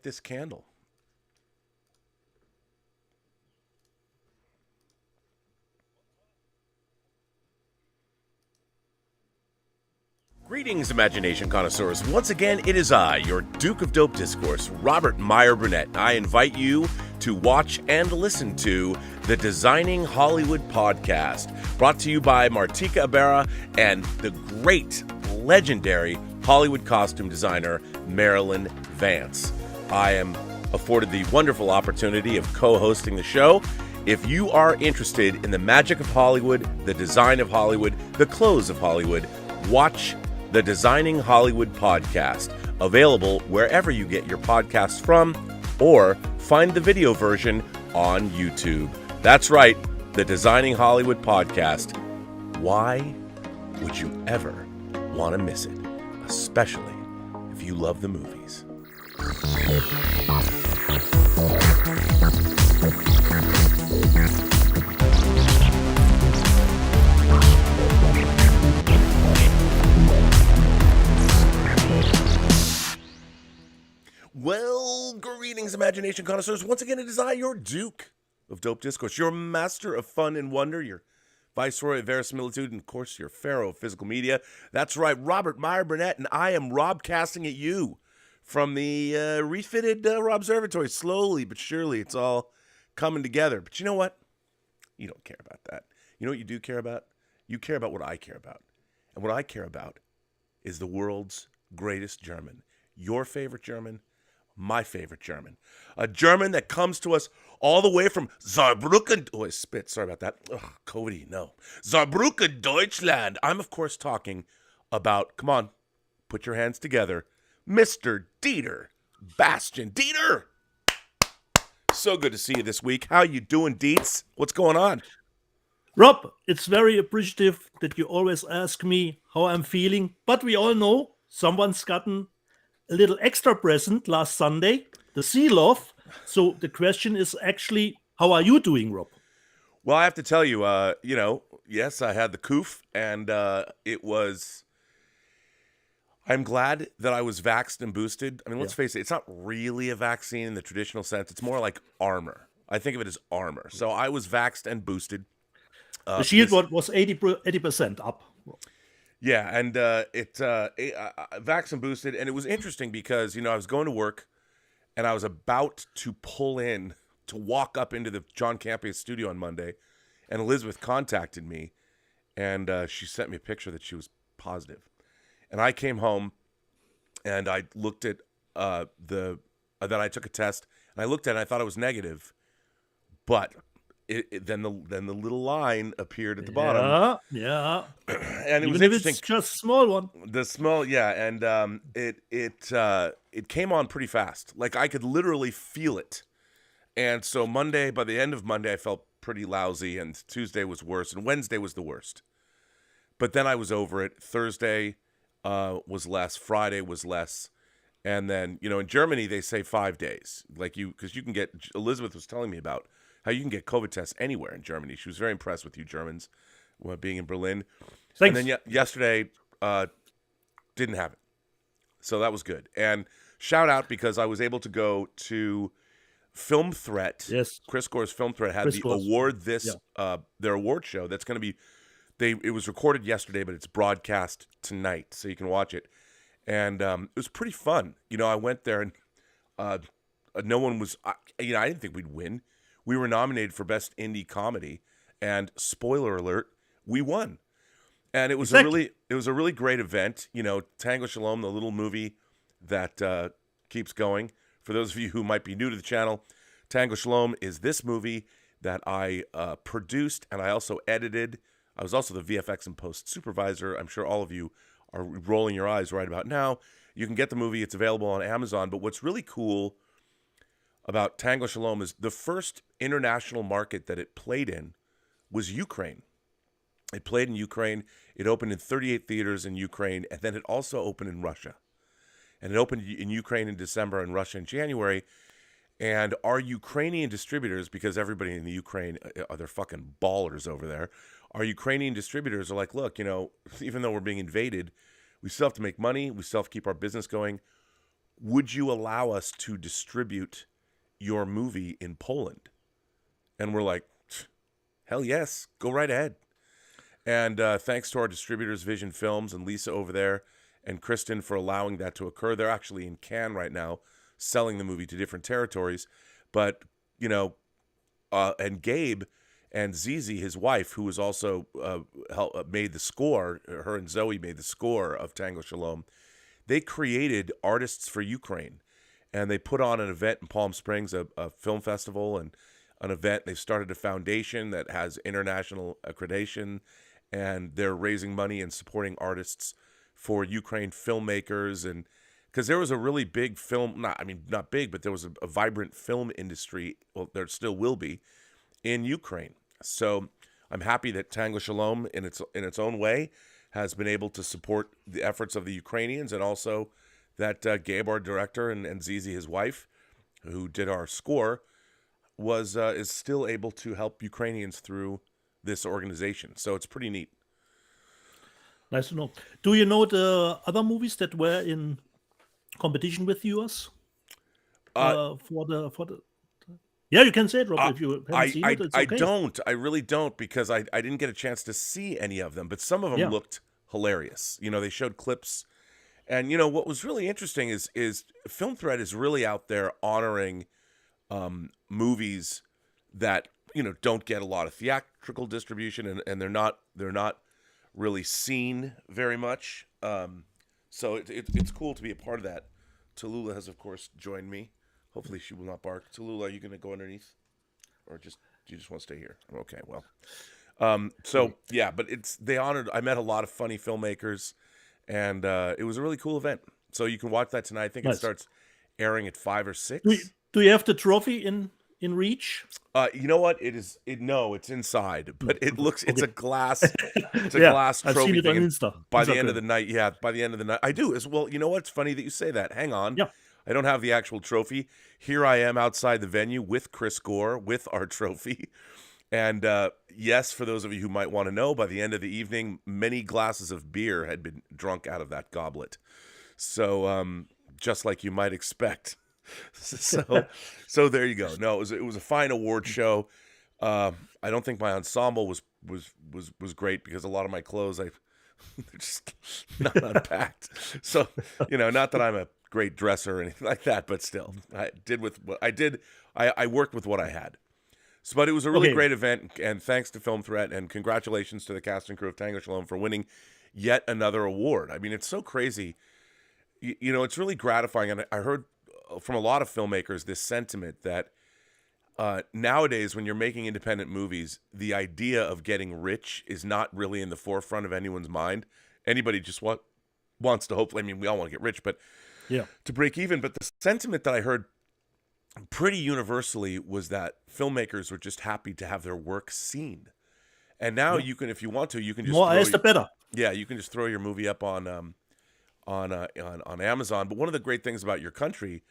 this candle. Greetings, imagination connoisseurs. Once again, it is I, your Duke of Dope Discourse, Robert Meyer Burnett. I invite you to watch and listen to the Designing Hollywood podcast, brought to you by Martika Ibarra and the great, legendary Hollywood costume designer, Marilyn Vance. I am afforded the wonderful opportunity of co-hosting the show. If you are interested in the magic of Hollywood, the design of Hollywood, the clothes of Hollywood, watch the Designing Hollywood podcast, available wherever you get your podcasts from, or find the video version on YouTube. That's right, the Designing Hollywood podcast. Why would you ever want to miss it? Especially if you love the movies. Well, greetings, imagination connoisseurs. Once again, it is I, your Duke of Dope Discourse, your master of fun and wonder, your viceroy of verisimilitude, and of course, your pharaoh of physical media. That's right, Robert Meyer Burnett, and I am robcasting at you from the refitted Robservatory. Slowly but surely, it's all coming together. But you know what? You don't care about that. You know what you do care about? You care about what I care about. And what I care about is the world's greatest German. Your favorite German, my favorite German. A German that comes to us all the way from Saarbrücken. Oh, I spit. Sorry about that. Ugh, Cody, no. Saarbrücken, Deutschland. I'm, of course, talking about, come on, put your hands together, Mr. Dieter Bastian. Dieter! So good to see you this week. How you doing, Dietz? What's going on? Rob, it's very appreciative that you always ask me how I'm feeling, but we all know someone's gotten a little extra present last Sunday, the seal off. So the question is actually, how are you doing, Rob? Well, I have to tell you, yes, I had the coof, and it was. I'm glad that I was vaxxed and boosted. I mean, let's face it, it's not really a vaccine in the traditional sense. It's more like armor. I think of it as armor. So I was vaxxed and boosted. The shield was 80% up. Yeah, and vax and boosted, and it was interesting because, I was going to work, and I was about to pull in to walk up into the John Campea studio on Monday, and Elizabeth contacted me, and she sent me a picture that she was positive. And I came home, and I looked at that I took a test, and I looked at it, and I thought it was negative, but then the little line appeared at the bottom. Yeah. And it Even was if interesting. it's just a small one. The small, yeah, and it came on pretty fast. Like I could literally feel it. And so by the end of Monday, I felt pretty lousy, and Tuesday was worse, and Wednesday was the worst. But then I was over it. Thursday was less. Friday was less. And then, in Germany, they say 5 days. Because you can get, Elizabeth was telling me about how you can get COVID tests anywhere in Germany. She was very impressed with you Germans being in Berlin. Thanks. And then yesterday, didn't have it. So that was good. And shout out because I was able to go to Film Threat. Yes. Chris Gore's Film Threat had the award their award show. That's going to be, it was recorded yesterday, but it's broadcast tonight, so you can watch it. And it was pretty fun. I went there and no one was, I didn't think we'd win. We were nominated for Best Indie Comedy, and spoiler alert, we won. And it was a really great event. Tango Shalom, the little movie that keeps going. For those of you who might be new to the channel, Tango Shalom is this movie that I produced and I also edited. I was also the VFX and post supervisor. I'm sure all of you are rolling your eyes right about now. You can get the movie. It's available on Amazon. But what's really cool about Tango Shalom is the first international market that it played in was Ukraine. It played in Ukraine. It opened in 38 theaters in Ukraine, and then it also opened in Russia. And it opened in Ukraine in December and Russia in January. And our Ukrainian distributors, because everybody in the Ukraine, they're fucking ballers over there, our Ukrainian distributors are like, look, even though we're being invaded, we still have to make money. We still have to keep our business going. would you allow us to distribute your movie in Poland? And we're like, hell yes, go right ahead. And thanks to our distributors, Vision Films, and Lisa over there, and Kristen for allowing that to occur. They're actually in Cannes right now, selling the movie to different territories. But, and Gabe and Zizi, his wife, who was also made the score, her and Zoe made the score of Tango Shalom, they created Artists for Ukraine. And they put on an event in Palm Springs, a film festival, and an event. They've started a foundation that has international accreditation, and they're raising money and supporting artists for Ukraine filmmakers. And because there was a really big film, not big, but there was a vibrant film industry. Well, there still will be in Ukraine. So I'm happy that Tango Shalom, in its own way, has been able to support the efforts of the Ukrainians, and also that Gabe, our director, and Zizi, his wife, who did our score, is still able to help Ukrainians through this organization. So it's pretty neat. Nice to know. Do you know the other movies that were in competition with yours? For the Yeah, you can say it, Rob, if you haven't seen it. It's okay. I don't. I really don't, because I didn't get a chance to see any of them, but some of them looked hilarious. They showed clips. And, what was really interesting is Film Threat is really out there honoring movies that, don't get a lot of theatrical distribution, and they're not really seen very much. So it's cool to be a part of that. Tallulah has, of course, joined me. Hopefully she will not bark. Tallulah, are you going to go underneath? Or do you just want to stay here? Okay, well. But I met a lot of funny filmmakers, and it was a really cool event. So you can watch that tonight. I think it starts airing at 5 or 6. Do you have the trophy in reach? You know what? No, it's inside, but it looks, it's a glass, glass trophy. I've seen it on thing. Insta. By the end of the night, I do as well. You know what? It's funny that you say that. Hang on. Yeah. I don't have the actual trophy. Here I am outside the venue with Chris Gore, with our trophy. And yes, for those of you who might want to know, by the end of the evening, many glasses of beer had been drunk out of that goblet. So just like you might expect. So there you go. No, it was a fine award show. I don't think my ensemble was great, because a lot of my clothes they're just not unpacked. So not that I'm a great dresser or anything like that, but still, I did with what I did. I worked with what I had. So, but it was a really great event, and thanks to Film Threat, and congratulations to the cast and crew of Tango Shalom for winning yet another award. I mean, it's so crazy. It's really gratifying, and I heard from a lot of filmmakers this sentiment that nowadays, when you're making independent movies, the idea of getting rich is not really in the forefront of anyone's mind. Anybody just wants to hopefully, we all want to get rich, but to break even. But the sentiment that I heard pretty universally was that filmmakers were just happy to have their work seen. And now you can, if you want to, you can just more eyes the better. Yeah, you can just throw your movie up on Amazon. But one of the great things about your country,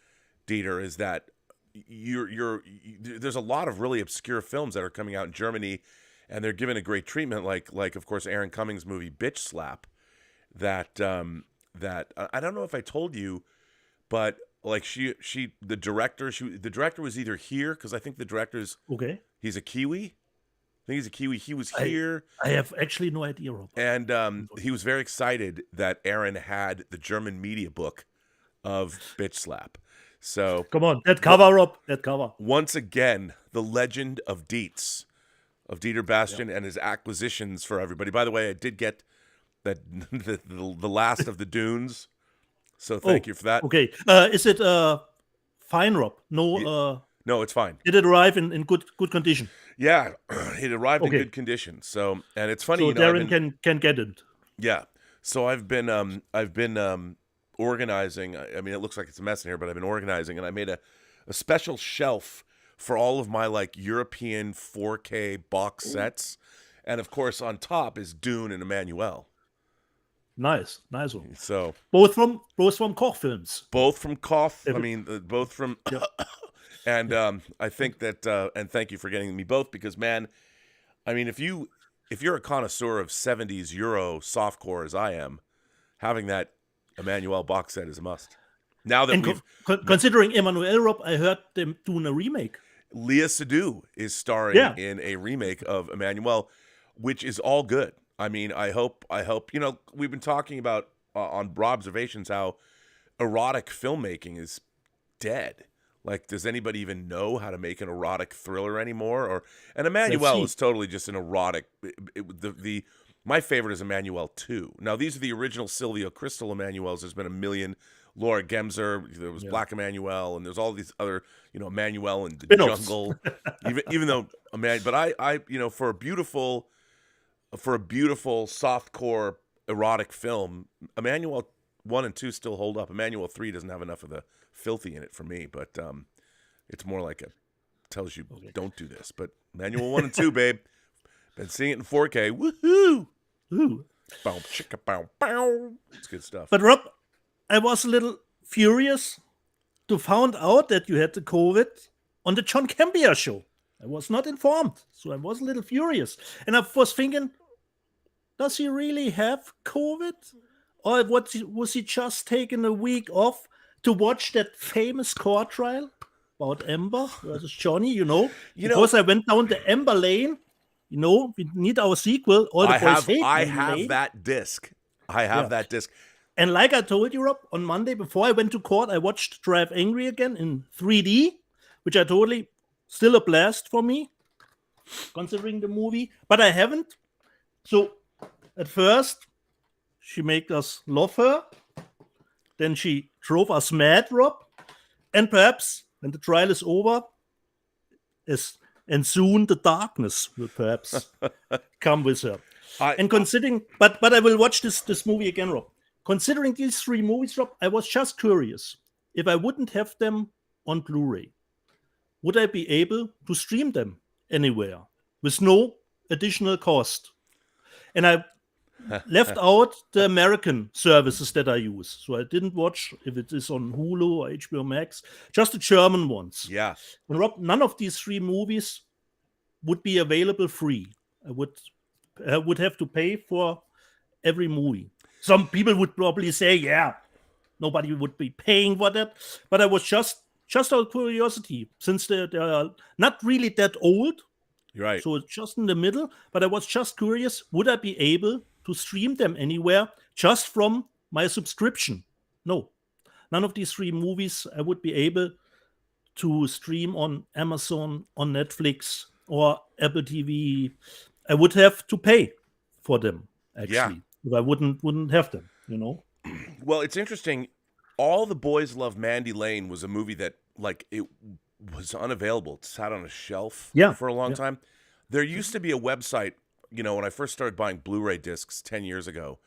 Dieter, is that there's a lot of really obscure films that are coming out in Germany, and they're given a great treatment, like of course Aaron Cummings' movie Bitch Slap. That I don't know if I told you, but like the director was either here, because I think the director's he's a Kiwi. I think he's a Kiwi. He was here. I have actually no idea, Rob. And he was very excited that Aaron had the German media book of Bitch Slap. So come on, that cover, Rob. That cover. Once again, the legend of Dietz, of Dieter Bastian, and his acquisitions for everybody. By the way, I did get that the last of the Dunes. So thank you for that. Okay. Is it fine, Rob? No. No, it's fine. Did it arrive in good condition? Yeah, it arrived in good condition. So, and it's funny, so Darren can get it. Yeah. So I've been organizing. I mean, it looks like it's a mess in here, but I've been organizing, and I made a special shelf for all of my like European 4K box sets, and of course on top is Dune and Emmanuel. Nice one. So both from Koch films. Both from Koch. Both from. And I think that, and thank you for getting me both, because man, I mean, if you're a connoisseur of 70s Euro softcore as I am, having that Emmanuel box set is a must. Now that we've considering Emmanuel, Rob, I heard them doing a remake. Léa Seydoux is starring in a remake of Emmanuel, which is all good. I mean, I hope, we've been talking about on Brobservations how erotic filmmaking is dead. Like, does anybody even know how to make an erotic thriller anymore? And Emmanuel is totally just an erotic. My favorite is Emmanuel 2. Now, these are the original Silvio Crystal Emmanuels. There's been a million. Laura Gemser, there was Black Emmanuel, and there's all these other, Emmanuel in the jungle. even though but I for a beautiful softcore erotic film, Emmanuel 1 and 2 still hold up. Emmanuel 3 doesn't have enough of the filthy in it for me, but it's more like tells you don't do this. But Emmanuel 1 and 2, babe, been seeing it in 4K. Woohoo! Ooh. Bow, chicka, bow, bow. It's good stuff. But Rob, I was a little furious to find out that you had the COVID on the John Campea show. I was not informed, so I was a little furious. And I was thinking, does he really have COVID? Or was he just taking a week off to watch that famous court trial about Amber versus Johnny, Because I went down the Amber lane. We need our sequel. All the boys hate I have that disc. That disc. And like I told you, Rob, on Monday before I went to court, I watched Drive Angry again in 3D, which I totally still a blast for me, considering the movie. But I haven't. So at first, she made us love her. Then she drove us mad, Rob. And perhaps when the trial is over, and soon the darkness will perhaps come with her. But I will watch this movie again, Rob. Considering these 3 movies, Rob, I was just curious. If I wouldn't have them on Blu-ray, would I be able to stream them anywhere with no additional cost? And I left out the American services that I use. So I didn't watch if it is on Hulu or HBO Max, just the German ones. Yeah. And Rob, none of these 3 movies would be available free. I would have to pay for every movie. Some people would probably say, nobody would be paying for that. But I was just out of curiosity, since they are not really that old. You're right. So it's just in the middle. But I was just curious, would I be able to stream them anywhere just from my subscription? No. None of these 3 movies I would be able to stream on Amazon, on Netflix, or Apple TV. I would have to pay for them, actually. Yeah. If I wouldn't have them, Well, it's interesting. All the Boys Love Mandy Lane was a movie that, it was unavailable. It sat on a shelf for a long time. There used to be a website, when I first started buying Blu-ray discs 10 years ago,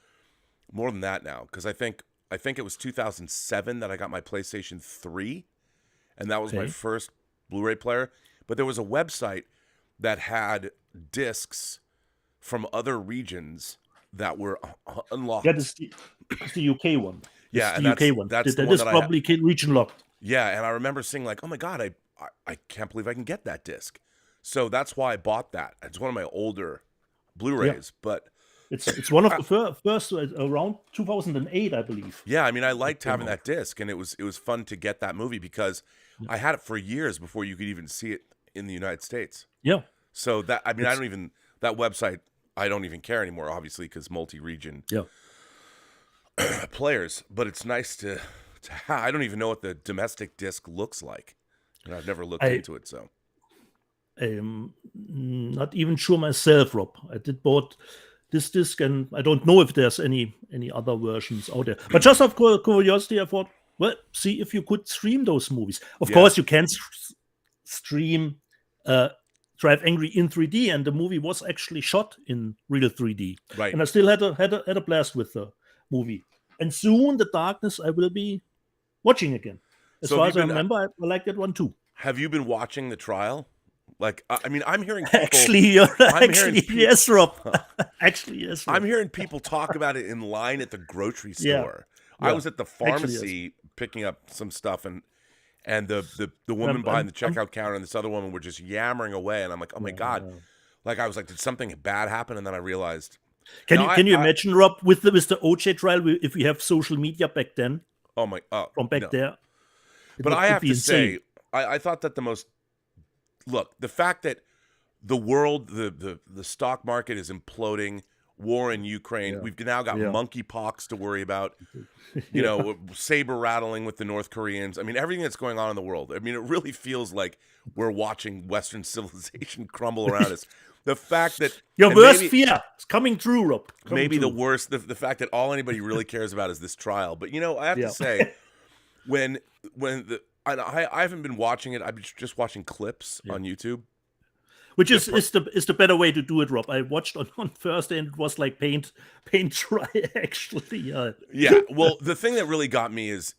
more than that now, because I think it was 2007 that I got my PlayStation 3, and that was my first Blu-ray player. But there was a website that had discs from other regions that were unlocked. Yeah, it's the UK one. Yeah, and the UK one. That's that is probably region locked. Yeah, and I remember seeing oh my God, I can't believe I can get that disc. So that's why I bought that. It's one of my older Blu-rays, but it's one of the first around 2008, I believe. Yeah, I mean, I liked having that disc, and it was fun to get that movie because I had it for years before you could even see it in the United States. Yeah. So that that website. I don't even care anymore, obviously, because multi-region players. But it's nice to have. I don't even know what the domestic disc looks like, and I've never looked into it. So I'm not even sure myself, Rob. I did bought this disc, and I don't know if there's any other versions out there. But just out of curiosity, I thought, well, see if you could stream those movies. Of course, you can stream Drive Angry in 3D, and the movie was actually shot in real 3D. Right. And I still had a blast with the movie. And soon, The Darkness, I will be watching again. As far as I remember, I like that one too. Have you been watching the trial? I mean, I'm hearing people... Yes, Rob. Actually, yes, Rob. I'm hearing people talk about it in line at the grocery store. Yeah. I was at the pharmacy picking up some stuff, and the woman behind the checkout counter and this other woman were just yammering away, and I'm like, oh my God. I was like, did something bad happen? And then I realized... Can you imagine, Rob, with the OJ trial, if we have social media back then? Oh my! from back there. But I have to say, I thought that the fact that the world, the stock market is imploding, war in Ukraine, we've now got monkeypox to worry about, saber rattling with the North Koreans. I mean, everything that's going on in the world. I mean, it really feels like we're watching Western civilization crumble around us. The fact that your worst fear is coming true, Rob. The worst, the fact that all anybody really cares about is this trial. But I have to say, I haven't been watching it. I've been just watching clips on YouTube. Which is the better way to do it, Rob. I watched on Thursday and it was like paint dry, actually. Yeah. Well, the thing that really got me is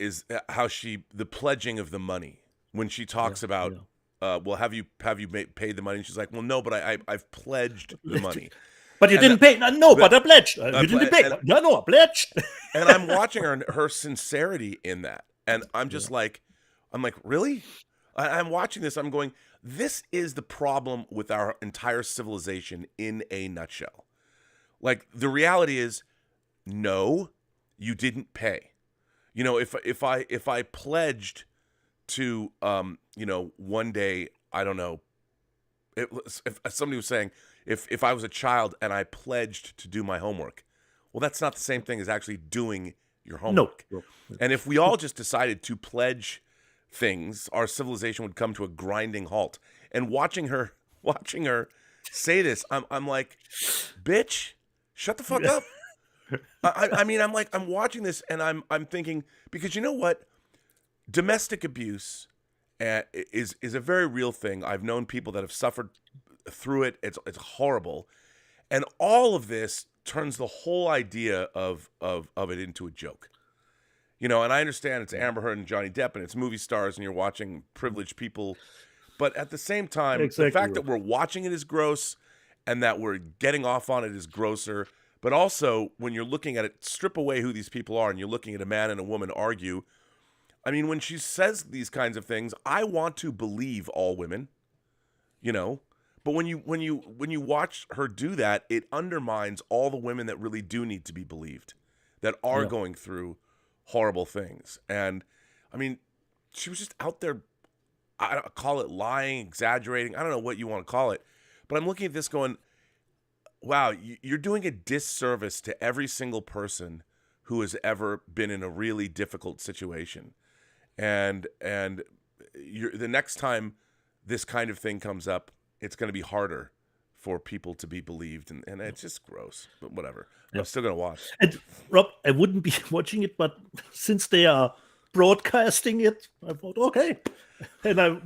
how the pledging of the money when she talks about, well, have you paid the money? And she's like, well, no, but I've pledged the money. But you didn't pay? No, but I pledged. You didn't pay? No, I pledged. And I'm watching her sincerity in that. And I'm just like, really? I'm watching this. I'm going, this is the problem with our entire civilization in a nutshell. Like, the reality is, no, you didn't pay. If I pledged to, one day, I don't know, if somebody was saying, if I was a child and I pledged to do my homework, well, that's not the same thing as actually doing your homework. No. And if we all just decided to pledge things, our civilization would come to a grinding halt. And watching her say this, I'm like, bitch, shut the fuck up. I mean, I'm watching this and I'm thinking, because you know what, domestic abuse is a very real thing. I've known people that have suffered through it. It's horrible, and all of this turns the whole idea of it into a joke. And I understand it's Amber Heard and Johnny Depp, and it's movie stars, and you're watching privileged people. But at the same time, the fact that we're watching it is gross, and that we're getting off on it is grosser. But also, when you're looking at it, strip away who these people are, and you're looking at a man and a woman argue. I mean, when she says these kinds of things, I want to believe all women, But when you watch her do that, it undermines all the women that really do need to be believed, that are going through horrible things. And I mean, she was just out there, I don't call it lying, exaggerating, I don't know what you want to call it, but I'm looking at this going, wow, you're doing a disservice to every single person who has ever been in a really difficult situation. And the next time this kind of thing comes up, it's going to be harder for people to be believed, and it's just gross, but whatever. I'm still going to watch. And Rob, I wouldn't be watching it, but since they are broadcasting it, I thought, okay. And I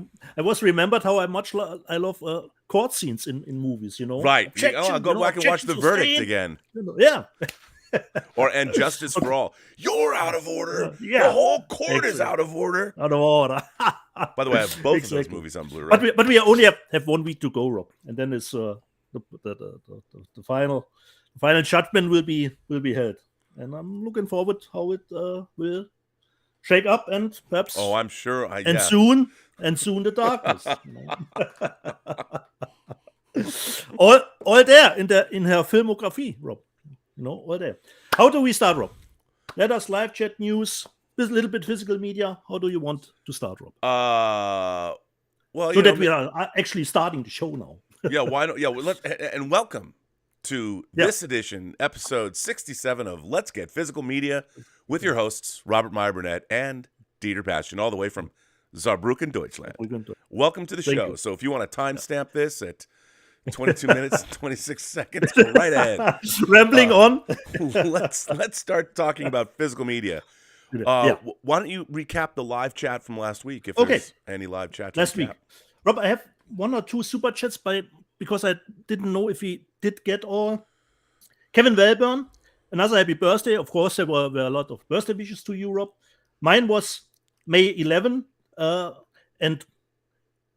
was remembered how I love court scenes in movies, Right. I'll go back and watch The Verdict again. Yeah. And Justice for All. You're out of order. The whole court is out of order. Out of order. By the way, I have both of those movies on Blu-ray. But we only have 1 week to go, Rob, and then it's the final judgment will be held, and I'm looking forward how it will shake up, and perhaps. Oh, I'm sure. Soon the darkness. all there in her filmography, Rob. All there. How do we start, Rob? Let us live chat news. A little bit physical media. How do you want to start, Rob? Well, so that we are actually starting the show now. Yeah, why not? Yeah, and welcome to this edition, episode 67 of Let's Get Physical Media, with your hosts Robert Meyer, Burnett, and Dieter Bastian, all the way from Saarbrücken, Deutschland. Welcome to the show. You. So if you want to timestamp this at 22 minutes and 26 seconds, go right ahead. Rambling on. Let's start talking about physical media. Why don't you recap the live chat from last week, if there's any live chat last week? Rob, I have 1 or 2 super chats because I didn't know if we did get all. Kevin Wellburn, another happy birthday. Of course, there were a lot of birthday wishes to you, Rob. Mine was May 11, and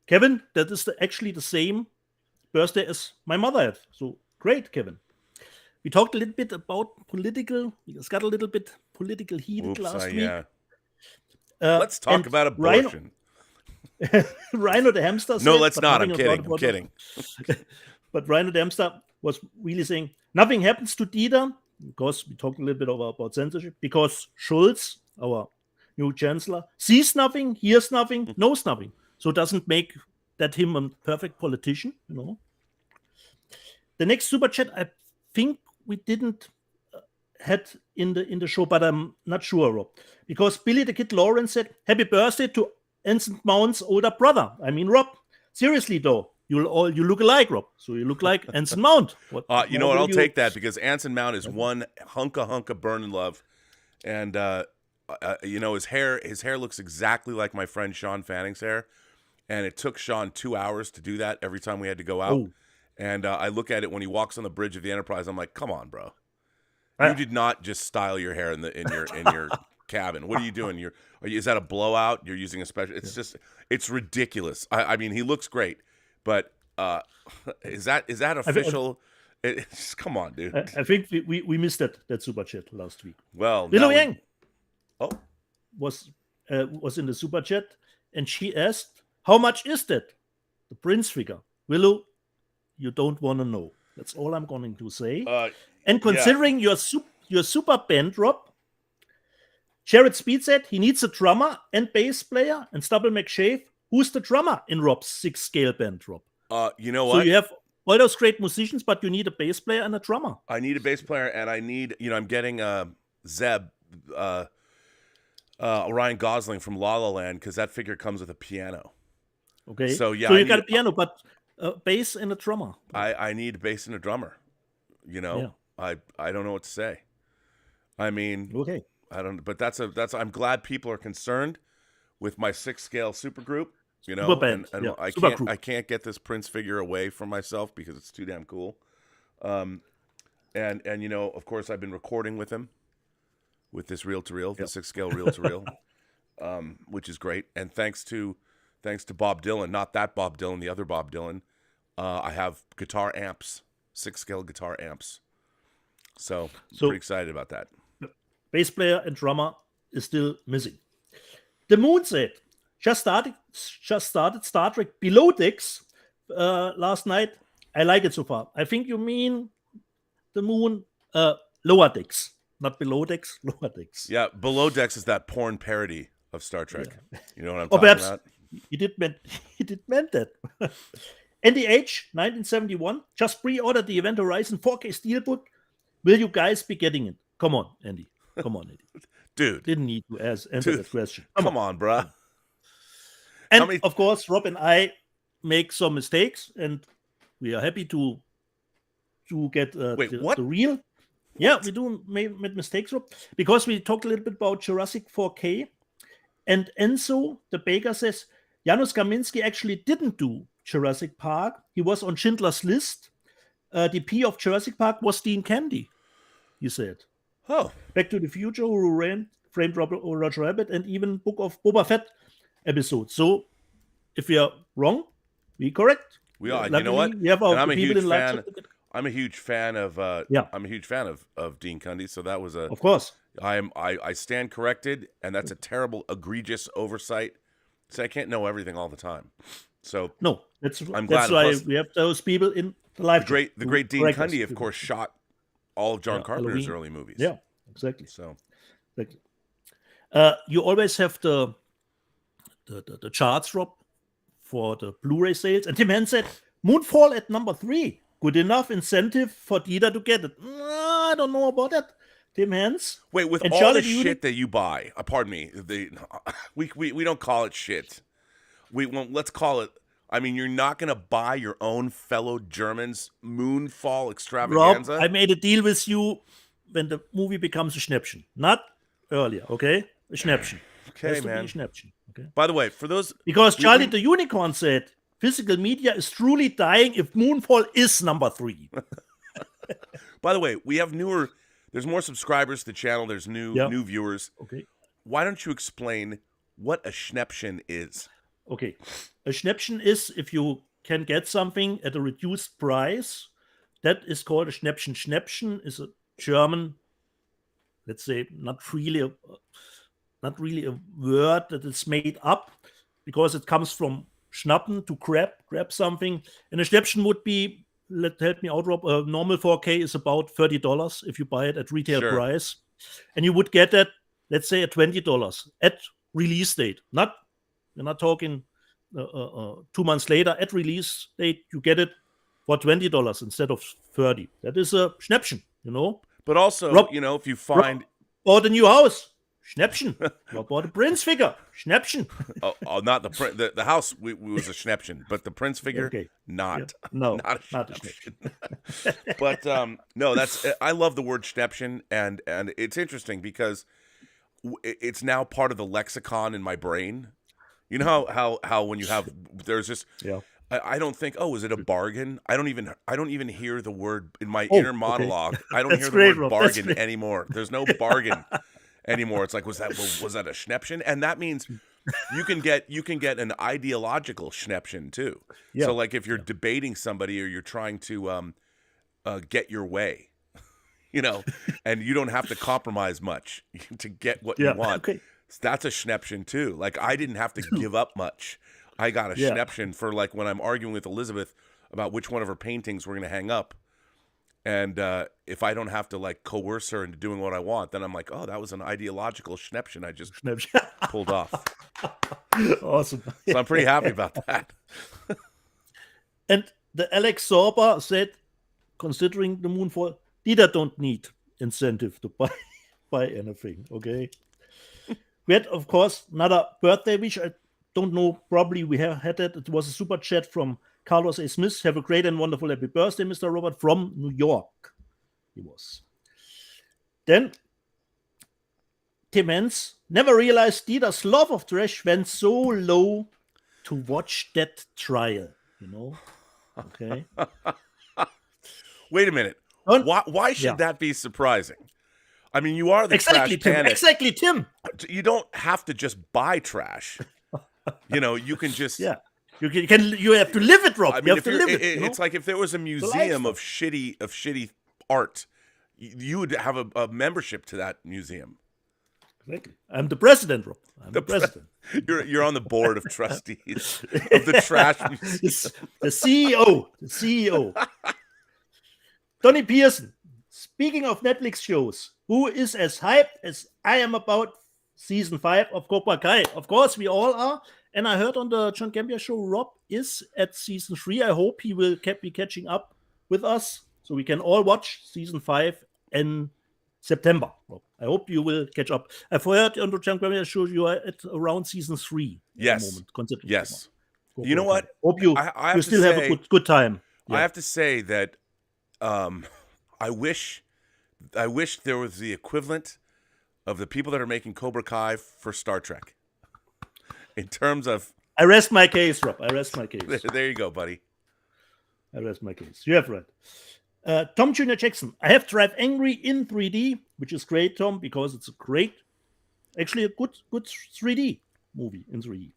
Kevin, that is actually the same birthday as my mother had. So great, Kevin. We talked a little bit about political. It got a little bit political heated last week. Yeah. Let's talk about abortion. Rhino the hamster. No, let's not. I'm kidding. But Rhino the hamster was really saying nothing happens to Dieter, because we talked a little bit about censorship, because Schulz, our new chancellor, sees nothing, hears nothing, knows nothing. So doesn't make that him a perfect politician, The next super chat, I think we didn't had in the show, but I'm not sure, Rob, because Billy the Kid Lawrence said, "Happy birthday to Anson Mount's older brother." I mean, Rob, seriously though, you look alike, Rob. So you look like Anson Mount. You know what? I'll take that because Anson Mount is one hunk of burning love, and his hair looks exactly like my friend Sean Fanning's hair, and it took Sean 2 hours to do that every time we had to go out. Oh. And I look at it when he walks on the bridge of the Enterprise. I'm like, come on, bro. You did not just style your hair in your cabin. What are you doing? Is that a blowout? You're using a special? It's ridiculous. I mean, he looks great, but is that official? Come on, dude. I think we missed that super chat last week. Well, Willow Yang was in the super chat, and she asked, "How much is that? The Prince figure?" Willow, you don't want to know. That's all I'm going to say. And considering your super band, Rob, Jared Speed said he needs a drummer and bass player, and Stubble McShave, who's the drummer in Rob's 6-scale band, Rob? You know what? So you have all those great musicians, but you need a bass player and a drummer. I need a bass player, and I need, I'm getting Zeb, Ryan Gosling from La La Land, because that figure comes with a piano. Okay. So yeah, so you got a piano, but a bass and a drummer. I need a bass and a drummer. I don't know what to say. I mean, okay. I don't. But that's. I'm glad people are concerned with my 6-scale supergroup. Superband. And I can't get this Prince figure away from myself because it's too damn cool. And of course I've been recording with him with this reel-to-reel, the 6-scale reel-to-reel, which is great. And thanks to Bob Dylan, not that Bob Dylan, the other Bob Dylan, I have guitar amps, 6-scale guitar amps. So pretty excited about that. Bass player and drummer is still missing. The Moon said, just started Star Trek Below Decks last night. I like it so far. I think you mean the Moon Lower Decks, not Below Decks, Lower Decks. Yeah, Below Decks is that porn parody of Star Trek. Yeah. You know what I'm talking about? He did meant that. NDH 1971 just pre-ordered the Event Horizon 4K Steelbook. Will you guys be getting it? Come on, Andy. Dude. Didn't need to answer that question. Come on, bruh. And of course, Rob and I make some mistakes, and we are happy to get the real. Yeah, we do make mistakes, Rob, because we talked a little bit about Jurassic 4K. And Enzo, the baker, says Janusz Kaminski actually didn't do Jurassic Park. He was on Schindler's List. The P of Jurassic Park was Dean Candy, he said. Oh. Back to the Future, who framed Roger Rabbit, and even Book of Boba Fett episodes. So if we are wrong, we correct. We are. You know what? We have our I'm a people huge in fan. I'm a huge fan of I'm a huge fan of Dean Cundy, so that was of course. I stand corrected, and that's a terrible, egregious oversight. So I can't know everything all the time. So no, I'm glad. That's why we have those people in the live. The great Dean Cundy, of course, shot all of John Carpenter's early movies. Yeah, exactly. So exactly. You always have the charts, Rob, for the Blu-ray sales, and Tim Henn said Moonfall at number 3. Good enough incentive for Dieter to get it. I don't know about that. Tim Henns. Wait, with all the shit that you buy, pardon me, we don't call it shit. Let's call it. I mean, you're not going to buy your own fellow Germans' Moonfall extravaganza? Rob, I made a deal with you when the movie becomes a Schnäppchen. Not earlier, okay? A Schnäppchen. Okay, man. A Schnäppchen, okay? By the way, for those... Because Charlie the Unicorn said, physical media is truly dying if Moonfall is number 3. By the way, we have newer... There's more subscribers to the channel. There's new viewers. Okay. Why don't you explain what a Schnäppchen is? Okay. A Schnäppchen is if you can get something at a reduced price. That is called a Schnäppchen. Schnäppchen is a German, let's say, not really a word that is made up, because it comes from schnappen, to grab something. And a Schnäppchen would be, help me out, Rob, a normal 4K is about $30 if you buy it at retail price. And you would get that let's say at $20 at release date. We're not talking 2 months later. At release date, you get it for $20 instead of $30. That is a Schnäppchen, But also, Rob, if you find... bought a new house. Schnäppchen. Rob bought a Prince figure. Schnäppchen. Not the house was a Schnäppchen, but the Prince figure, not. Yeah. No, not a Schnäppchen. But no, I love the word Schnäppchen, and it's interesting because it's now part of the lexicon in my brain. You know how when you have, there's just, I don't think, is it a bargain? I don't even hear the word in my inner monologue. Okay. I don't hear the word bargain anymore. There's no bargain anymore. It's like, was that a Schnäppchen? And that means you can get an ideological Schnäppchen too. Yeah. So like if you're debating somebody or you're trying to get your way, and you don't have to compromise much to get what you want. Okay. That's a Schnäppchen too. Like I didn't have to give up much. I got a Schnäppchen for like when I'm arguing with Elizabeth about which one of her paintings we're going to hang up. And if I don't have to like coerce her into doing what I want, then I'm like, that was an ideological Schnäppchen I just pulled off. Awesome. So I'm pretty happy about that. And the Alex Sorba said, considering the Moonfall, Dieter don't need incentive to buy anything, okay? We had, of course, another birthday wish. I don't know, probably we have had it. It was a super chat from Carlos A. Smith. Have a great and wonderful happy birthday, Mr. Robert, from New York. He was. Then, Tim Hens never realized Dieter's love of trash went so low to watch that trial, Okay. Wait a minute. Why should that be surprising? I mean, you are the trash panic. Exactly, Tim. You don't have to just buy trash. You can just... Yeah. You have to live it, Rob. I mean, you have to live it. It's like if there was a museum of shitty art, you would have a membership to that museum. Exactly. I'm the president, Rob. I'm the president. You're on the board of trustees of the trash museum. The CEO. The CEO. Tony Pearson. Speaking of Netflix shows, who is as hyped as I am about season 5 of Cobra Kai? Of course, we all are. And I heard on the John Gambia show, Rob is at season 3. I hope he will be catching up with us so we can all watch season 5 in September. Rob, I hope you will catch up. I've heard on the John Gambia show you are at around season 3 yes. at the moment. Yes. You know what? Hope you still have a good time. Yeah. I have to say that I wish there was the equivalent of the people that are making Cobra Kai for Star Trek. In terms of... I rest my case, Rob. I rest my case. There you go, buddy. I rest my case. You have right. Tom Jr. Jackson. I have Drive Angry in 3D, which is great, Tom, because it's actually a good 3D movie in 3D.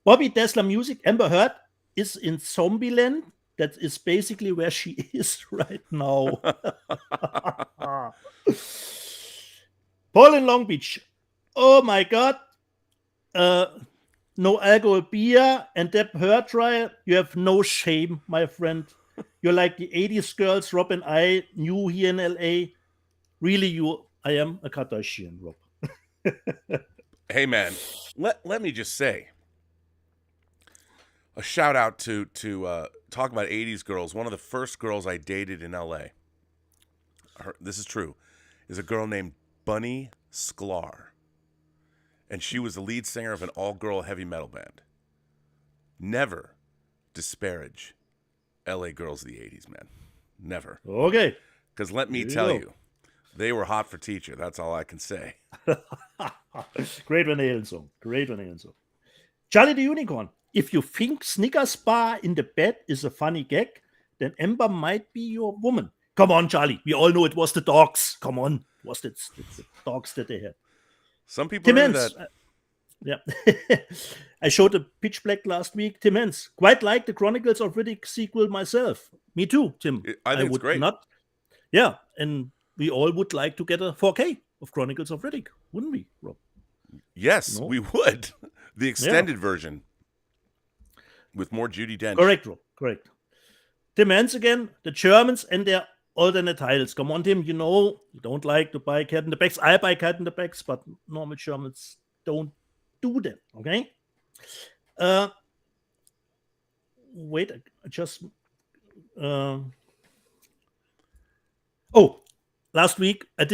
Bobby Dassler Music. Amber Heard is in Zombieland. That is basically where she is right now. Paul in Long Beach. Oh my God. No alcohol beer and that hair trial. You have no shame, my friend. You're like the 80s girls Rob and I knew here in LA. Really, I am a Kardashian, Rob. Hey, man, let me just say a shout out to talk about 80s girls. One of the first girls I dated in LA, this is true, is a girl named Bunny Sklar. And she was the lead singer of an all-girl heavy metal band. Never disparage LA girls of the 80s, man. Never. Okay. Because let me tell you, they were hot for teacher. That's all I can say. Great Van Halen song. Great Van Halen song. Charlie the Unicorn. If you think Snickers bar in the bed is a funny gag, then Ember might be your woman. Come on, Charlie. We all know it was the dogs. Come on. It was the dogs that they had. Some people do that. Yeah. I showed a Pitch Black last week. Tim Hens. Quite like the Chronicles of Riddick sequel myself. Me too, Tim. I think it's great. Yeah, and we all would like to get a 4K of Chronicles of Riddick, wouldn't we, Rob? Yes, we would. The extended version with more Judi Dench. Correct, Rob. Correct. Tim Hens again. The Germans and their alternate titles. Come on, Tim, you know you don't like to buy cat in the bags. I buy cat in the bags, but normal Germans don't do that, okay? Wait, I just... last week I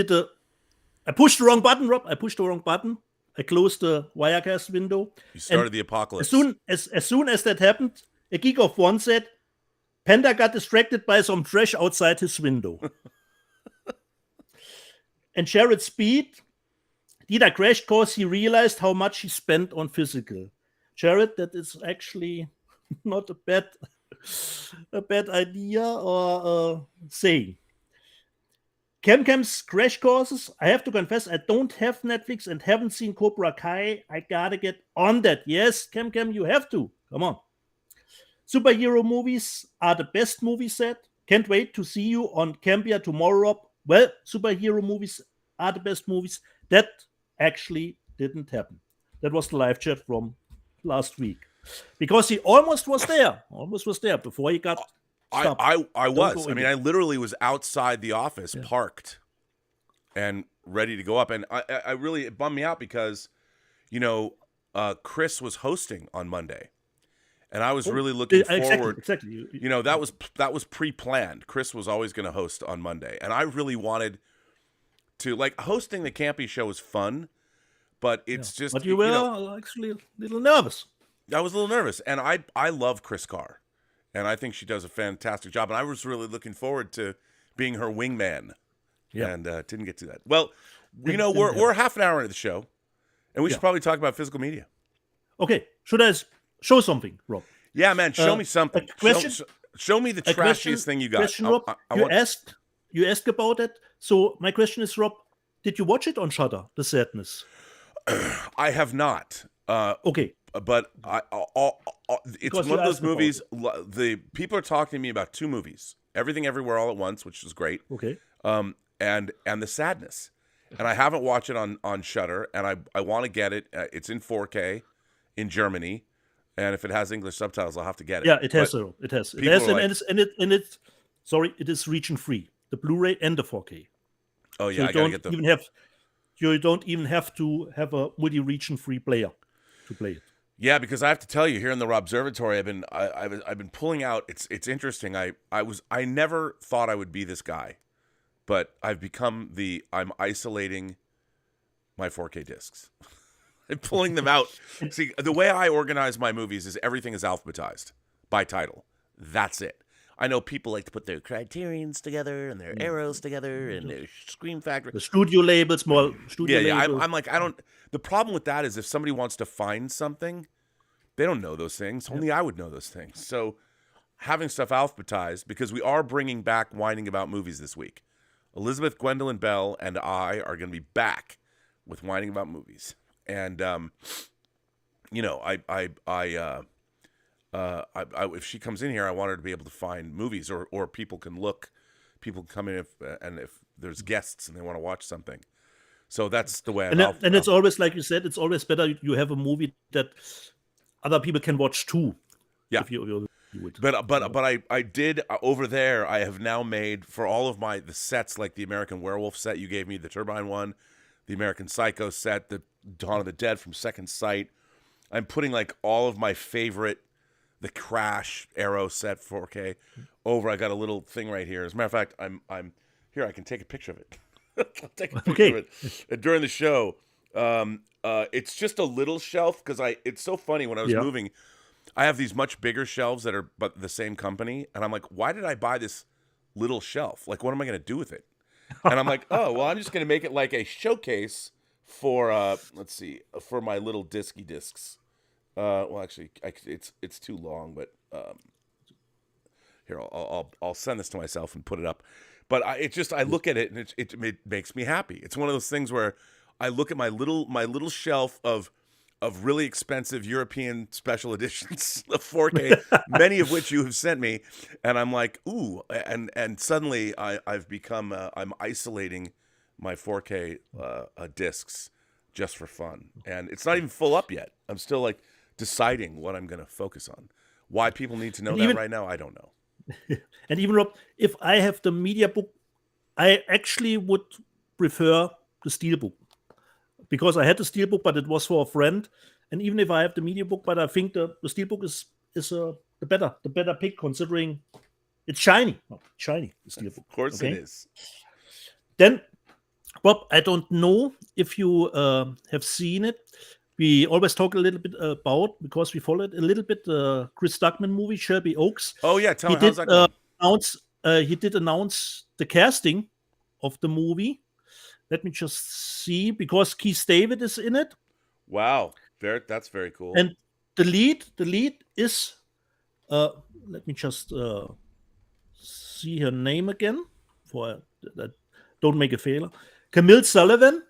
pushed the wrong button, Rob. I pushed the wrong button. I closed the Wirecast window. You started the apocalypse. As soon as that happened, a geek of one said, Panda got distracted by some trash outside his window. And Jared Speed, Dieter crashed because he realized how much he spent on physical. Jared, that is actually not a bad idea or saying. Cam's crash courses. I have to confess, I don't have Netflix and haven't seen Cobra Kai. I gotta get on that. Yes, Cam, you have to. Come on. Superhero movies are the best movie set. Can't wait to see you on Cambia tomorrow, Rob. Well, superhero movies are the best movies. That actually didn't happen. That was the live chat from last week. Because he almost was there before he got stopped. I was. I mean, I literally was outside the office, parked, and ready to go up. And I really, it bummed me out because, Chris was hosting on Monday. And I was really looking forward. Exactly. That was pre-planned. Chris was always going to host on Monday. And I really wanted to, hosting the Campy show was fun, but it's just... But you were actually a little nervous. I was a little nervous. And I love Chris Carr. And I think she does a fantastic job. And I was really looking forward to being her wingman. Yeah. And didn't get to that. Well, we're half an hour into the show. And we should probably talk about physical media. Okay. Should I show something, Rob? Yeah, man. Show me something. Show me the trashiest thing you got. Question, Rob, you asked about it. So my question is, Rob, did you watch it on Shudder, The Sadness? I have not. Okay. But it's one of those movies. The people are talking to me about two movies: Everything Everywhere All at Once, which is great. Okay. And The Sadness, and I haven't watched it on Shudder, and I want to get it. It's in 4K in Germany, and if it has English subtitles, I'll have to get it. Yeah, it has. It has, it is region free. The Blu-ray and the 4K. Oh yeah, so I gotta get them. You don't even have to have a multi-region free player to play it. Yeah, because I have to tell you, here in the Robservatory, I've been pulling out. It's interesting. I never thought I would be this guy, but I've become I'm isolating my 4K discs. I'm pulling them out. See, the way I organize my movies is everything is alphabetized by title. That's it. I know people like to put their Criterions together and their Arrows together and their Scream Factory. The studio labels, labels. I'm like, I don't. The problem with that is if somebody wants to find something, they don't know those things. Only I would know those things. So having stuff alphabetized, because we are bringing back Whining About Movies this week. Elizabeth Gwendolyn Bell and I are going to be back with Whining About Movies. And, if she comes in here, I want her to be able to find movies, or people can come in if there's guests and they want to watch something. So that's the way. And it's always, like you said, it's always better you have a movie that other people can watch too. Yeah. If you would. But I did over there. I have now made for all of the sets, like the American Werewolf set you gave me, the Turbine one, the American Psycho set, the Dawn of the Dead from Second Sight. I'm putting all of my favorite, the Crash Arrow set 4K over. I got a little thing right here. As a matter of fact, I'm here. I can take a picture of it. I'll take a picture of it during the show. It's just a little shelf because it's so funny when I was moving. I have these much bigger shelves that are but the same company, and I'm like, why did I buy this little shelf? What am I going to do with it? And I'm like, oh well, I'm just going to make it like a showcase for for my little discs. Well, actually, it's too long, but here I'll send this to myself and put it up. But I look at it and it makes me happy. It's one of those things where I look at my little shelf of really expensive European special editions of 4K, many of which you have sent me, and I'm like, ooh, and suddenly I've become I'm isolating my 4K discs just for fun, and it's not even full up yet. I'm still deciding what I'm going to focus on. Why people need to know that right now, I don't know. And even Rob, if I have the media book, I actually would prefer the Steelbook because I had the Steelbook, but it was for a friend. And even if I have the media book, but I think the Steelbook is the better pick considering it's shiny. Oh, shiny, the Steelbook. Of course it is. Then, Bob, I don't know if you have seen it. We always talk a little bit about, because we followed a little bit Chris Stuckman movie, Shelby Oaks. Oh, yeah. Tell me, how's that going? He did announce the casting of the movie. Let me just see, because Keith David is in it. Wow. That's very cool. And the lead is, let me just see her name again, for that don't make a failure. Camille Sullivan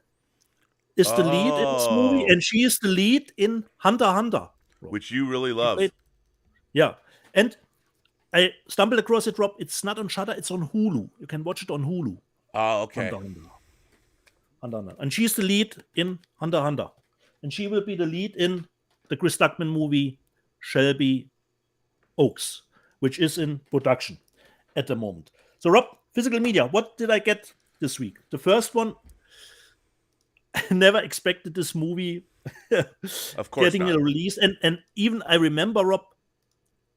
is the lead in this movie, and she is the lead in Hunter x Hunter, which you really love. Yeah, and I stumbled across it, Rob. It's not on Shudder; it's on Hulu. You can watch it on Hulu. Oh, okay. Hunter. And she's the lead in Hunter x Hunter, and she will be the lead in the Chris Stuckman movie Shelby Oaks, which is in production at the moment. So, Rob, physical media. What did I get this week? The first one. I never expected this movie of course getting a release, and even I remember, Rob,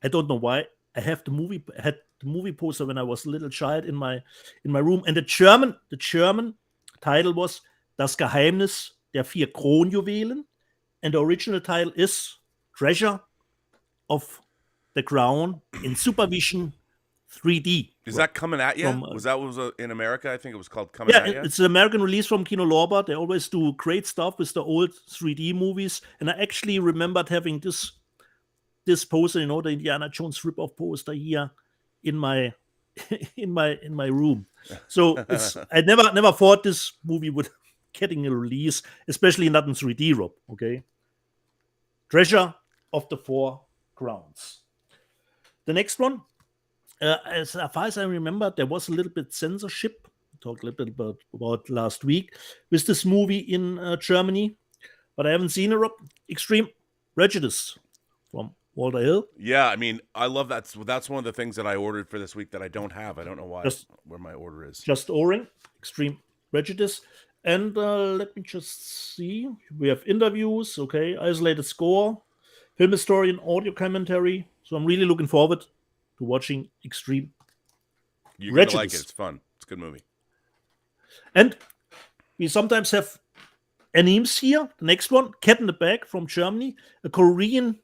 I don't know why, I had the movie poster when I was a little child in my room, and the German title was Das Geheimnis der 4 Kronjuwelen, and the original title is Treasure of the Crown in Supervision 3D. Is that coming at you? Was in America? I think it was called Coming At You. Yeah, it's an American release from Kino Lorber. They always do great stuff with the old 3D movies, and I actually remembered having this poster, the Indiana Jones rip-off poster here in my room. So I never thought this movie would getting a release, especially not in 3D, Rob. Okay, Treasure of the 4 Crowns. The next one. As far as I remember, there was a little bit censorship. We talked a little bit about last week with this movie in Germany, but I haven't seen it. Extreme Prejudice from Walter Hill. Yeah, I mean, I love that. That's one of the things that I ordered for this week that I don't have. I don't know why. Where my order is. Just Oring, Extreme Prejudice. And let me just see. We have interviews, okay, isolated score, film historian, audio commentary. So I'm really looking forward to watching Extreme Prejudice. You're going to like it. It's fun. It's a good movie. And we sometimes have animes here. The next one, Cat in the Bag from Germany, a Korean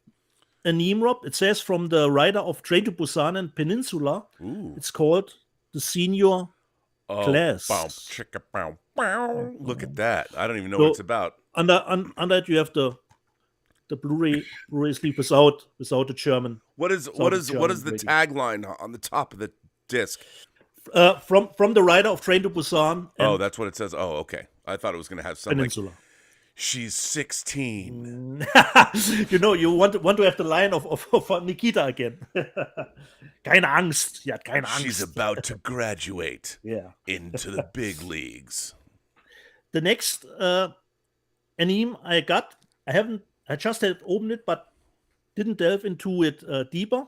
anime, Rob. It says from the writer of Train to Busan and Peninsula. Ooh. It's called The Senior Class. Bow. Look at that. I don't even know what it's about. Under it, you have the Blu-ray sleeve without the German. What is the tagline on the top of the disc? From the writer of Train to Busan. Oh, that's what it says. Oh, okay. I thought it was going to have something. Peninsula. Like, she's 16. You want to have the line of Nikita again. Keine Angst. Ja, keine Angst. She's about to graduate. Into the big leagues. The next anime I got, I just had opened it, but didn't delve into it deeper.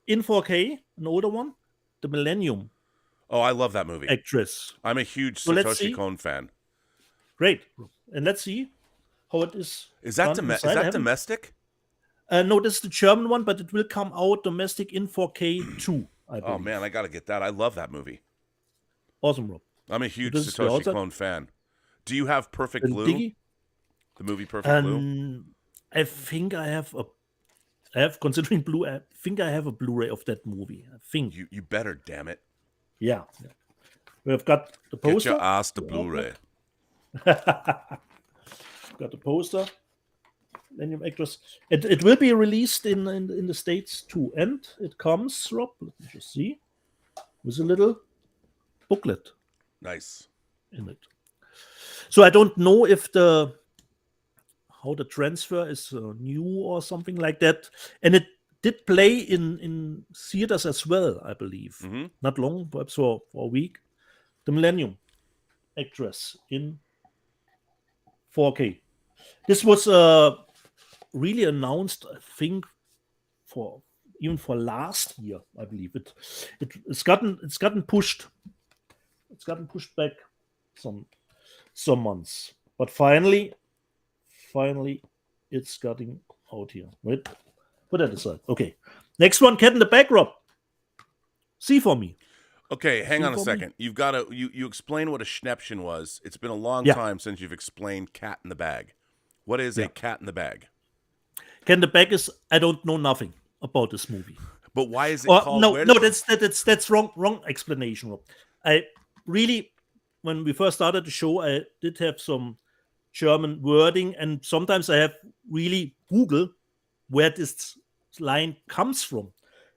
In 4K, an older one, The Millennium. Oh, I love that movie. Actress. I'm a huge Satoshi Kon fan. Great. And let's see how it is. Is that domestic? No, this is the German one, but it will come out domestic in 4K too. Oh, man, I got to get that. I love that movie. Awesome, Rob. I'm a huge Satoshi Kon fan. Do you have Perfect Blue? The movie Perfect Blue? I think I have considering Blue, I think I have a Blu-ray of that movie. I think. You better, damn it. Yeah. We've got the poster. Get your ass to Blu-ray. Got the poster. Millennium Actress. It will be released in the States too. And it comes, Rob, let me just see, with a little booklet. Nice. In it. So I don't know if how the transfer is new or something like that. And it did play in theaters as well, I believe. Mm-hmm. Not long, perhaps for a week. The Millennium Actress in 4K. This was really announced, I think, for even for last year, I believe it's gotten pushed. It's gotten pushed back some months, but finally, it's getting out here. Wait, put that aside. Okay, next one, Cat in the Bag, Rob. See for me. Okay, hang on a second. You've got to you explain what a Schnäppchen was. It's been a long time since you've explained Cat in the Bag. What is a Cat in the Bag? Cat in the Bag is, I don't know nothing about this movie. But why is it called? No, that's wrong explanation, Rob. I really, when we first started the show, I did have some German wording, and sometimes I have really Google where this line comes from.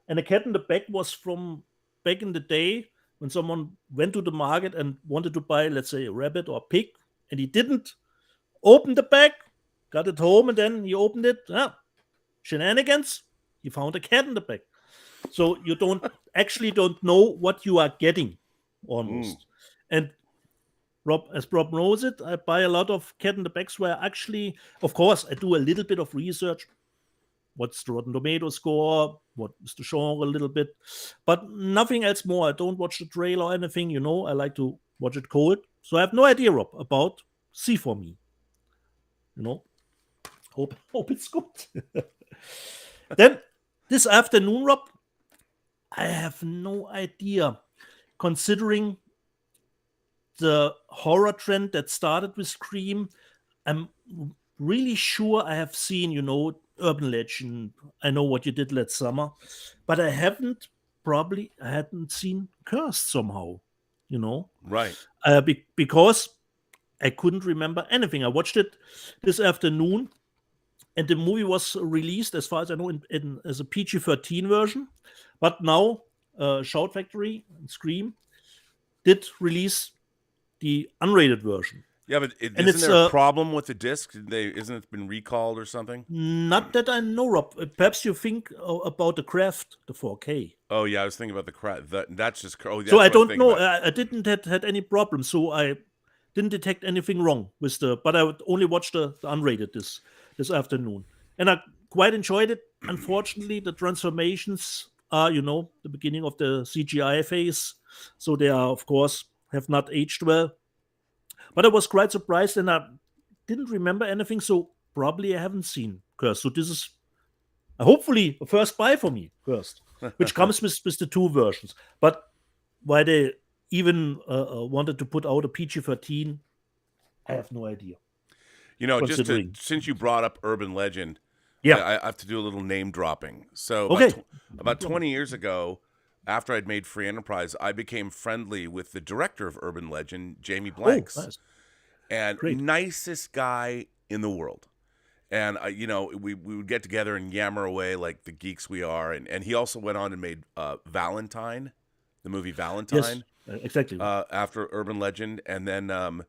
And a Cat in the Bag was from back in the day when someone went to the market and wanted to buy, let's say, a rabbit or a pig, and he didn't open the bag, got it home, and then he opened it. Shenanigans, he found a cat in the bag. So you don't know what you are getting, almost. And as Rob knows it, I buy a lot of Cat in the Bags where actually, of course, I do a little bit of research. What's the Rotten Tomato score? What is the genre a little bit? But nothing else more. I don't watch the trailer or anything, I like to watch it cold. So I have no idea, Rob, about See For Me. Hope it's good. Then, this afternoon, Rob, I have no idea. Considering the horror trend that started with Scream, I'm really sure I have seen, Urban Legend. I Know What You Did Last Summer, but I hadn't seen Cursed somehow, Right. Because I couldn't remember anything. I watched it this afternoon, and the movie was released, as far as I know, as a PG-13 version. But now, Shout Factory and Scream did release the unrated version. Yeah, but isn't there a problem with the disc? Isn't it been recalled or something? Not that I know, Rob. Perhaps you think about the Craft, the 4K. Oh yeah, I was thinking about the Craft. That's just. Oh, that's so I don't know. I didn't had any problem, so I didn't detect anything wrong with But I would only watch the unrated this afternoon, and I quite enjoyed it. Unfortunately, the transformations are, the beginning of the CGI phase, so they are, of course, have not aged well. But I was quite surprised, and I didn't remember anything, so probably I haven't seen Cursed. So this is hopefully a first buy for me, Cursed, which comes with the two versions. But why they even wanted to put out a PG-13, I have no idea. Since you brought up Urban Legend, I have to do a little name dropping. So about 20 years ago, after I'd made Free Enterprise, I became friendly with the director of Urban Legend, Jamie Blanks. Nice. And nicest guy in the world. And, we would get together and yammer away like the geeks we are. And he also went on and made Valentine, the movie Valentine. Yes, exactly. After Urban Legend. And then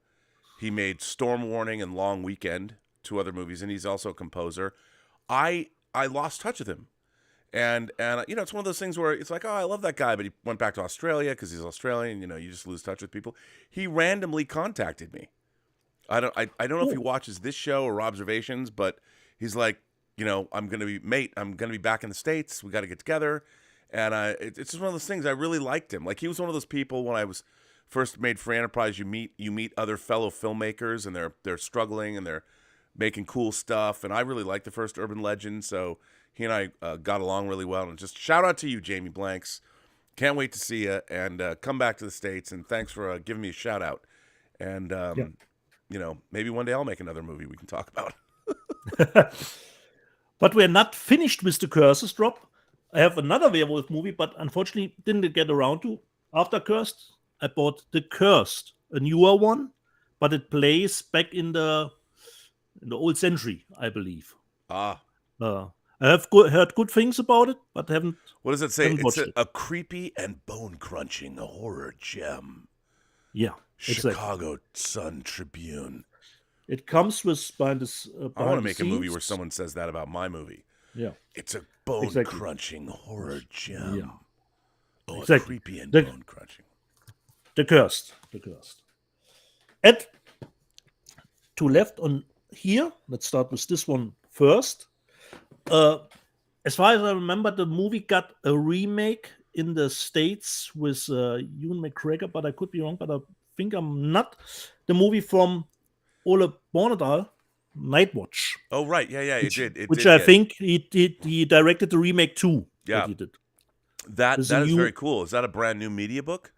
he made Storm Warning and Long Weekend, two other movies. And he's also a composer. I lost touch with him. And it's one of those things where it's like, oh, I love that guy, but he went back to Australia because he's Australian. You just lose touch with people. He randomly contacted me. I don't know if he watches this show or Observations, but he's like, I'm gonna be back in the States. We got to get together, and it's just one of those things. I really liked him. Like, he was one of those people when I was first made Free Enterprise. You meet other fellow filmmakers, and they're struggling and they're making cool stuff. And I really liked the first Urban Legend, so he and I got along really well. And just shout out to you, Jamie Blanks. Can't wait to see you, and come back to the States. And thanks for giving me a shout out. And maybe one day I'll make another movie we can talk about. But we're not finished with the Curses, Rob. I have another werewolf movie, but unfortunately didn't get around to. After Cursed, I bought The Cursed, a newer one, but it plays back in the old century, I believe. I have heard good things about it, but haven't. What does it say? It's a creepy and bone-crunching horror gem. Yeah, Chicago Sun Tribune. It comes with behind this. I want to make a movie where someone says that about my movie. Yeah, it's a bone-crunching horror gem. Yeah, oh, creepy and bone-crunching. The Cursed. And to left on here, let's start with this one first. A as far as I remember, the movie got a remake in the States with Ewan McGregor, but I could be wrong, but I think I'm not. The movie from Ole Bornedal, Night Watch. Oh, right. Yeah, which, it did. Which I think he directed the remake too. Yeah. That he did. That is very cool. Is that a brand new media book?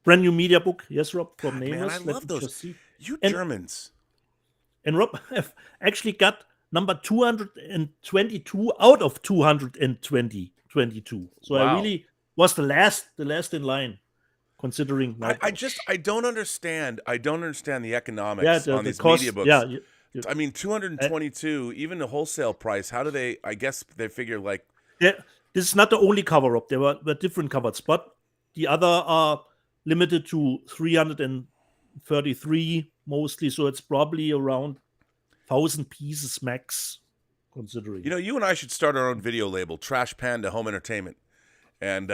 Brand new media book. Yes, Rob, from Nameless. Man, I love those. You Germans. And Rob have actually got number 222 out of 222. So wow. I really was the last in line, considering. I don't understand. The economics on these media books. Yeah. I mean, 222, even the wholesale price. How do they? I guess they figure like. Yeah, this is not the only cover up. There were different covers, but the other are limited to 333 mostly. So it's probably around 1,000 pieces max, considering. You and I should start our own video label, Trash Panda Home Entertainment, and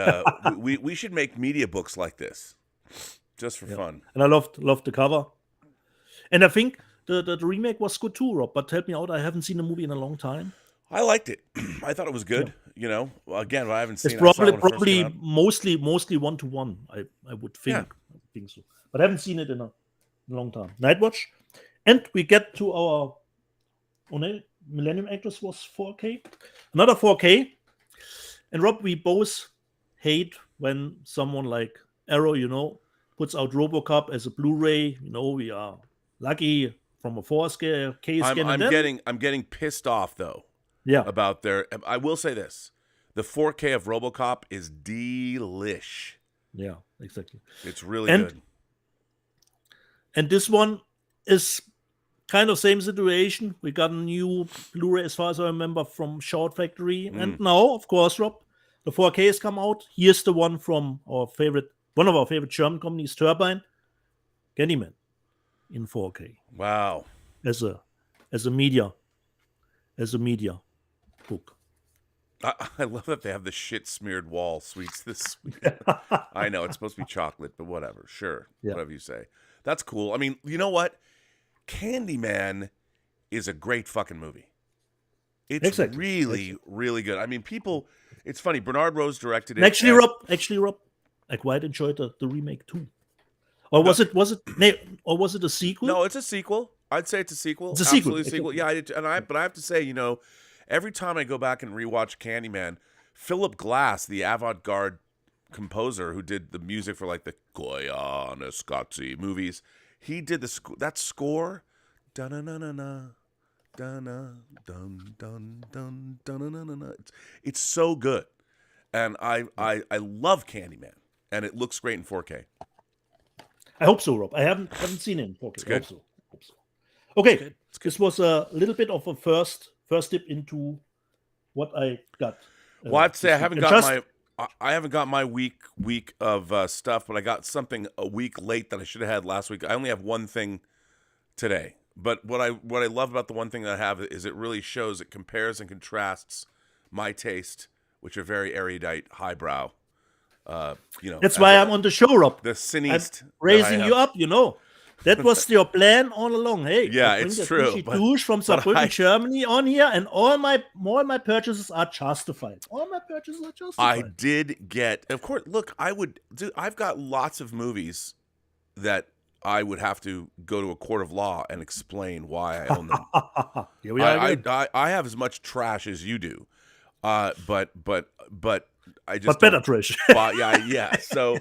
we should make media books like this, just for fun. And I loved the cover, and I think the remake was good too, Rob. But help me out, I haven't seen the movie in a long time. I liked it. I thought it was good. Yeah. Again, I haven't seen. It's probably mostly 1-to-1. I would think. Yeah. I think so, but I haven't seen it in a long time. Night Watch, and we get to our. Millennium Actress was 4K. Another 4K. And Rob, we both hate when someone like Arrow, puts out RoboCop as a Blu-ray. We are lucky from a 4K scan. I'm getting pissed off though. Yeah. About I will say this. The 4K of RoboCop is delish. Yeah, exactly. It's really good. And this one is kind of same situation. We got a new Blu-ray, as far as I remember, from Shout Factory. And now, of course, Rob, the 4K has come out. Here's the one from one of our favorite German companies, Turbine, Candyman, in 4K. Wow. As a media book. I love that they have the shit smeared wall sweets this week. I know it's supposed to be chocolate, but whatever. Sure, whatever you say. That's cool. I mean, you know what? Candyman is a great fucking movie. It's really, really good. I mean, it's funny. Bernard Rose directed it. Actually, Rob, I quite enjoyed the remake too. Or was it a sequel? No, it's a sequel. I'd say it's a sequel. It's a sequel. Absolutely a sequel. Yeah, but I have to say, every time I go back and rewatch Candyman, Philip Glass, the avant-garde composer who did the music for like the Goya and Scotzi movies, he did that score. It's so good, and I love Candyman, and it looks great in 4K. I hope so, Rob. I haven't seen it in 4K. I hope so. Okay, this was a little bit of a first dip into what I got. Well, I have to say I haven't got my week of stuff, but I got something a week late that I should have had last week. I only have one thing today, but what I love about the one thing that I have is it really shows, it compares and contrasts my taste, which are very erudite, highbrow. That's why I'm on the show, Rob. The cineast, I'm raising you up. That was your plan all along. Hey, yeah, it's true. Douche from Saarbrücken, Germany, on here, and all my purchases are justified. I did get, of course. Look, I've got lots of movies that I would have to go to a court of law and explain why I own them. Here we are. I have as much trash as you do, but I just better trash. Yeah. So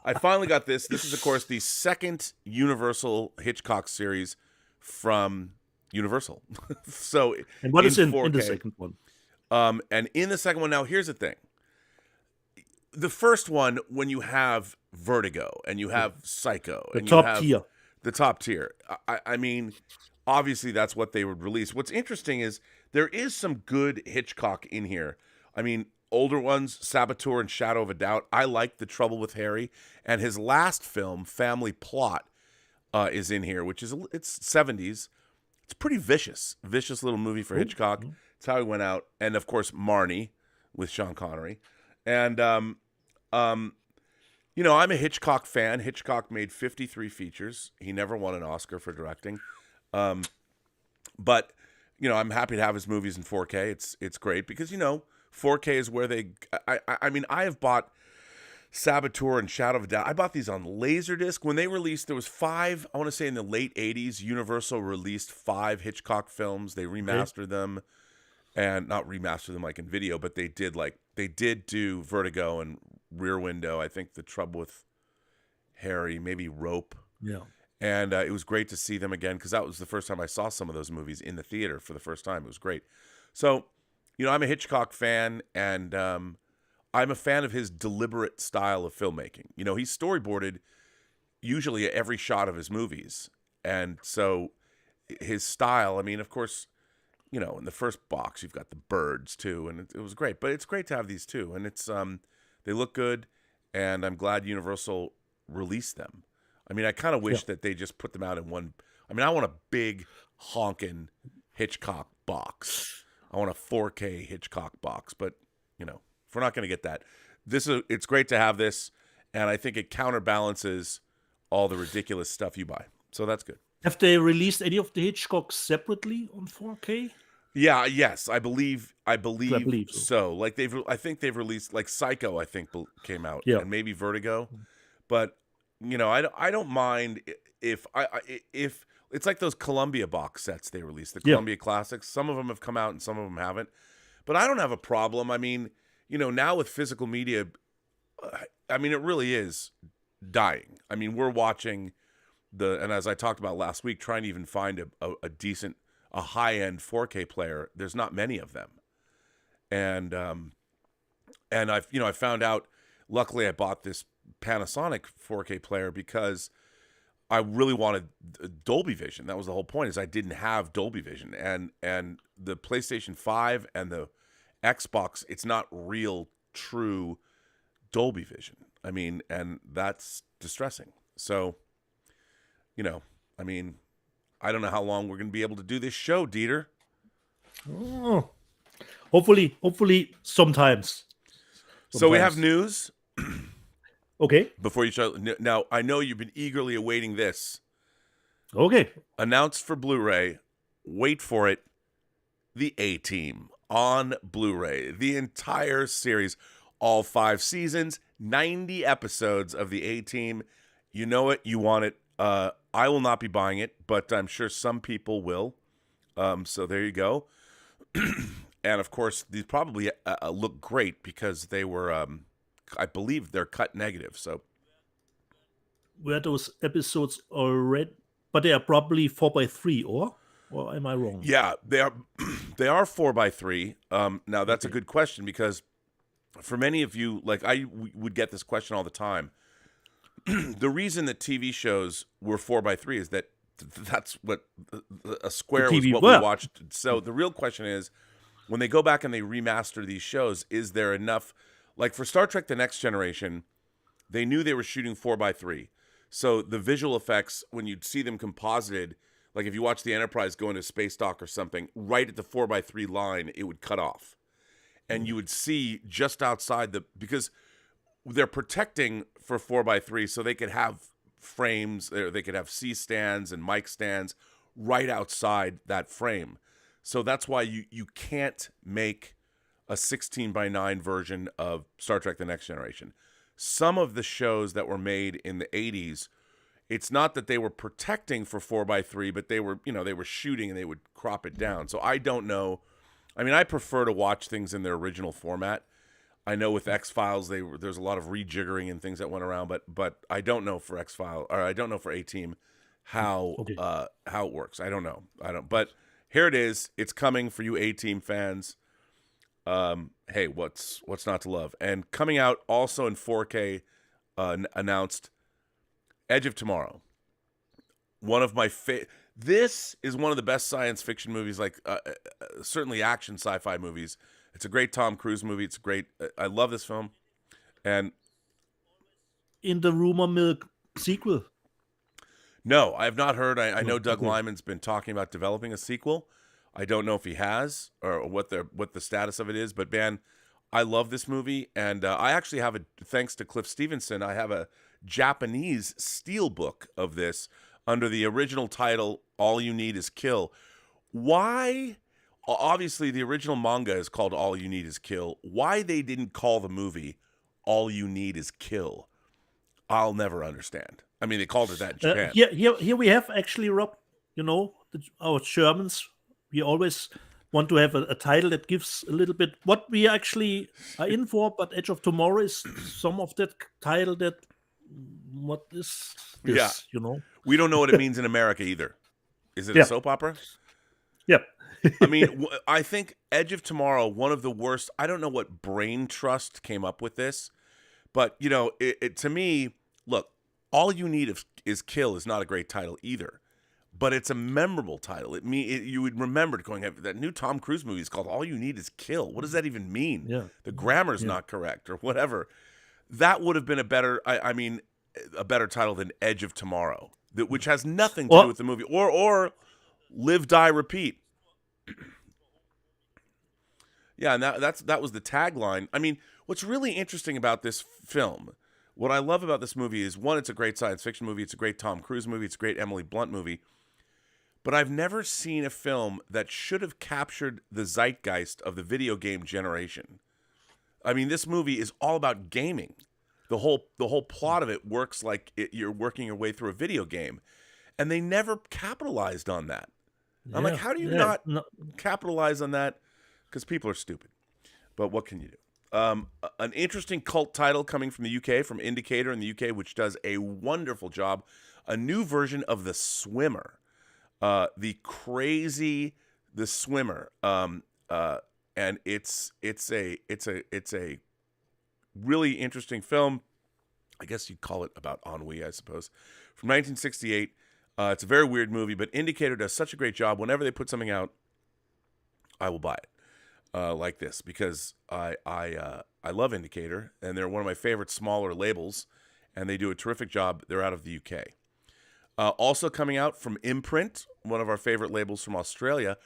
I finally got this. This is, of course, the second Universal Hitchcock series from Universal. So, and what is in the second one? And in the second one, now here's the thing. The first one, when you have Vertigo and you have Psycho, and you have the top tier. I mean, obviously that's what they would release. What's interesting is there is some good Hitchcock in here. I mean, older ones, Saboteur and Shadow of a Doubt. I like The Trouble with Harry, and his last film, Family Plot, is in here, which is it's 70s. It's pretty vicious little movie for Hitchcock. It's how he went out, and of course Marnie with Sean Connery, and I'm a Hitchcock fan. Hitchcock made 53 features. He never won an Oscar for directing, but I'm happy to have his movies in 4K. It's great because 4K is where they. I mean, I have bought Saboteur and Shadow of a Doubt. I bought these on Laserdisc when they released. There was 5. I want to say in the late '80s, Universal released 5 Hitchcock films. They remastered them, and not remastered them like in video, but they did do Vertigo and Rear Window. I think The Trouble with Harry, maybe Rope. Yeah. And it was great to see them again because that was the first time I saw some of those movies in the theater for the first time. It was great. So, I'm a Hitchcock fan, and I'm a fan of his deliberate style of filmmaking. He's storyboarded usually every shot of his movies. And so his style, I mean, of course, in the first box, you've got the birds too, and it was great. But it's great to have these too. And it's they look good, and I'm glad Universal released them. I mean, I kind of wish that they just put them out in one. I mean, I want a big honking Hitchcock box. I want a 4K Hitchcock box, but if we're not going to get that, it's great to have this, and I think it counterbalances all the ridiculous stuff you buy. So that's good. Have they released any of the Hitchcocks separately on 4K? Yeah, yes, I believe so. Like I think they've released like Psycho. I think came out, and maybe Vertigo, but I don't mind if it's like those Columbia box sets they released, the Columbia Classics. Some of them have come out and some of them haven't, but I don't have a problem. I mean, now with physical media, I mean, it really is dying. I mean, we're watching and as I talked about last week, trying to even find a decent, a high-end 4K player. There's not many of them, and I found out. Luckily, I bought this Panasonic 4K player because I really wanted Dolby Vision. That was the whole point, is I didn't have Dolby Vision, and the PlayStation 5 and the Xbox, it's not real true Dolby Vision. I mean, and that's distressing. So, I mean, I don't know how long we're going to be able to do this show, Dieter. Oh, hopefully sometimes. So we have news. Okay. Before you start, now I know you've been eagerly awaiting this. Okay. Announced for Blu-ray. Wait for it. The A-Team on Blu-ray. The entire series, all 5 seasons, 90 episodes of the A-Team. You know it. You want it. I will not be buying it, but I'm sure some people will. So there you go. And of course, these probably look great because they were, I believe they're cut negative. So were those episodes already? But they are probably 4:3, or am I wrong? Yeah, they are. They are 4:3. Now that's a good question because for many of you, like I would get this question all the time. The reason that TV shows were 4:3 is that that's what a square was what we watched. So the real question is, when they go back and they remaster these shows, is there enough? Like for Star Trek: The Next Generation, they knew they were shooting 4:3. So the visual effects, when you'd see them composited, like if you watch the Enterprise go into space dock or something, right at the 4:3 line, it would cut off. And you would see just outside because they're protecting for 4:3 so they could have frames, or they could have C-stands and mic stands right outside that frame. So that's why you can't make a 16:9 version of Star Trek: The Next Generation. Some of the shows that were made in the 80s, it's not that they were protecting for 4:3, but they were, they were shooting and they would crop it down. So I don't know. I mean, I prefer to watch things in their original format. I know with X-Files, there's a lot of rejiggering and things that went around, but I don't know for X-Files, or I don't know for A-Team how it works. I don't know. But here it is. It's coming for you A-Team fans. Hey, what's not to love? And coming out also in 4K, announced Edge of Tomorrow. One of my this is one of the best science fiction movies, like certainly action sci-fi movies. It's a great Tom Cruise movie. It's great. I love this film. And in the rumor mill sequel? No, I have not heard. I know Doug Liman's been talking about developing a sequel. I don't know if he has or what the status of it is, but man, I love this movie, and I actually have thanks to Cliff Stevenson, I have a Japanese steelbook of this under the original title, All You Need Is Kill. Why obviously the original manga is called All You Need Is Kill. Why they didn't call the movie All You Need Is Kill, I'll never understand. I mean, they called it that in Japan. Here we have actually, Rob, our Germans, we always want to have a title that gives a little bit what we actually are in for, but Edge of Tomorrow is some of that title that, what is this, We don't know what it means in America either. Is it a soap opera? Yep. I mean, I think Edge of Tomorrow, one of the worst, I don't know what brain trust came up with this, but, to me, look, All You Need is Kill is not a great title either, but it's a memorable title. You would remember going, that new Tom Cruise movie is called All You Need Is Kill. What does that even mean? Yeah. The grammar's not correct or whatever. That would have been a better title than Edge of Tomorrow, which has nothing to do with the movie, or Live, Die, Repeat. Yeah, and that was the tagline. I mean, what's really interesting about this film, what I love about this movie is, one, it's a great science fiction movie, it's a great Tom Cruise movie, it's a great Emily Blunt movie, but I've never seen a film that should have captured the zeitgeist of the video game generation. I mean, this movie is all about gaming. The whole plot of it works like you're working your way through a video game, and they never capitalized on that. I'm like, how do you not capitalize on that? Because people are stupid. But what can you do? An interesting cult title coming from the UK, from Indicator in the UK, which does a wonderful job. A new version of The Swimmer, The Swimmer, and it's a really interesting film. I guess you'd call it about ennui, I suppose. From 1968. It's a very weird movie, but Indicator does such a great job. Whenever they put something out, I will buy it like this, because I love Indicator, and they're one of my favorite smaller labels, and they do a terrific job. They're out of the UK. Also coming out from Imprint, one of our favorite labels from Australia,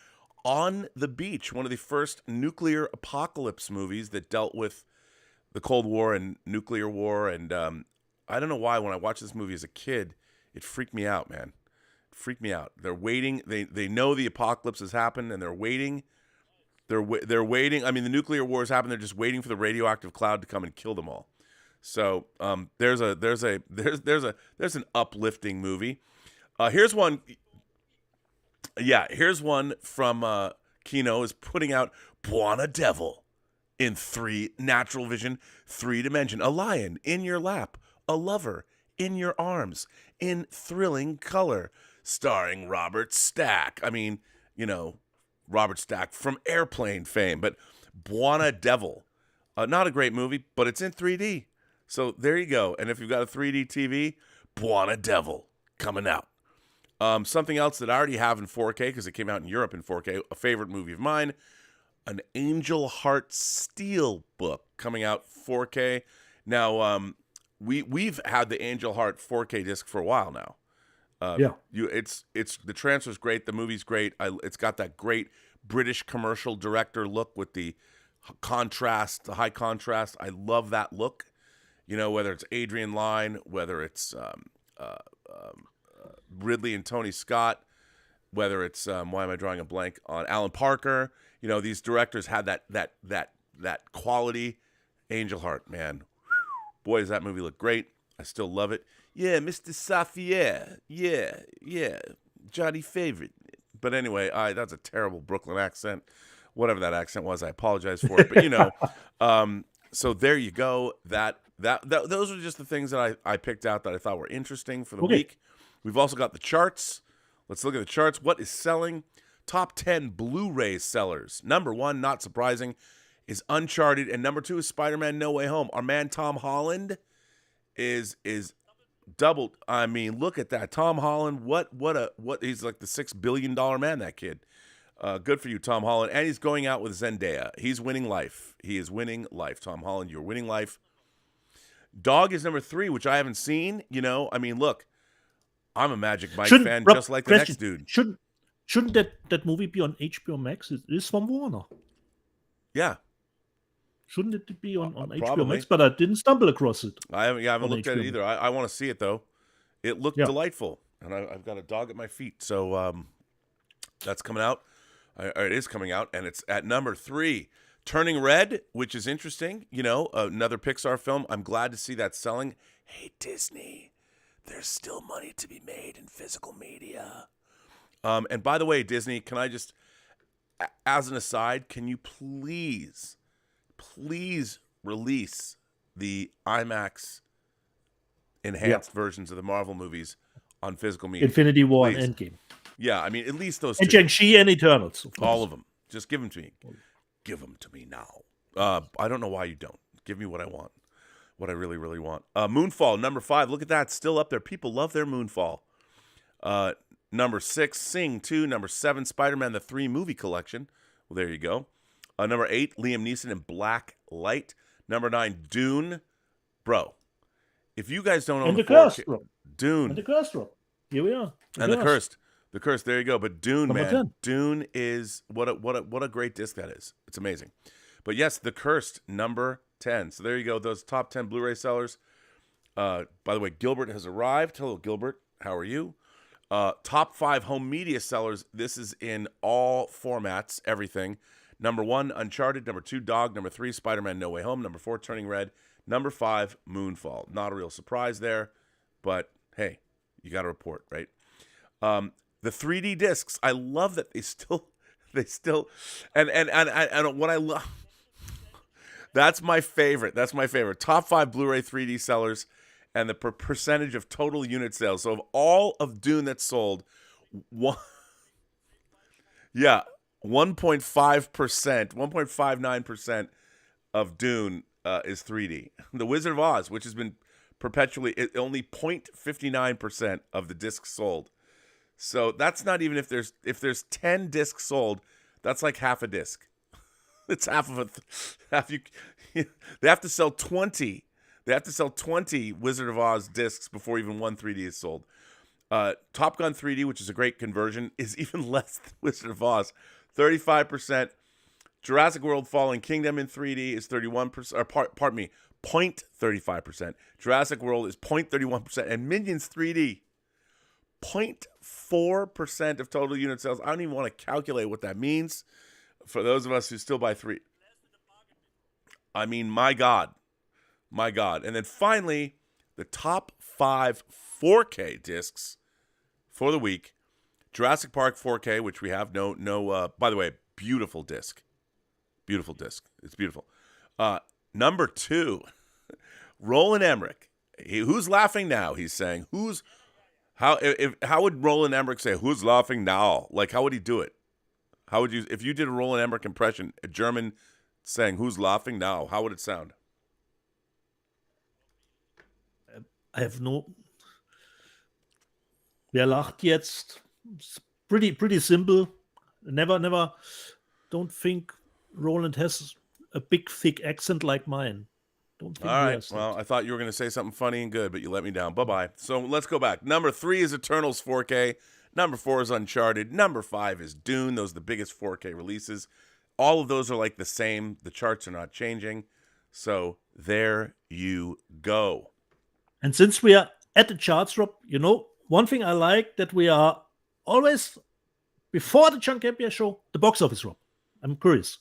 On the Beach, one of the first nuclear apocalypse movies that dealt with the Cold War and nuclear war. And I don't know why, when I watched this movie as a kid, it freaked me out, man. It freaked me out. They're waiting. They know the apocalypse has happened, and they're waiting. They're waiting. I mean, the nuclear war has happened. They're just waiting for the radioactive cloud to come and kill them all. So there's an uplifting movie. Here's one. Yeah, here's one from Kino is putting out Buona Devil in natural vision, 3D. A lion in your lap, a lover in your arms, in thrilling color, starring Robert Stack. I mean, Robert Stack from Airplane fame, but Buona Devil. Not a great movie, but it's in 3D. So there you go. And if you've got a 3D TV, Buona Devil coming out. Something else that I already have in 4K, because it came out in Europe in 4K, a favorite movie of mine, an Angel Heart Steel book coming out 4K. Now, we've had the Angel Heart 4K disc for a while now. It's the transfer's great, the movie's great. It's got that great British commercial director look with the contrast, the high contrast. I love that look. Whether it's Adrian Lyne, whether it's Ridley and Tony Scott, whether it's why am I drawing a blank on Alan Parker? These directors had that quality. Angel Heart, man. Boy, does that movie look great. I still love it. Yeah, Mr. Safier. Yeah. Johnny Favorite. But anyway, that's a terrible Brooklyn accent. Whatever that accent was, I apologize for it. But, so there you go. Those are just the things that I picked out that I thought were interesting for the week. We've also got the charts. Let's look at the charts. What is selling? Top 10 Blu-ray sellers. Number 1, not surprising, is Uncharted, and number 2 is Spider-Man No Way Home. Our man Tom Holland is doubled. I mean, look at that. Tom Holland, what he's like the $6 billion man, that kid. Good for you, Tom Holland. And he's going out with Zendaya. He's winning life. He is winning life. Tom Holland, you're winning life. Dog is number 3, which I haven't seen. I mean, look, I'm a Magic Mike fan, just like the next dude. Shouldn't that movie be on HBO Max? It is from Warner. Yeah. Shouldn't it be on HBO Max? But I didn't stumble across it. I haven't looked at it either. I want to see it, though. It looked delightful. And I've got a dog at my feet. So that's coming out. It is coming out, and it's at number 3. Turning Red, which is interesting. You know, another Pixar film. I'm glad to see that selling. Hey, Disney, there's still money to be made in physical media. And by the way, Disney, can I just, as an aside, can you please release the IMAX enhanced versions of the Marvel movies on physical media? Infinity War and Endgame. Yeah, I mean, at least those and two. And Shang-Chi and Eternals. All of them. Just give them to me. Give them to me now. I don't know why you don't. Give me what I want. What I really, really want. Moonfall, number 5. Look at that. Still up there. People love their Moonfall. Number 6, Sing 2. Number 7, Spider-Man the 3 movie collection. Well, there you go. Number 8, Liam Neeson in Black Light. Number 9, Dune. Bro, if you guys don't own the Cursed, Dune. And the Cursed, here we are. The Cursed. The Cursed, there you go. But Dune, number man. 10. Dune is, what a great disc that is. It's amazing. But yes, The Cursed, number 10. So there you go. Those top 10 Blu-ray sellers. By the way, Gilbert has arrived. Hello, Gilbert. How are you? Top 5 home media sellers. This is in all formats, everything. Number 1, Uncharted. Number 2, Dog. Number 3, Spider-Man No Way Home. Number 4, Turning Red. Number 5, Moonfall. Not a real surprise there, but hey, you got to report, right? The 3D discs. I love that they still, and what I love. That's my favorite. Top 5 Blu-ray 3D sellers. And the percentage of total unit sales. So of all of Dune that's sold, 1.5%, 1.59% of Dune is 3D. The Wizard of Oz, which has been perpetually, only 0.59% of the discs sold. So that's not even if there's 10 discs sold, that's like half a disc. It's half of they have to sell 20. They have to sell 20 Wizard of Oz discs before even one 3D is sold. Top Gun 3D, which is a great conversion, is even less than Wizard of Oz. 35%. Jurassic World Fallen Kingdom in 3D is 31%. Or pardon me, 0.35%. Jurassic World is 0.31%. And Minions 3D, 0.4% of total unit sales. I don't even want to calculate what that means for those of us who still buy 3. I mean, my God. My God. And then finally, the top 5 4K discs for the week. Jurassic Park 4K, which we have by the way, beautiful disc. Beautiful disc. It's beautiful. Number 2, Roland Emmerich. Who's laughing now? He's saying, how would Roland Emmerich say, who's laughing now? Like, how would he do it? How would you, if you did a Roland Emmerich impression, a German saying, who's laughing now? How would it sound? I have no. Wer lacht jetzt? It's pretty simple. Never. Don't think Roland has a big thick accent like mine. Don't think. All right. Well, I thought you were going to say something funny and good, but you let me down. Bye-bye. So let's go back. Number 3 is Eternals 4K. Number 4 is Uncharted. Number 5 is Dune. Those are the biggest 4K releases. All of those are like the same. The charts are not changing. So there you go. And since we are at the charts, Rob, one thing I like that we are always, before the John Campbell show, the box office, Rob. I'm curious.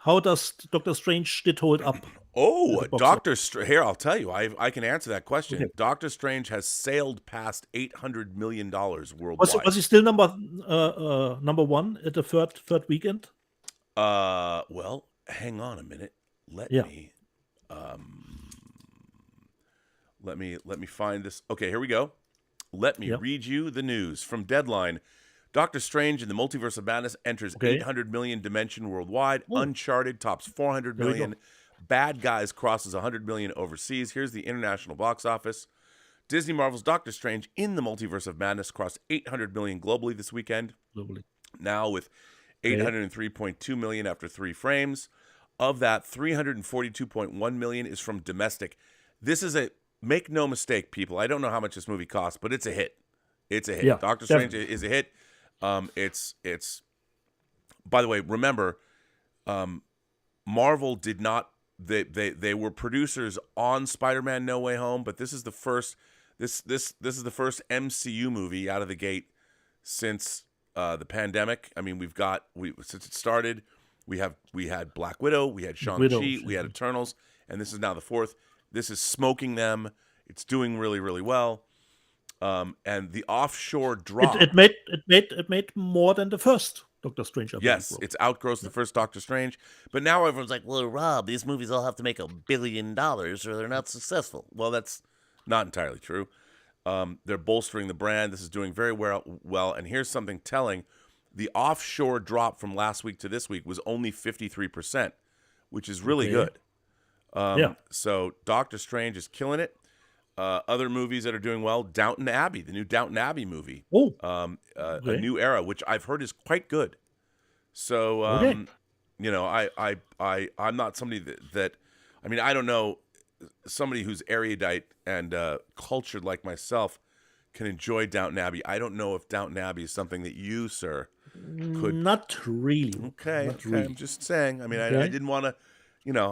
How does Doctor Strange did hold up? Oh, here, I'll tell you. I can answer that question. Okay. Doctor Strange has sailed past $800 million worldwide. Was he still number 1 at the third weekend? Well, hang on a minute. Let me find this. Okay, here we go. Let me read you the news from Deadline. Doctor Strange in the Multiverse of Madness enters 800 million dimension worldwide. Ooh. Uncharted tops 400 million. Bad Guys crosses 100 million overseas. Here's the international box office. Disney Marvel's Doctor Strange in the Multiverse of Madness crossed 800 million globally this weekend. Now with 803.2 million after 3 frames. Of that, 342.1 million is from domestic. This is make no mistake, people. I don't know how much this movie costs, but it's a hit. It's a hit. Yeah, Doctor Strange is a hit. It's. By the way, remember, Marvel did not. They were producers on Spider-Man No Way Home, but this is the first. This is the first MCU movie out of the gate since the pandemic. I mean, since it started, we had Black Widow, we had Shang-Chi, we had Eternals, and this is now the fourth. This is smoking them. It's doing really, really well. And the offshore drop. It made more than the first Doctor Strange. Yes, it's outgrossed the first Doctor Strange. But now everyone's like, well, Rob, these movies all have to make $1 billion or they're not successful. Well, that's not entirely true. They're bolstering the brand. This is doing very well. And here's something telling. The offshore drop from last week to this week was only 53%, which is really good. So Doctor Strange is killing it. Other movies that are doing well, Downton Abbey, the new Downton Abbey movie. A New Era, which I've heard is quite good. So, I'm not somebody that I mean, I don't know, somebody who's erudite and cultured like myself can enjoy Downton Abbey. I don't know if Downton Abbey is something that you, sir, could. Not really. Okay, Not really. I'm just saying. I mean, I didn't want to,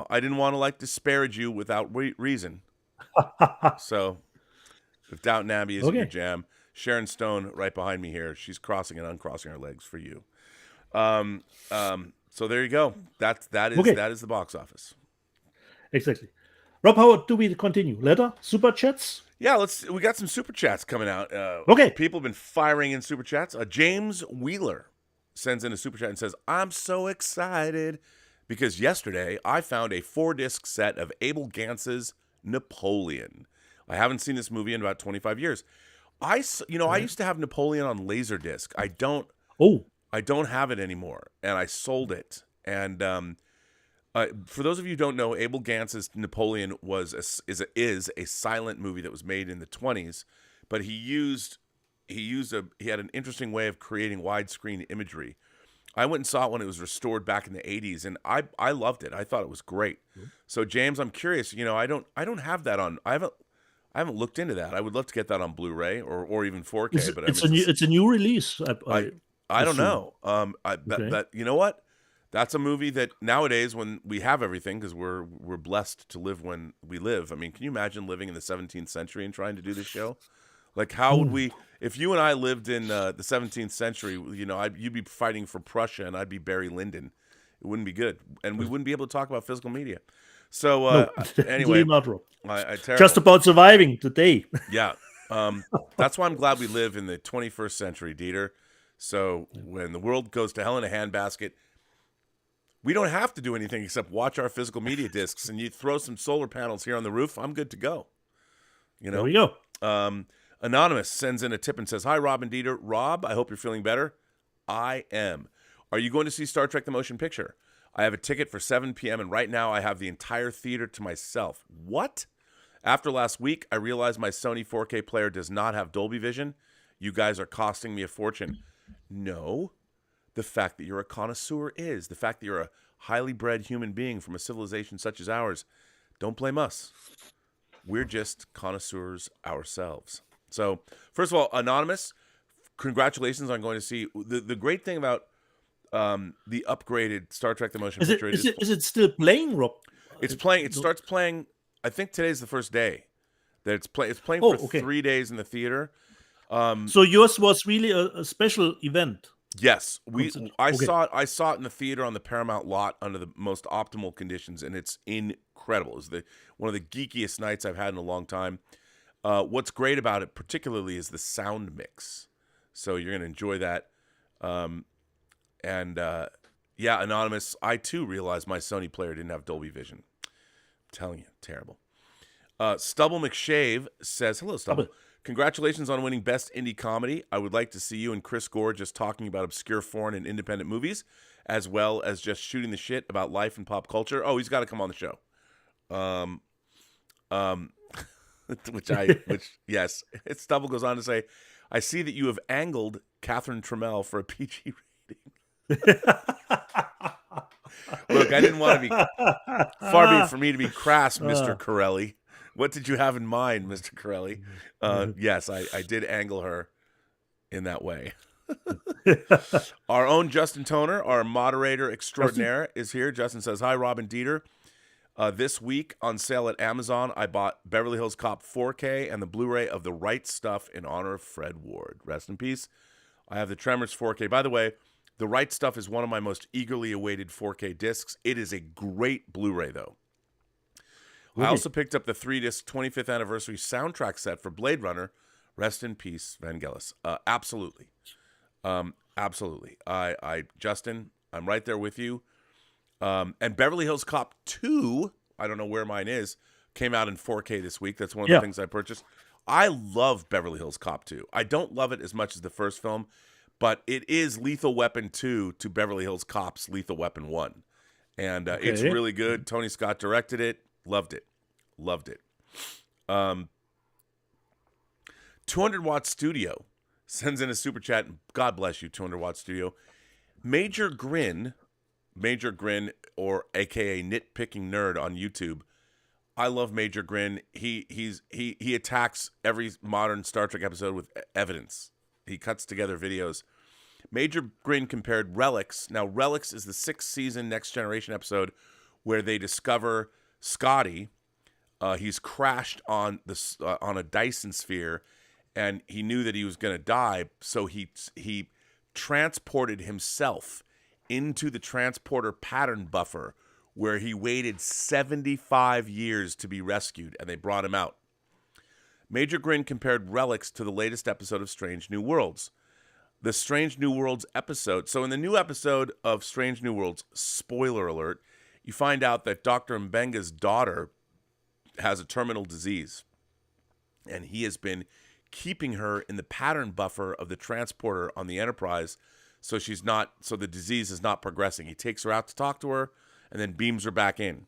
I didn't want to like disparage you without reason. So, if Downton Abbey isn't your jam, Sharon Stone right behind me here, she's crossing and uncrossing her legs for you. So there you go. That is the box office. Exactly. Rob, how do we continue? Letter? Super chats? Yeah, we got some super chats coming out. People have been firing in super chats. James Wheeler sends in a super chat and says, I'm so excited because yesterday I found a 4-disc set of Abel Gance's Napoleon. I haven't seen this movie in about 25 years. I used to have Napoleon on Laserdisc. I don't have it anymore, and I sold it. And for those of you who don't know, Abel Gance's Napoleon is a silent movie that was made in the 20s, but he had an interesting way of creating widescreen imagery. I went and saw it when it was restored back in the 80s, and I loved it. I thought it was great. So James, I'm curious. I don't have that on. I haven't looked into that. I would love to get that on Blu-ray or even 4K. It's a new release. I don't know. That you know what? That's a movie that nowadays, when we have everything, because we're blessed to live when we live. I mean, can you imagine living in the 17th century and trying to do this show? Like, how would we? If you and I lived in the 17th century, you'd be fighting for Prussia, and I'd be Barry Lyndon. It wouldn't be good, and we wouldn't be able to talk about physical media. So anyway, just about surviving today. Yeah, that's why I'm glad we live in the 21st century, Dieter. So when the world goes to hell in a handbasket, we don't have to do anything except watch our physical media discs, and you throw some solar panels here on the roof. I'm good to go. There we go. Anonymous sends in a tip and says, "Hi, Rob and Dieter. Rob, I hope you're feeling better. I am. Are you going to see Star Trek: The Motion Picture? I have a ticket for 7 p.m. and right now I have the entire theater to myself." What? After last week, I realized my Sony 4K player does not have Dolby Vision. You guys are costing me a fortune. No. The fact that you're a connoisseur is. The fact that you're a highly bred human being from a civilization such as ours. Don't blame us. We're just connoisseurs ourselves. So, first of all, Anonymous, congratulations on going to see. The great thing about the upgraded Star Trek: The Motion Picture is it still playing, Rob? It's playing. It starts playing. I think today's the first day that it's playing. It's playing for 3 days in the theater. So yours was really a special event. Yes, I saw it in the theater on the Paramount lot under the most optimal conditions, and it's incredible. It's one of the geekiest nights I've had in a long time. What's great about it, particularly, is the sound mix. So you're going to enjoy that. Anonymous, I too realized my Sony player didn't have Dolby Vision. I'm telling you, terrible. Stubble McShave says, "Hello, Stubble. Congratulations on winning Best Indie Comedy. I would like to see you and Chris Gore just talking about obscure foreign and independent movies, as well as just shooting the shit about life and pop culture." Oh, he's got to come on the show. Yes. Stubble goes on to say, "I see that you have angled Catherine Trammell for a PG rating." Look, I didn't want to be far be it for me to be crass, Mr. Corelli. What did you have in mind, Mr. Corelli? Yes, I did angle her in that way. Our own Justin Toner, our moderator extraordinaire, is here. Justin says, "Hi, Rob and Dieter. This week on sale at Amazon, I bought Beverly Hills Cop 4K and the Blu-ray of The Right Stuff in honor of Fred Ward. Rest in peace. I have the Tremors 4K. By the way, The Right Stuff is one of my most eagerly awaited 4K discs. It is a great Blu-ray, though. Really? I also picked up the 3-disc 25th anniversary soundtrack set for Blade Runner. Rest in peace, Vangelis. Absolutely. Absolutely. Justin, I'm right there with you. And Beverly Hills Cop 2, I don't know where mine is, came out in 4K this week. That's one of the things I purchased. I love Beverly Hills Cop 2. I don't love it as much as the first film, but it is Lethal Weapon 2 to Beverly Hills Cop's Lethal Weapon 1. And it's really good. Tony Scott directed it. Loved it. 200 Watt Studio sends in a super chat. God bless you, 200 Watt Studio. Major Grin, or AKA Nitpicking Nerd on YouTube. I love Major Grin. He attacks every modern Star Trek episode with evidence. He cuts together videos. Major Grin compared Relics. Now, Relics is the 6th season Next Generation episode where they discover Scotty. He's crashed on a Dyson sphere, and he knew that he was going to die, so he transported himself into the transporter pattern buffer, where he waited 75 years to be rescued, and they brought him out. Major Grin compared Relics to the latest episode of Strange New Worlds. The Strange New Worlds episode. So in the new episode of Strange New Worlds, spoiler alert, you find out that Dr. Mbenga's daughter has a terminal disease, and he has been keeping her in the pattern buffer of the transporter on the Enterprise, so the disease is not progressing. He takes her out to talk to her, and then beams her back in.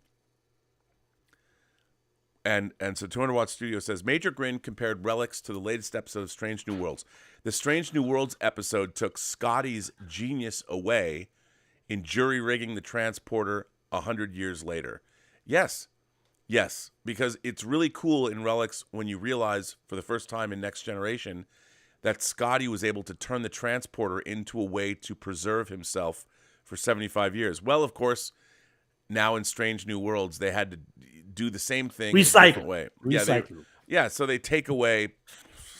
And so 200 Watt Studio says, Major Grin compared Relics to the latest episode of Strange New Worlds. The Strange New Worlds episode took Scotty's genius away in jury-rigging the transporter 100 years later. Yes, because it's really cool in Relics when you realize for the first time in Next Generation that Scotty was able to turn the transporter into a way to preserve himself for 75 years. Well, of course, now in Strange New Worlds, they had to do the same thing in a different way. So they take away.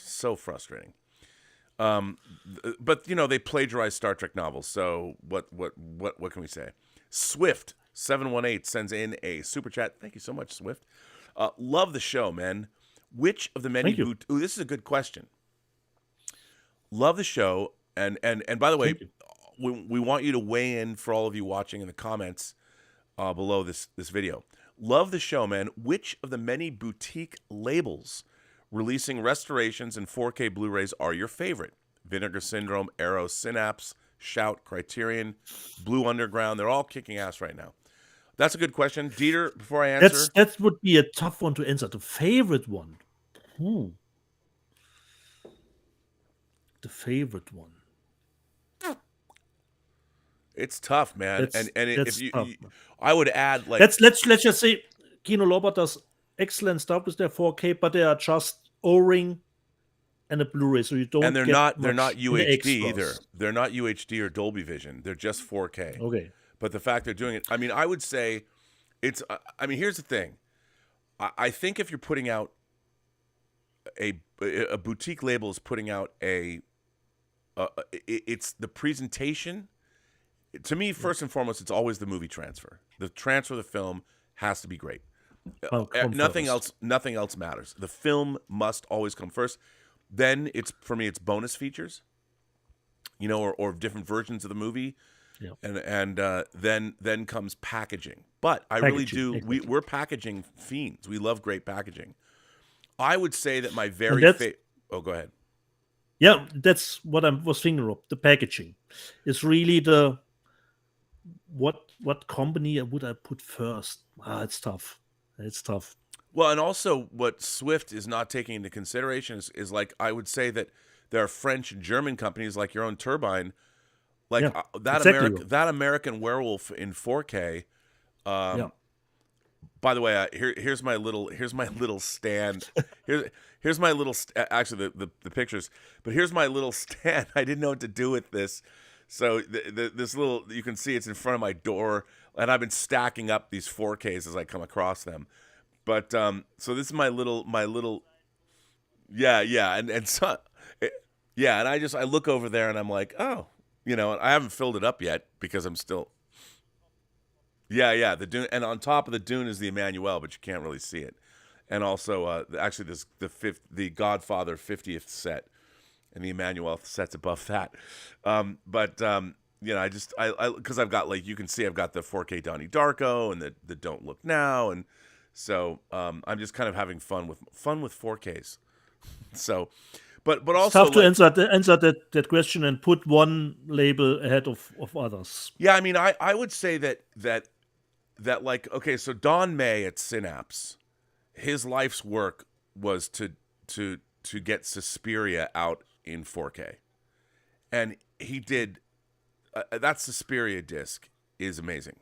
So frustrating. But they plagiarize Star Trek novels. So what can we say? Swift 718 sends in a super chat. Thank you so much, Swift. Love the show, man. Which of the many? This is a good question. Love the show, and by the way, we want you to weigh in for all of you watching in the comments below this video. Love the show, man. Which of the many boutique labels releasing restorations and 4K Blu-rays are your favorite? Vinegar Syndrome, Arrow, Synapse, Shout, Criterion, Blue Underground. They're all kicking ass right now. That's a good question. Dieter, before I answer... That would be a tough one to answer. The favorite one. The favorite one. It's tough, man. That's tough. I would add, like... Let's just say Kino Lorber does excellent stuff with their 4K, but they are just O-ring and a Blu-ray, so you don't. And they're not UHD either. They're not UHD or Dolby Vision. They're just 4K. Okay. But the fact they're doing it, I mean, I would say it's. I mean, here's the thing. I think if you're putting out a boutique label is putting out it's the presentation. To me, first and foremost, it's always the movie transfer. The transfer of the film has to be great. Nothing else matters. The film must always come first. Then it's bonus features, or different versions of the movie, and then comes packaging. But I really do. Exactly. We're packaging fiends. We love great packaging. I would say that my very favorite. Oh, go ahead. Yeah, that's what I was thinking of. The packaging is really the what company would I put first? It's tough. It's tough. Well, and also what Swift is not taking into consideration is like, I would say that there are French and German companies like your own Turbine, like that American Werewolf in 4K. By the way, here's my little stand. Here's my little actually the pictures, but here's my little stand. I didn't know what to do with this, so this little, you can see it's in front of my door, and I've been stacking up these 4Ks as I come across them. But so this is my little and so Yeah, and I look over there and I'm like, oh, I haven't filled it up yet because I'm still. Yeah, the dune, and on top of the dune is the Emmanuel, but you can't really see it. And also, actually, the Godfather 50th set, and the Emmanuel set's above that. Because I've got, like, you can see I've got the 4K Donnie Darko and the Don't Look Now, and so I'm just kind of having fun with 4Ks. So, but It's also tough to like, answer that question and put one label ahead of others. yeah, I mean, I would say that like, okay, so Don May at Synapse, his life's work was to get Suspiria out in 4K, and he did. That Suspiria disc is amazing,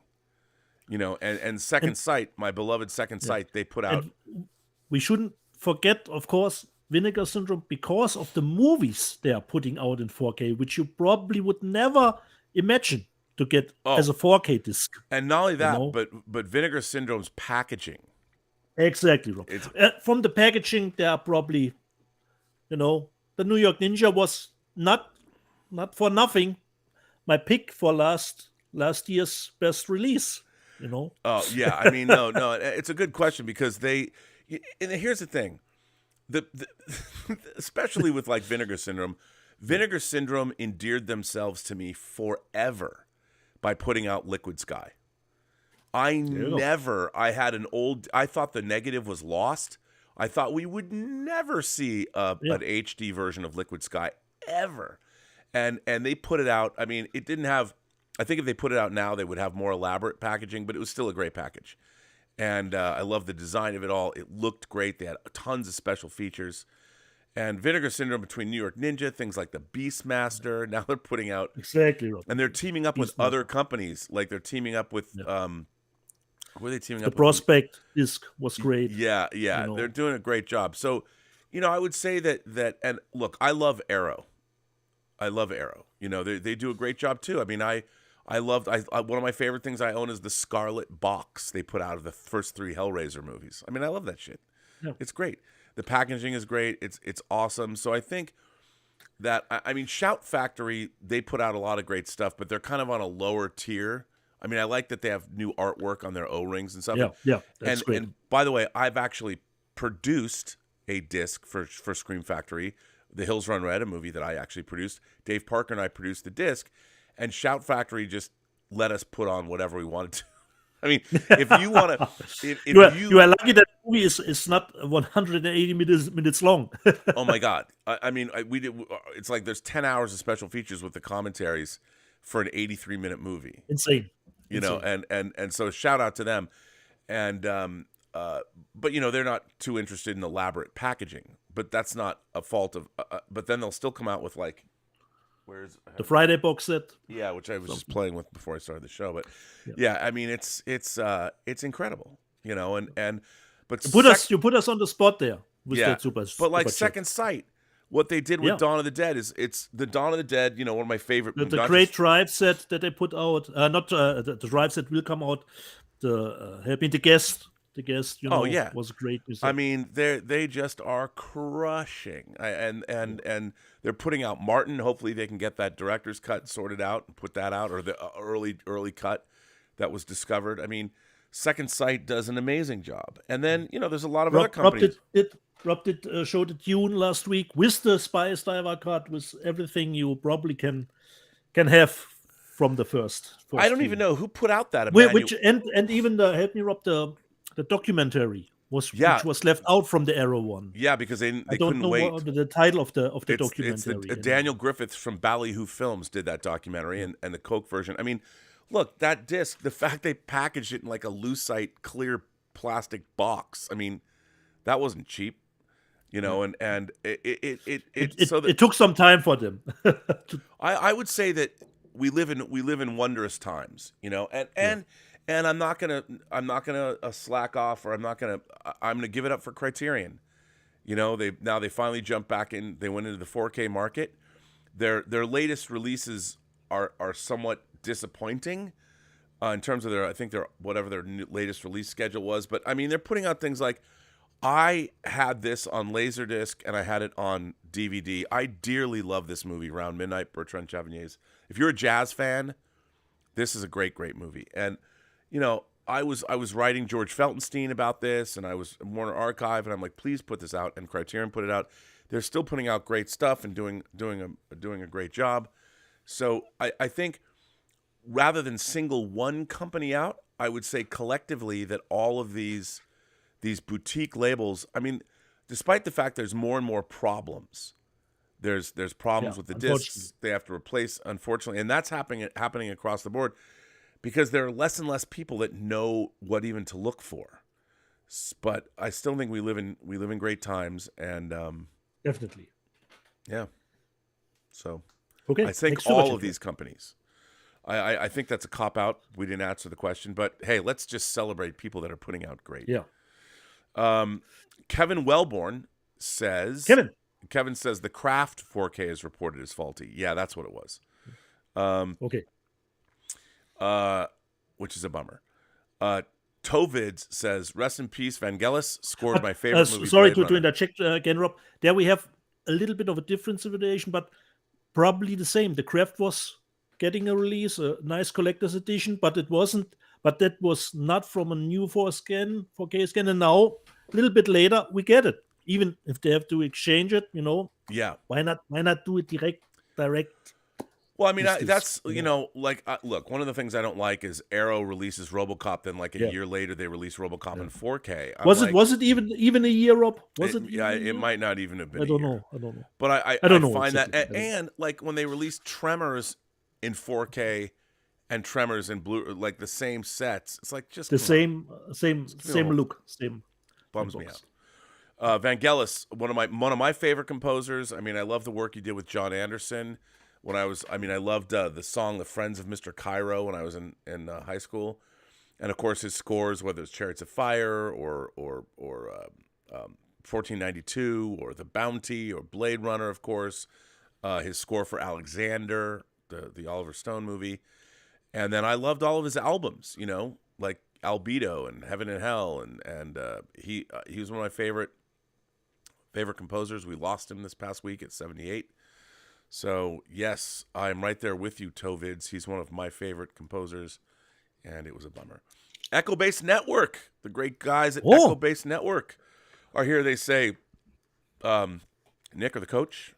and Second Sight, my beloved Second Sight, they put out. And we shouldn't forget, of course, Vinegar Syndrome, because of the movies they are putting out in 4K, which you probably would never imagine to get as a 4K disc. And not only that, but Vinegar Syndrome's packaging. Exactly, Rob. From the packaging, they are probably, the New York Ninja was not for nothing my pick for last year's best release. Oh yeah, I mean, no, it's a good question because and here's the thing, especially with like Vinegar Syndrome endeared themselves to me forever by putting out Liquid Sky. I thought the negative was lost. I thought we would never see an HD version of Liquid Sky ever. And they put it out. I mean, it didn't have, I think if they put it out now, they would have more elaborate packaging, but it was still a great package. And I love the design of it all. It looked great. They had tons of special features. And Vinegar Syndrome, between New York Ninja, things like the Beastmaster, now they're putting out. Exactly, Rob. And they're teaming up with other companies. Like they're teaming up with, who are they teaming up with? The Prospect disc was great. Yeah. They're doing a great job. So, I would say that, and look, I love Arrow. They do a great job too. I mean, I loved one of my favorite things I own is the Scarlet Box they put out of the first 3 Hellraiser movies. I mean, I love that shit. Yeah. It's great. The packaging is great. It's awesome. So I think that, I mean, Shout Factory, they put out a lot of great stuff, but they're kind of on a lower tier. I mean, I like that they have new artwork on their O-rings and stuff. Yeah, that's great. And by the way, I've actually produced a disc for Scream Factory, The Hills Run Red, a movie that I actually produced. Dave Parker and I produced the disc, and Shout Factory just let us put on whatever we wanted to. I mean, if you want to, you are lucky that the movie is not 180 minutes long. Oh my God! I mean, we did. It's like there's 10 hours of special features with the commentaries for an 83-minute movie. Insane. And so shout out to them, and but they're not too interested in elaborate packaging. But that's not a fault of. But then they'll still come out with like. Where's the Friday box set? Yeah, which I was just playing with before I started the show. But yeah, I mean it's incredible, but you put us on the spot there with that super. But like Second Sight, what they did with Dawn of the Dead it's the Dawn of the Dead. One of my favorite. The great drive set that they put out, not the drive set will come out. Help me, the guest. Was great. I mean, they just are crushing, and they're putting out Martin. Hopefully, they can get that director's cut sorted out and put that out, or the early cut that was discovered. I mean, Second Sight does an amazing job, and then there's a lot of other companies. Rob did show the Dune last week with the Spice Diver cut, with everything you probably can have from the first I don't even know who put out that. Which and even help me, Rob, the documentary which was left out from the Arrow one. Yeah, because they I don't couldn't know wait. What the title of the documentary. It's Daniel Griffiths from Ballyhoo Films did that documentary and the Coke version. I mean, look, that disc, the fact they packaged it in like a lucite clear plastic box. I mean, that wasn't cheap, and it took some time for them. I would say that we live in wondrous times, and I'm not gonna slack off, or I'm gonna give it up for Criterion. They finally jumped back in. They went into the 4K market. Their latest releases are somewhat disappointing in terms of whatever their latest release schedule was. But I mean, they're putting out things like I had this on Laserdisc and I had it on DVD. I dearly love this movie, Round Midnight, Bertrand Chavigny's. If you're a jazz fan, this is a great, great movie. And, you know, I was writing George Feltenstein about this, and I was Warner Archive, and I'm like, please put this out. And Criterion put it out. They're still putting out great stuff and doing a great job. So I think rather than single one company out, I would say collectively that all of these boutique labels, I mean, despite the fact there's more and more problems, there's problems with the discs they have to replace, unfortunately, and that's happening across the board because there are less and less people that know what even to look for. But I still think we live in great times, and definitely, yeah. So okay, I think all of these companies. I think that's a cop out. We didn't answer the question, but hey, let's just celebrate people that are putting out great. Yeah. Kevin Wellborn says. Kevin says the Kraft 4K is reported as faulty. Yeah, that's what it was. Okay. Which is a bummer. Tovids says, rest in peace, Vangelis scored my favorite movie. Sorry to interject again, Rob. There we have a little bit of a different situation, but probably the same. The Kraft was getting a release, a nice collector's edition, but it wasn't. But that was not from a new 4K scan, and now a little bit later we get it. Even if they have to exchange it, you know. Yeah. Why not do it direct? Well, I mean, that's, you know, like, look, one of the things I don't like is Arrow releases RoboCop, then like a year later they release RoboCop in 4K. Was it even a year, Rob? Was it? Yeah, it might not even have been. I don't know. But I don't know find exactly. and like when they released Tremors in 4K and Tremors in blue, like the same sets, it's like just the same look, same. Bums me out. Vangelis, one of my favorite composers. I mean, I love the work he did with John Anderson. I loved the song "The Friends of Mr. Cairo" when I was in high school, and of course his scores, whether it's Chariots of Fire or 1492 or The Bounty or Blade Runner, of course, his score for Alexander, the Oliver Stone movie, and then I loved all of his albums. You know, like Albedo and Heaven and Hell, and he was one of my favorite composers. We lost him this past week at 78. So, yes, I'm right there with you, Tovids. He's one of my favorite composers, and it was a bummer. Echo Base Network, the great guys at Echo Base Network are here. They say, Nick or the coach,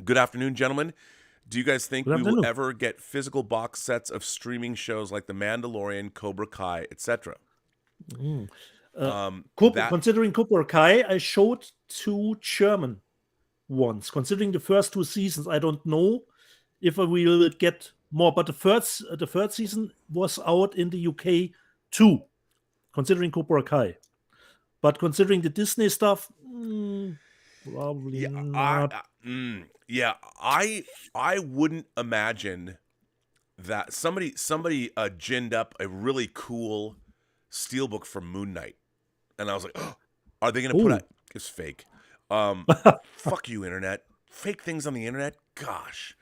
good afternoon, gentlemen. Do you guys think we will ever get physical box sets of streaming shows like The Mandalorian, Cobra Kai, etc.? Considering Cobra Kai, I showed 2 German ones. Considering the first 2 seasons, I don't know if we will get more. But the third season was out in the UK too. Considering Cobra Kai, but considering the Disney stuff, probably not. I wouldn't imagine that somebody ginned up a really cool steelbook for Moon Knight, and I was like, oh, are they going to put out? It's fake. Fuck you, internet. Fake things on the internet. Gosh.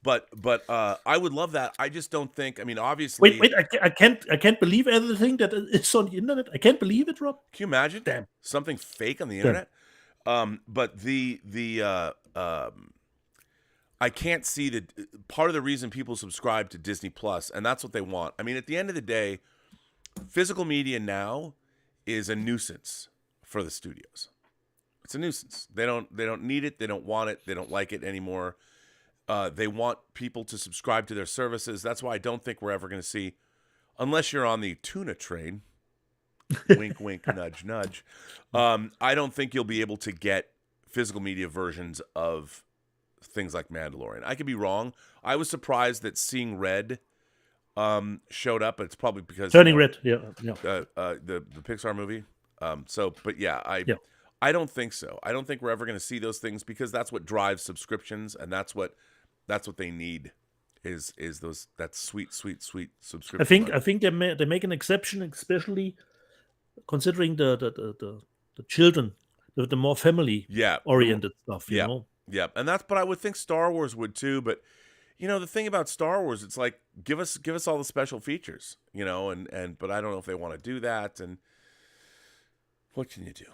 But I would love that. I just don't think. I mean, obviously. Wait. I can't believe everything that is on the internet. I can't believe it, Rob. Can you imagine? Damn. Something fake on the internet. But I can't see that part of the reason people subscribe to Disney Plus, and that's what they want. I mean, at the end of the day, physical media now is a nuisance for the studios. It's a nuisance. They don't need it. They don't want it. They don't like it anymore. They want people to subscribe to their services. That's why I don't think we're ever going to see, unless you're on the tuna train, wink, wink, nudge, nudge. I don't think you'll be able to get physical media versions of things like Mandalorian. I could be wrong. I was surprised that Seeing Red showed up. It's probably because Turning Red, the Pixar movie. I don't think so. I don't think we're ever going to see those things because that's what drives subscriptions, and that's what they need is that sweet subscription. I think they make an exception, especially considering the children, the more family oriented stuff. You know. Yeah, and but I would think Star Wars would too. But you know, the thing about Star Wars, it's like give us all the special features, you know, but I don't know if they want to do that. And What can you do?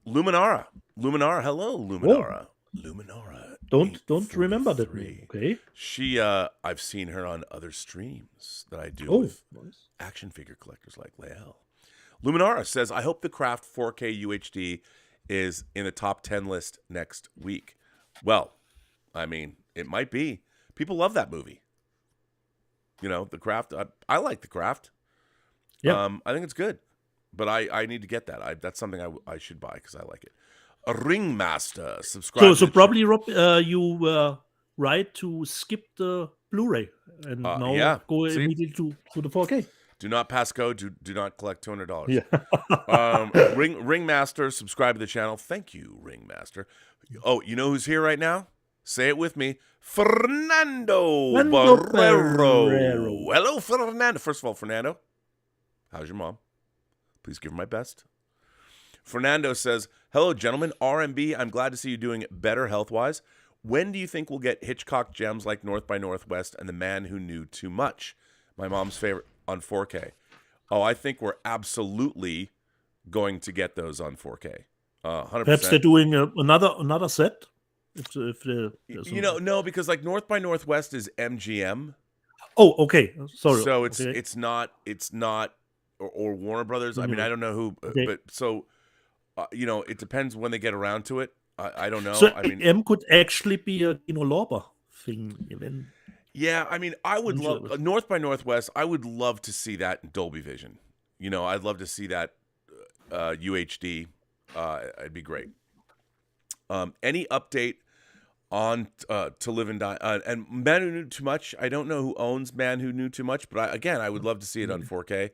Luminara. Hello, Luminara. Luminara. Don't remember that name. Okay. She I've seen her on other streams that I do with action figure collectors like Lael. Luminara says, I hope the Craft 4K UHD is in the top 10 list next week. Well, I mean, it might be. People love that movie. You know, the Craft. I like the Craft. Yeah. I think it's good. But I need to get that. That's something I should buy because I like it. A Ringmaster. Subscribe. So probably, Rob, you were right to skip the Blu-ray and now go immediately to the 4K. Do not pass go. Do not collect $200. Yeah. Ringmaster, subscribe to the channel. Thank you, Ringmaster. Oh, you know who's here right now? Say it with me. Fernando Barrero. Hello, Fernando. First of all, Fernando, how's your mom? Please give her my best. Fernando says, hello, gentlemen. RMB, I'm glad to see you doing better health-wise. When do you think we'll get Hitchcock gems like North by Northwest and The Man Who Knew Too Much? My mom's favorite on 4K. Oh, I think we're absolutely going to get those on 4K. 100%. Perhaps they're doing another set. No, because like North by Northwest is MGM. Oh, okay. Sorry. So it's not or Warner Brothers. I mean, I don't know who, but so it depends when they get around to it. I don't know. So I mean, M could actually be a Lorber thing even. Yeah, I mean, I would love North by Northwest. I would love to see that in Dolby Vision. I'd love to see that UHD. It'd be great. Any update on To Live and Die and Man Who Knew Too Much? I don't know who owns Man Who Knew Too Much, but I would love to see it on 4K.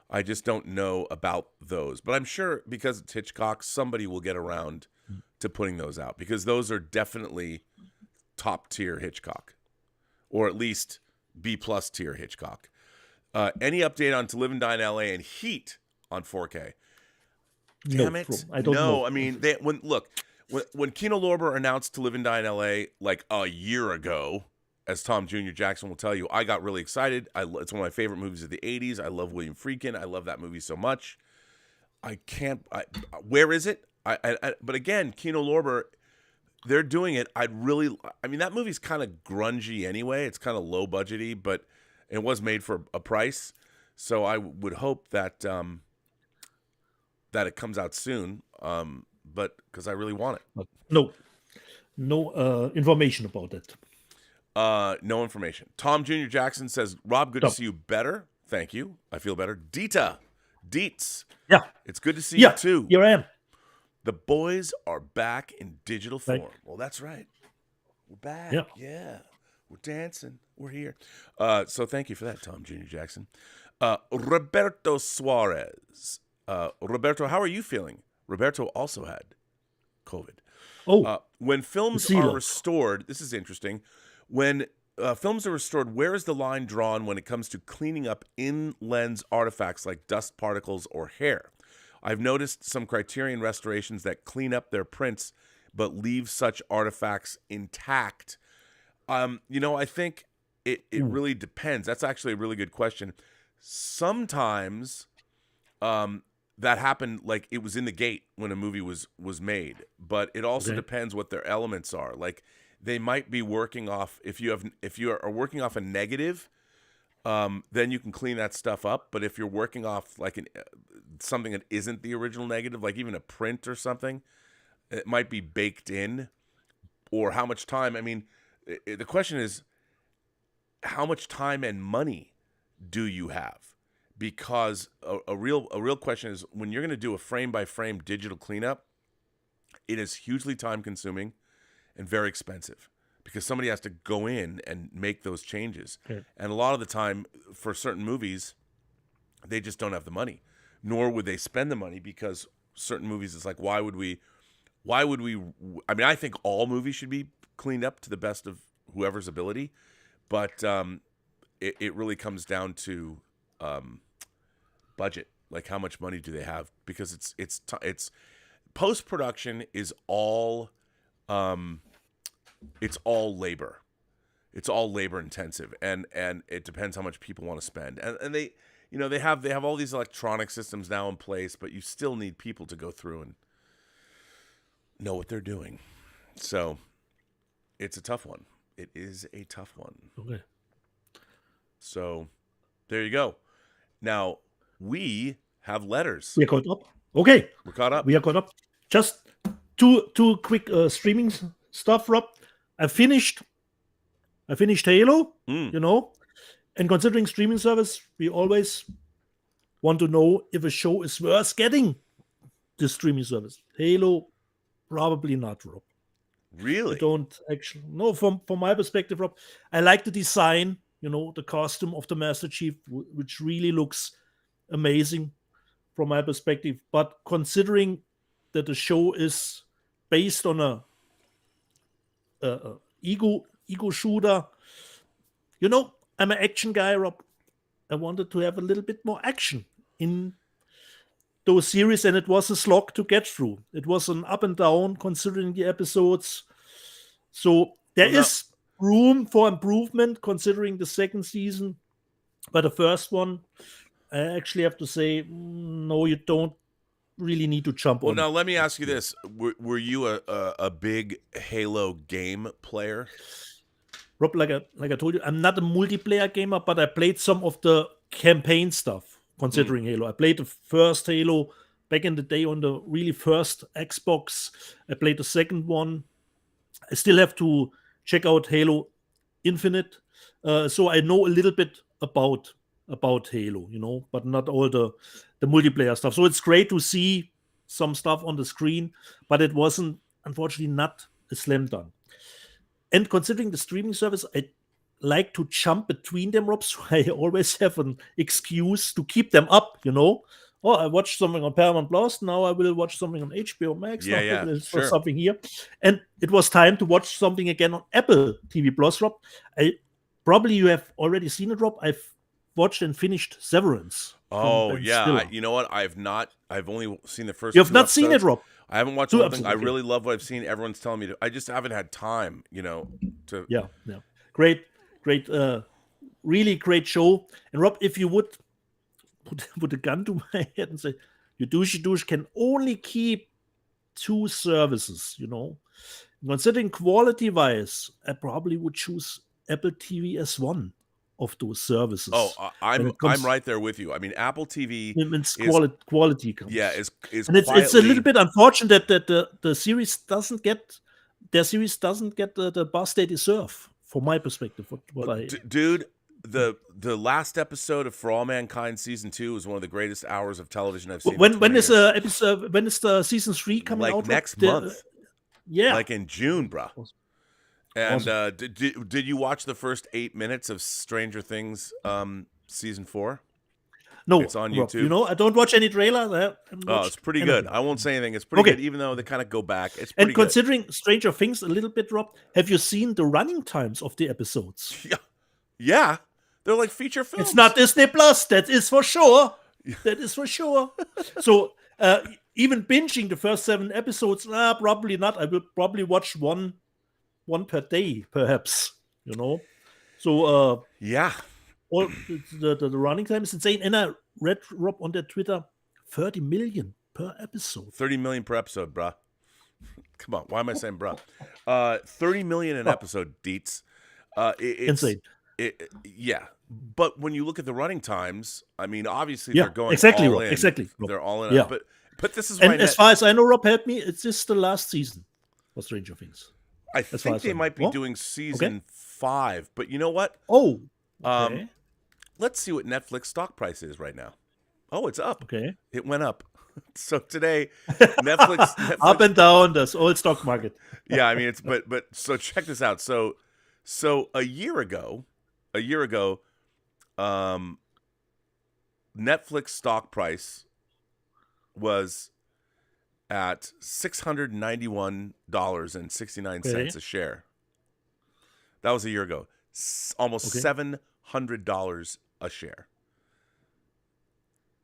I just don't know about those, but I'm sure because it's Hitchcock, somebody will get around to putting those out because those are definitely top tier Hitchcock. Or at least B+ tier Hitchcock. Any update on To Live and Die in LA and Heat on 4K? Damn it! I don't know. I mean, when Kino Lorber announced To Live and Die in LA like a year ago, as Tom Jr. Jackson will tell you, I got really excited. It's one of my favorite movies of the '80s. I love William Friedkin. I love that movie so much. Where is it? But again, Kino Lorber. They're doing it. I mean, that movie's kind of grungy anyway. It's kind of low budgety, but it was made for a price. So I would hope that that it comes out soon. But because I really want it. No information about that. No information. Tom Jr. Jackson says, Rob, good to see you better. Thank you. I feel better. Deets. Yeah. It's good to see you too. Here I am. The boys are back in digital form. Well, that's right. We're back. Yeah. We're dancing. We're here. So thank you for that, Tom Jr. Jackson. Roberto Suarez. Roberto, how are you feeling? Roberto also had COVID. When films are restored, this is interesting. When films are restored, where is the line drawn when it comes to cleaning up in-lens artifacts like dust particles or hair? I've noticed some Criterion restorations that clean up their prints but leave such artifacts intact. I think it really depends. That's actually a really good question. Sometimes that happened like it was in the gate when a movie was made, but it also depends what their elements are. Like they might be working off if you are working off a negative, then you can clean that stuff up. But if you're working off like something that isn't the original negative, like even a print or something, it might be baked in. Or how much time? I mean, the question is, how much time and money do you have? Because a real question is when you're going to do a frame by frame digital cleanup, it is hugely time consuming and very expensive. Because somebody has to go in and make those changes. Okay. And a lot of the time, for certain movies, they just don't have the money. Nor would they spend the money because certain movies, it's like, why would we, I mean, I think all movies should be cleaned up to the best of whoever's ability. But it really comes down to budget. Like how much money do they have? Because it's post-production is all... it's all labor. It's all labor intensive, and it depends how much people want to spend. And they, they have all these electronic systems now in place, but you still need people to go through and know what they're doing. So it's a tough one. It is a tough one. Okay. So there you go. Now we have letters. We are caught up. Okay. We're caught up. We are caught up. Just two quick streaming stuff, Rob. I finished Halo, and considering streaming service, we always want to know if a show is worth getting the streaming service. Halo, probably not, Rob. Really? I don't actually. No, from my perspective, Rob, I like the design, the costume of the Master Chief, which really looks amazing from my perspective. But considering that the show is based on a ego shooter, I'm an action guy, Rob. I wanted to have a little bit more action in those series, and it was a slog to get through. It was an up and down considering the episodes. So there is room for improvement considering the second season. But the first one, I actually have to say, no, you don't really need to jump on. Well, now let me ask you this. Were you a big Halo game player? Rob, like I told you, I'm not a multiplayer gamer, but I played some of the campaign stuff considering Halo. I played the first Halo back in the day on the really first Xbox. I played the second one. I still have to check out Halo Infinite. So I know a little bit about Halo, but not all the multiplayer stuff. So it's great to see some stuff on the screen, but it wasn't, unfortunately, not a slam dunk. And considering the streaming service, I like to jump between them, Rob, so I always have an excuse to keep them up, Oh, I watched something on Paramount Plus, now I will watch something on HBO Max, sure. Something here. And it was time to watch something again on Apple TV Plus, Rob. Probably you have already seen it, Rob. I've watched and finished Severance. Oh, yeah. You know what? I've only seen the first. You have not seen it, Rob. I haven't watched anything. I really love what I've seen. Everyone's telling me to. I just haven't had time, to. Yeah. Great, really great show. And Rob, if you would put a gun to my head and say, you douche can only keep two services, Considering quality-wise, I probably would choose Apple TV as one of those services. Oh, I'm right there with you. I mean, Apple TV quality comes. Yeah, is and it's a little bit unfortunate that the series doesn't get the buzz they deserve, from my perspective. Dude, the last episode of For All Mankind season 2 is one of the greatest hours of television I've seen. When is the season 3 coming out? Next month. Yeah, like in June, bro. And did you watch the first 8 minutes of Stranger Things season 4? No, it's on YouTube. Rob, I don't watch any trailer. It's pretty good. I won't say anything. It's pretty good, even though they kind of go back. It's pretty and considering Stranger Things a little bit, Rob, have you seen the running times of the episodes? Yeah. They're like feature films. It's not Disney Plus. That is for sure. So even binging the first 7 episodes, probably not. I will probably watch one per day, perhaps. So yeah. All the running time is insane. And I read, Rob, on their Twitter, 30 million per episode. 30 million per episode, bruh. Come on, why am I saying bruh? 30 million an episode, Deets. Insane. Yeah, but when you look at the running times, I mean, obviously they're going all in. Exactly. They're all in. Yeah. But this is why. And as far as I know, Rob, help me. It's just the last season of Stranger Things. I think they might be doing season 5. But you know what? Oh. Okay. Let's see what Netflix stock price is right now. Oh, it's up. Okay. It went up. So today, Netflix up and down, this old stock market. Yeah, I mean it's but so check this out. So a year ago, Netflix stock price was at $691.69 a share. That was a year ago. Almost $700 a share.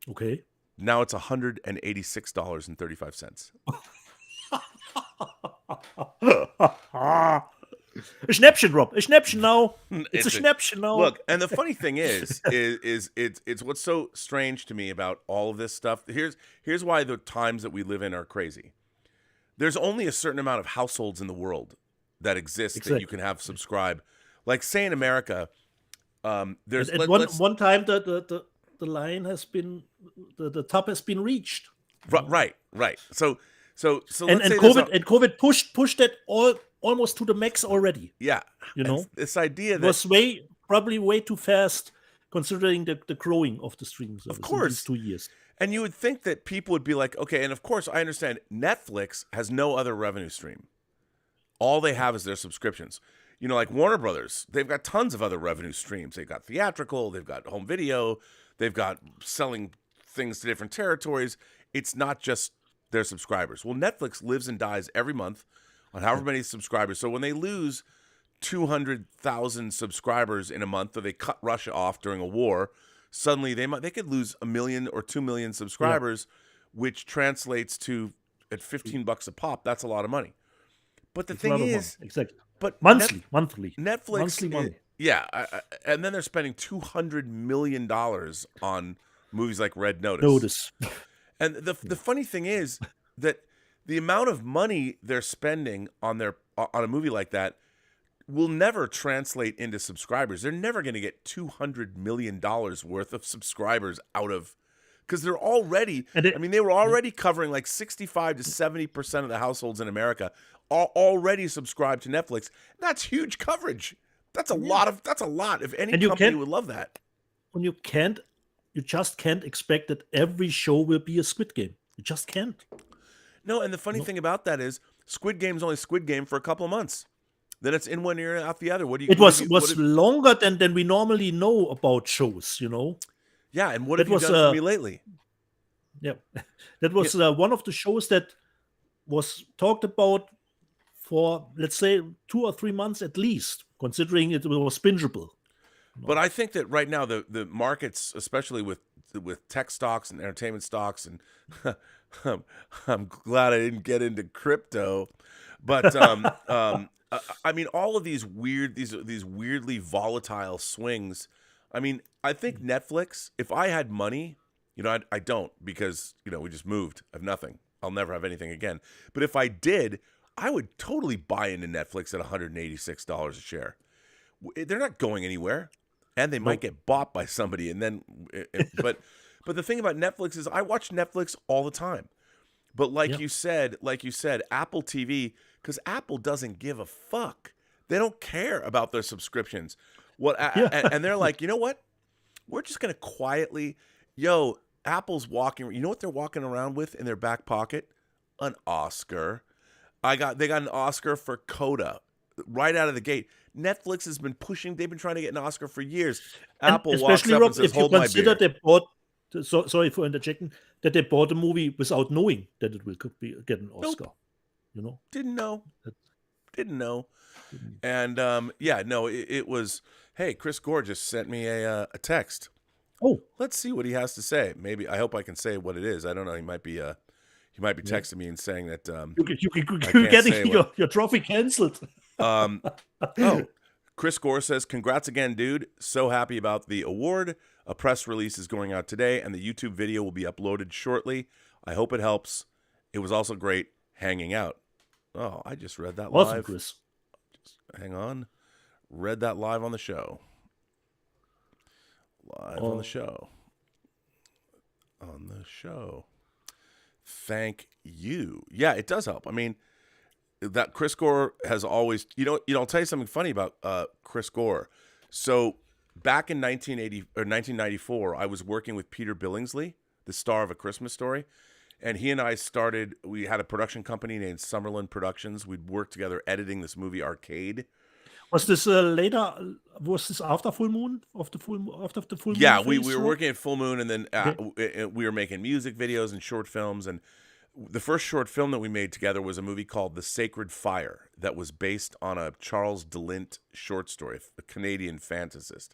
Okay. Now it's $186.35. A Schnäppchen, Rob. A Schnäppchen now. It's a Schnäppchen now. Look, and the funny thing is it's what's so strange to me about all of this stuff. Here's why the times that we live in are crazy. There's only a certain amount of households in the world that exist that you can have subscribe. Like, say in America, there's at one time the line has been the top has been reached. Right. So and COVID pushed that almost to the max already. Yeah, this idea that was probably way too fast, considering the growing of the streaming service. Of course, in these 2 years. And you would think that people would be like, okay, and of course I understand Netflix has no other revenue stream. All they have is their subscriptions. Like Warner Brothers, they've got tons of other revenue streams. They've got theatrical, they've got home video, they've got selling things to different territories. It's not just their subscribers. Well, Netflix lives and dies every month on however many subscribers. So when they lose 200,000 subscribers in a month, or they cut Russia off during a war, suddenly they could lose 1 million or 2 million subscribers, which translates to at $15 a pop. That's a lot of money. But the thing is, exactly. But monthly, Netflix, monthly money. And then they're spending $200 million on movies like Red Notice. And the funny thing is that the amount of money they're spending on a movie like that will never translate into subscribers. They're never going to get $200 million worth of subscribers out of, because they're already, they were already covering like 65 to 70% of the households in America are already subscribed to Netflix. That's huge coverage. That's a lot. If any company would love that. When you just can't expect that every show will be a Squid Game. You just can't. No, and the funny thing about that is Squid Game's only Squid Game for a couple of months. Then it's in one ear and out the other. It was longer than we normally know about shows, Yeah, and what have you done for me lately? Yeah, that was one of the shows that was talked about for, let's say, 2 or 3 months at least, considering it was bingeable. But I think that right now the markets, especially with tech stocks and entertainment stocks, and I'm glad I didn't get into crypto, but all of these weirdly volatile swings. I think Netflix, if I had money, I don't, because we just moved. I have nothing. I'll never have anything again. But if I did, I would totally buy into Netflix at $186 a share. They're not going anywhere, and they might get bought by somebody. And then, but the thing about Netflix is, I watch Netflix all the time. But like you said, Apple TV, because Apple doesn't give a fuck. They don't care about their subscriptions. And they're like, you know what? We're just gonna quietly, Apple's walking. You know what they're walking around with in their back pocket? An Oscar. They got an Oscar for Coda right out of the gate. Netflix has been pushing. They've been trying to get an Oscar for years. And Apple walks up and says, "Hold my beer." They bought, sorry for interjecting, that they bought a movie without knowing that it could get an Oscar. Nope. Didn't know. And it was. Hey, Chris Gore just sent me a text. Oh, let's see what he has to say. Maybe I hope I can say what it is. I don't know. He might be texting me and saying that you're getting your trophy canceled. Chris Gore says, "Congrats again, dude. So happy about the award. A press release is going out today, and the YouTube video will be uploaded shortly. I hope it helps. It was also great hanging out." Oh, I just read that awesome, live. Chris. Just hang on. Read that live on the show. On the show. Thank you. Yeah, it does help. That Chris Gore has always, I'll tell you something funny about Chris Gore. So back in 1994, I was working with Peter Billingsley, the star of A Christmas Story. And he and I we had a production company named Summerlin Productions. We'd worked together editing this movie Arcade. Was this later? Was this after Full Moon? After the Full Moon? Yeah, we were working at Full Moon, and then we were making music videos and short films. And the first short film that we made together was a movie called The Sacred Fire that was based on a Charles DeLint short story, a Canadian fantasist.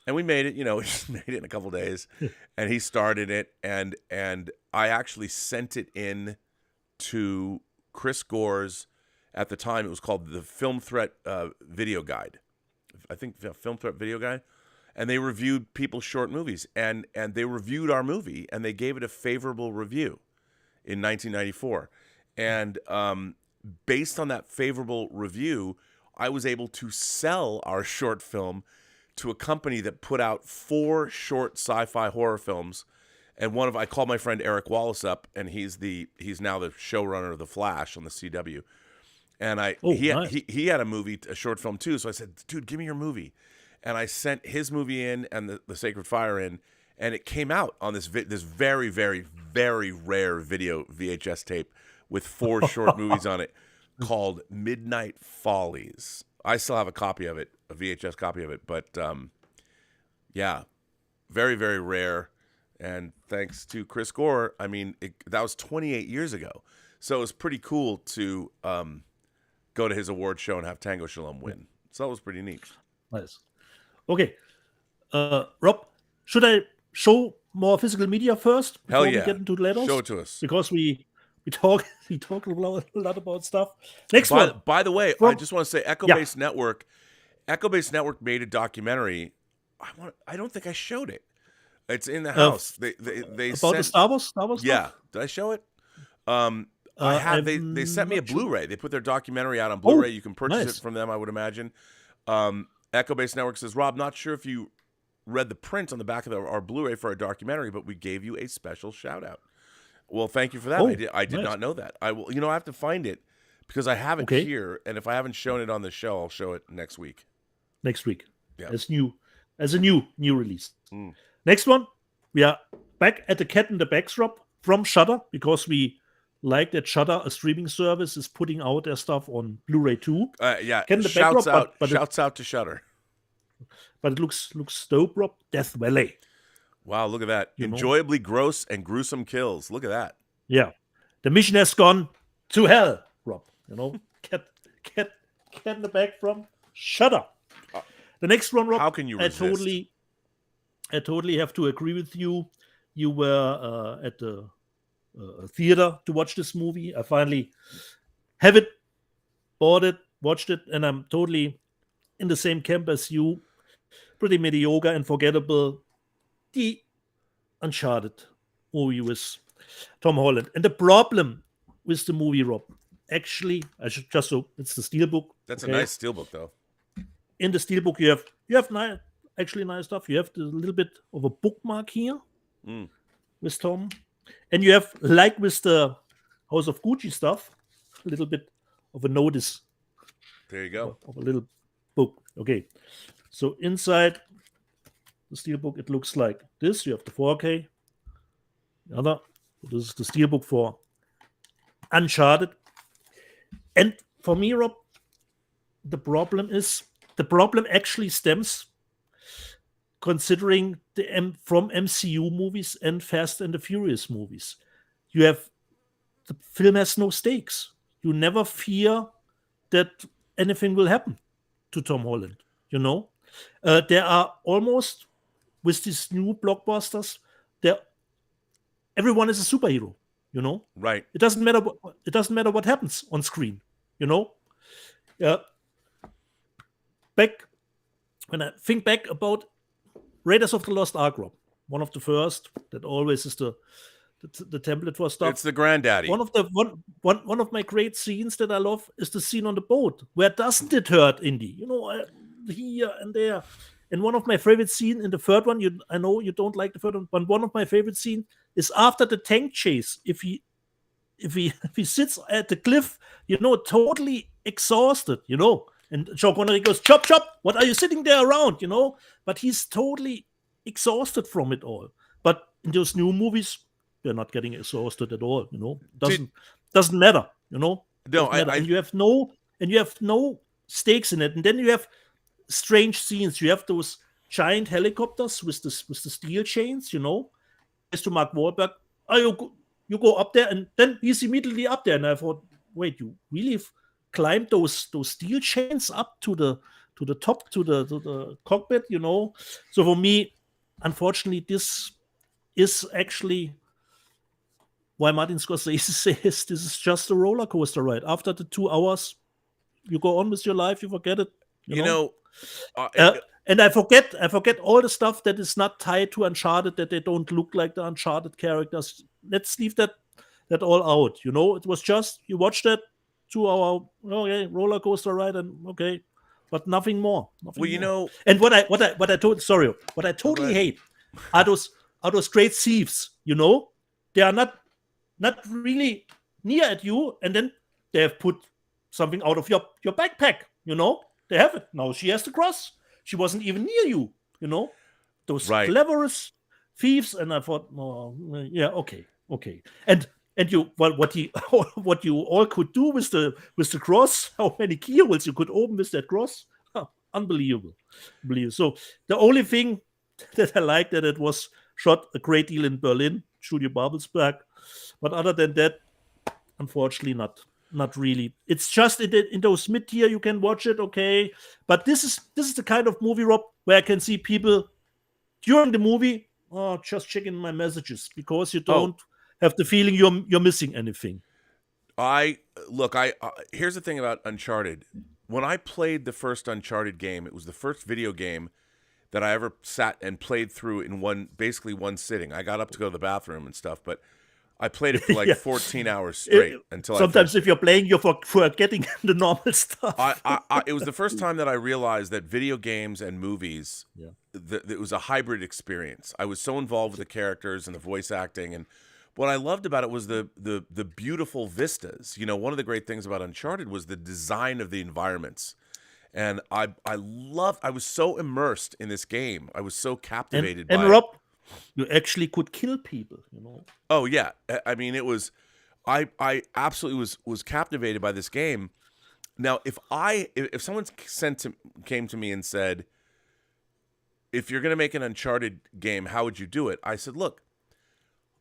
And we made it, we just made it in a couple days. And he started it, and I actually sent it in to Chris Gore's. at the time. It was called the Film Threat Video Guide. I think the Film Threat Video Guide. And they reviewed people's short movies. And they reviewed our movie, and they gave it a favorable review in 1994. And based on that favorable review, I was able to sell our short film to a company that put out 4 short sci-fi horror films. And I called my friend Eric Wallace up, and he's now the showrunner of The Flash on the CW. And he had a short film too. So I said, dude, give me your movie. And I sent his movie in and the Sacred Fire in, and it came out on this very, very, very rare video VHS tape with 4 short movies on it called Midnight Follies. I still have a copy of it, a VHS copy of it. But yeah, very, very rare. And thanks to Chris Gore, I mean, that was 28 years ago. So it was pretty cool to go to his award show and have Tango Shalom win. So that was pretty neat. Nice. Okay. Rob, should I show more physical media first? Hell yeah. We get into the letters? Show it to us. Because we talk a lot about stuff. Next one. By the way, I just want to say Echo-Based Network made a documentary. I don't think I showed it. It's in the house. They about the Star Wars stuff? Yeah. Did I show it? They sent me a Blu-ray. They put their documentary out on Blu-ray. You can purchase it from them, I would imagine. Echo-Based Network says, Rob, not sure if you read the print on the back of our Blu-ray for our documentary, but we gave you a special shout-out. Well, thank you for that. I did not know that. I will. I have to find it because I have it here, and if I haven't shown it on the show, I'll show it next week. Next week, yeah, as a new release. Next one, we are back at the Cat in the Backdrop from Shudder, because we like that Shudder, a streaming service, is putting out their stuff on Blu-ray too. Yeah, shouts out to Shudder. But it looks dope, Rob. Death Valley. Wow, look at that. Enjoyably gross and gruesome kills. Look at that. Yeah. The mission has gone to hell, Rob. Cat in the Back from Shudder. The next one, Rob. How can you resist? I totally have to agree with you. You were at the theater to watch this movie. I finally have it, bought it, watched it, and I'm totally in the same camp as you. Pretty mediocre and forgettable. The Uncharted movie with Tom Holland. And the problem with the movie, Rob, actually, it's the Steelbook. That's a nice Steelbook, though. In the Steelbook, you have nice stuff. You have a little bit of a bookmark here with Tom. And you have, like with the House of Gucci stuff, a little bit of a notice. There you go. Of a little book. Okay. So inside the Steelbook, it looks like this. You have the 4K. This is the Steelbook for Uncharted. And for me, Rob, the problem actually stems considering from MCU movies and Fast and the Furious movies. The film has no stakes. You never fear that anything will happen to Tom Holland. There are almost, with these new blockbusters, everyone is a superhero. Right. It doesn't matter what happens on screen. When I think back about Raiders of the Lost Ark, Rob, one of the first, that always is the template for stuff. It's the granddaddy. One of my great scenes that I love is the scene on the boat. Where doesn't it hurt, Indy? Here and there. And one of my favorite scenes in the third one, I know you don't like the third one, but one of my favorite scenes is after the tank chase. If he sits at the cliff, totally exhausted, and Sean Connery goes, chop, chop, what are you sitting there around, But he's totally exhausted from it all. But in those new movies, they're not getting exhausted at all, Doesn't matter, No, and you have no stakes in it. And then you have strange scenes. You have those giant helicopters with the steel chains, As to Mark Wahlberg, you go up there, and then he's immediately up there. And I thought, wait, you really climbed those steel chains up to the top, to the cockpit, So for me, unfortunately, this is actually why Martin Scorsese says this is just a roller coaster ride. After the 2 hours, You go on with your life. You forget it. You know. And And I forget all the stuff that is not tied to Uncharted, that they don't look like the Uncharted characters. Let's leave that all out. You know, it was just you watch that 2 hour roller coaster ride, and okay, but nothing more. Nothing you more. know, And what I totally hate are those great thieves. You know, they are not really near at you, and then they have put something out of your backpack. You know, they have it now. She has to cross. She wasn't even near you. You know, those right. cleverest thieves. And I thought, yeah, okay. And you, well, what you all could do with the cross, how many keyholes you could open with that cross, unbelievable. So the only thing that I liked that it was shot a great deal in Berlin, Studio Babelsberg, but other than that, unfortunately, not really. It's just in those mid-tier you can watch it, okay. But this is the kind of movie, Rob, where I can see people during the movie, just checking my messages because you don't have the feeling you're missing anything. Here's the thing about Uncharted. When I played the first Uncharted game, it was the first video game that I ever sat and played through in basically one sitting. I got up to go to the bathroom and stuff, but I played it for like 14 hours straight until sometimes if you're playing, you're forgetting the normal stuff. It was the first time that I realized that video games and movies, it was a hybrid experience. I was so involved with the characters and the voice acting, and what I loved about it was the beautiful vistas. You know, one of the great things about Uncharted was the design of the environments. And I was so immersed in this game. I was so captivated by it. And Rob, you actually could kill people, you know. Oh yeah, I mean it was. I absolutely was captivated by this game. Now, if someone came to me and said, if you're going to make an Uncharted game, how would you do it? I said, look,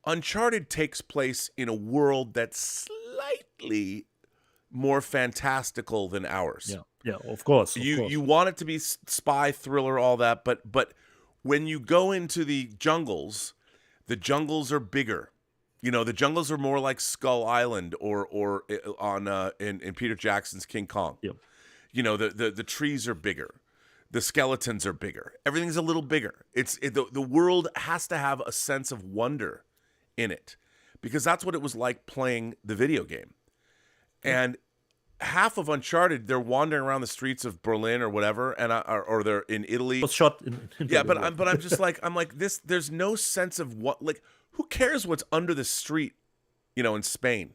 Uncharted takes place in a world that's slightly more fantastical than ours. Yeah, of course. You want it to be spy thriller, all that, but when you go into the jungles are bigger. You know, the jungles are more like Skull Island or in Peter Jackson's King Kong. Yep. You know, the trees are bigger. The skeletons are bigger. Everything's a little bigger. The world has to have a sense of wonder in it, because that's what it was like playing the video game. And half of Uncharted, they're wandering around the streets of Berlin or whatever, and or they're in Italy. It was shot in yeah, but I'm just like this. There's no sense of what, like, who cares what's under the street, you know, in Spain,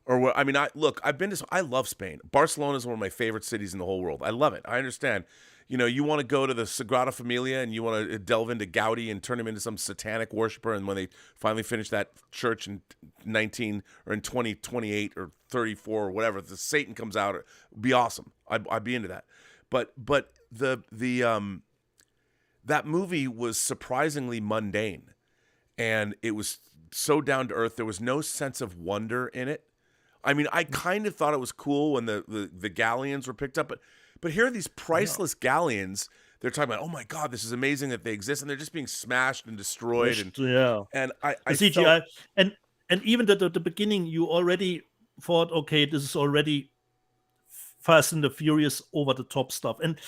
or what? I mean, I love Spain. Barcelona is one of my favorite cities in the whole world. I love it. I understand. You know, you want to go to the Sagrada Familia and you want to delve into Gaudi and turn him into some satanic worshiper. And when they finally finish that church in 2028 or 34 or whatever, the Satan comes out, it'd be awesome. I'd be into that. But that movie was surprisingly mundane, and it was so down to earth. There was no sense of wonder in it. I mean, I kind of thought it was cool when the galleons were picked up, but here are these priceless galleons. They're talking about, oh my God, this is amazing that they exist, and they're just being smashed and destroyed. And I CGI, and even at the beginning, you already thought, okay, this is already Fast and the Furious over the top stuff. And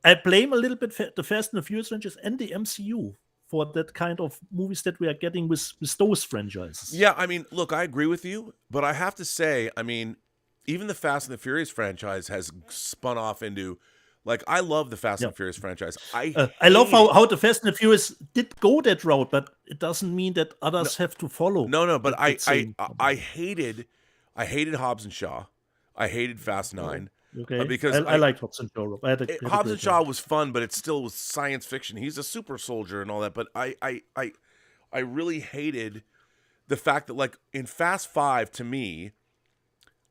I blame a little bit the Fast and the Furious franchise and the MCU for that kind of movies that we are getting with those franchises. Yeah, I mean, look, I agree with you, but I have to say, I mean, even the Fast and the Furious franchise has spun off into, like, I love the Fast and the Furious franchise. I love how the Fast and the Furious did go that route, but it doesn't mean that others have to follow. No, but I hated Hobbs and Shaw. I hated Fast 9. Okay, because I like Hobbs and Shaw. Hobbs and Shaw was fun, but it still was science fiction. He's a super soldier and all that. But I really hated the fact that, like, in Fast 5, to me,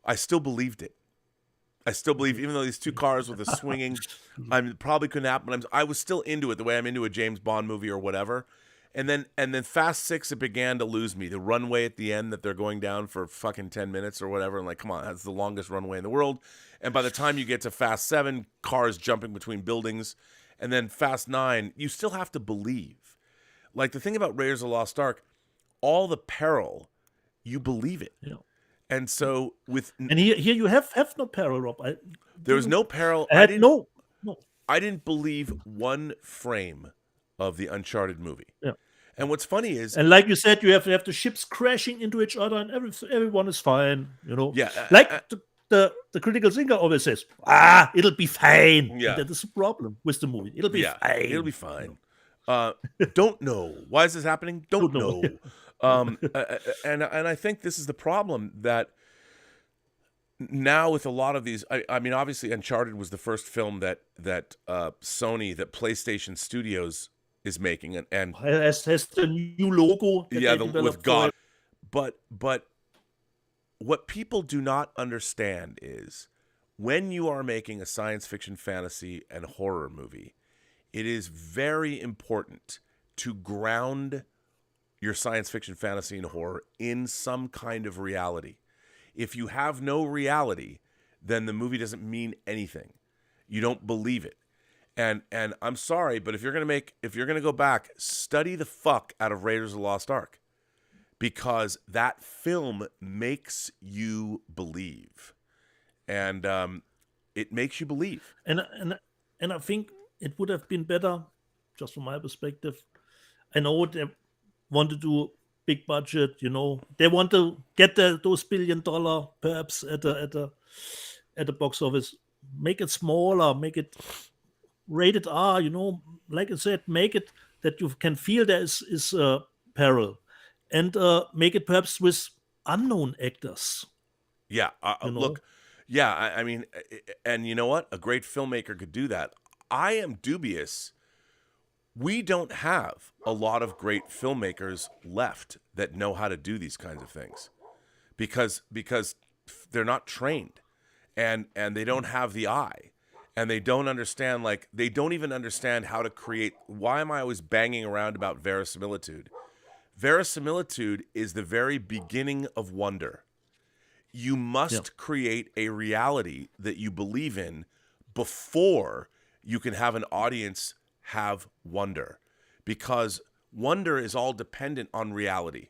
I still believed it. I still believe, even though these two cars with the swinging, probably couldn't happen, but I was still into it the way I'm into a James Bond movie or whatever. And then Fast 6, it began to lose me. The runway at the end that they're going down for fucking 10 minutes or whatever, and like, come on, that's the longest runway in the world. And by the time you get to Fast 7, cars jumping between buildings, and then Fast 9, you still have to believe. Like, the thing about Raiders of the Lost Ark, all the peril, you believe it. Yeah. And so and here you have no parallel, Rob. There was no parallel. I no. I didn't believe one frame of the Uncharted movie. Yeah. And what's funny is, and like you said, you have the ships crashing into each other, and everyone is fine. Yeah. Like the critical thinker always says, it'll be fine. Yeah. And that is the problem with the movie. It'll be fine. It'll be fine. Don't know. Why is this happening? Don't know. And I think this is the problem that now with a lot of these, I mean, obviously Uncharted was the first film that Sony, that PlayStation Studios is making, and has the new logo. With God. But what people do not understand is when you are making a science fiction, fantasy, and horror movie, it is very important to ground your science fiction, fantasy, and horror in some kind of reality. If you have no reality, then the movie doesn't mean anything. You don't believe it. And I'm sorry, but if you're gonna go back, study the fuck out of Raiders of the Lost Ark, because that film makes you believe, and it makes you believe. And I think it would have been better, just from my perspective. I know they want to do big budget, they want to get those $1 billion perhaps at the box office. Make it smaller, make it rated R, like I said, make it that you can feel there is peril, and make it perhaps with unknown actors. Yeah, look, yeah, I mean, and you know what? A great filmmaker could do that. I am dubious. We don't have a lot of great filmmakers left that know how to do these kinds of things, because they're not trained, and they don't have the eye, and they don't understand, they don't even understand how to create. Why am I always banging around about verisimilitude? Verisimilitude is the very beginning of wonder. You must create a reality that you believe in before you can have an audience have wonder, because wonder is all dependent on reality,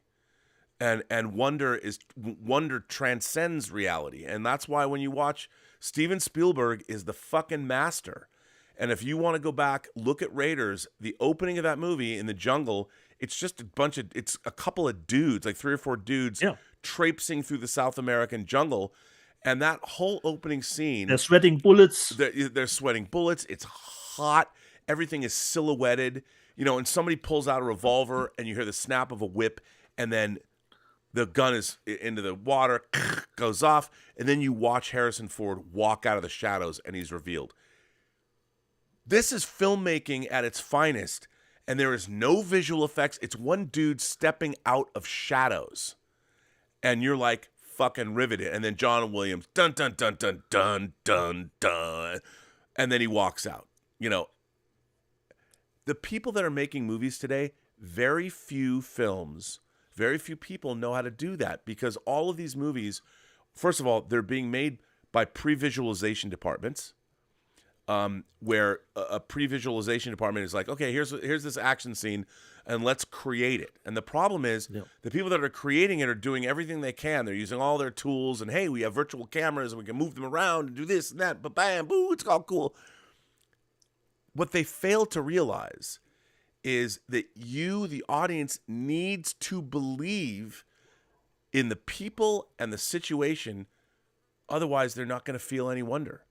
and wonder transcends reality. And that's why when you watch, Steven Spielberg is the fucking master. And if you want to go back, look at Raiders, the opening of that movie in the jungle, it's just it's a couple of dudes, like 3 or 4 dudes traipsing through the South American jungle, and that whole opening scene, they're sweating bullets. They're sweating bullets. It's hot. Everything is silhouetted, and somebody pulls out a revolver and you hear the snap of a whip, and then the gun is into the water, goes off, and then you watch Harrison Ford walk out of the shadows and he's revealed. This is filmmaking at its finest, and there is no visual effects. It's one dude stepping out of shadows, and you're like fucking riveted. And then John Williams, dun, dun, dun, dun, dun, dun, dun, and then he walks out. The people that are making movies today, very few people know how to do that, because all of these movies, first of all, they're being made by pre-visualization departments, where a pre-visualization department is like, okay, here's this action scene, and let's create it. And the problem is the people that are creating it are doing everything they can. They're using all their tools, and hey, we have virtual cameras and we can move them around and do this and that, but bam, boo, it's all cool. What they fail to realize is that you, the audience, needs to believe in the people and the situation. Otherwise, they're not going to feel any wonder.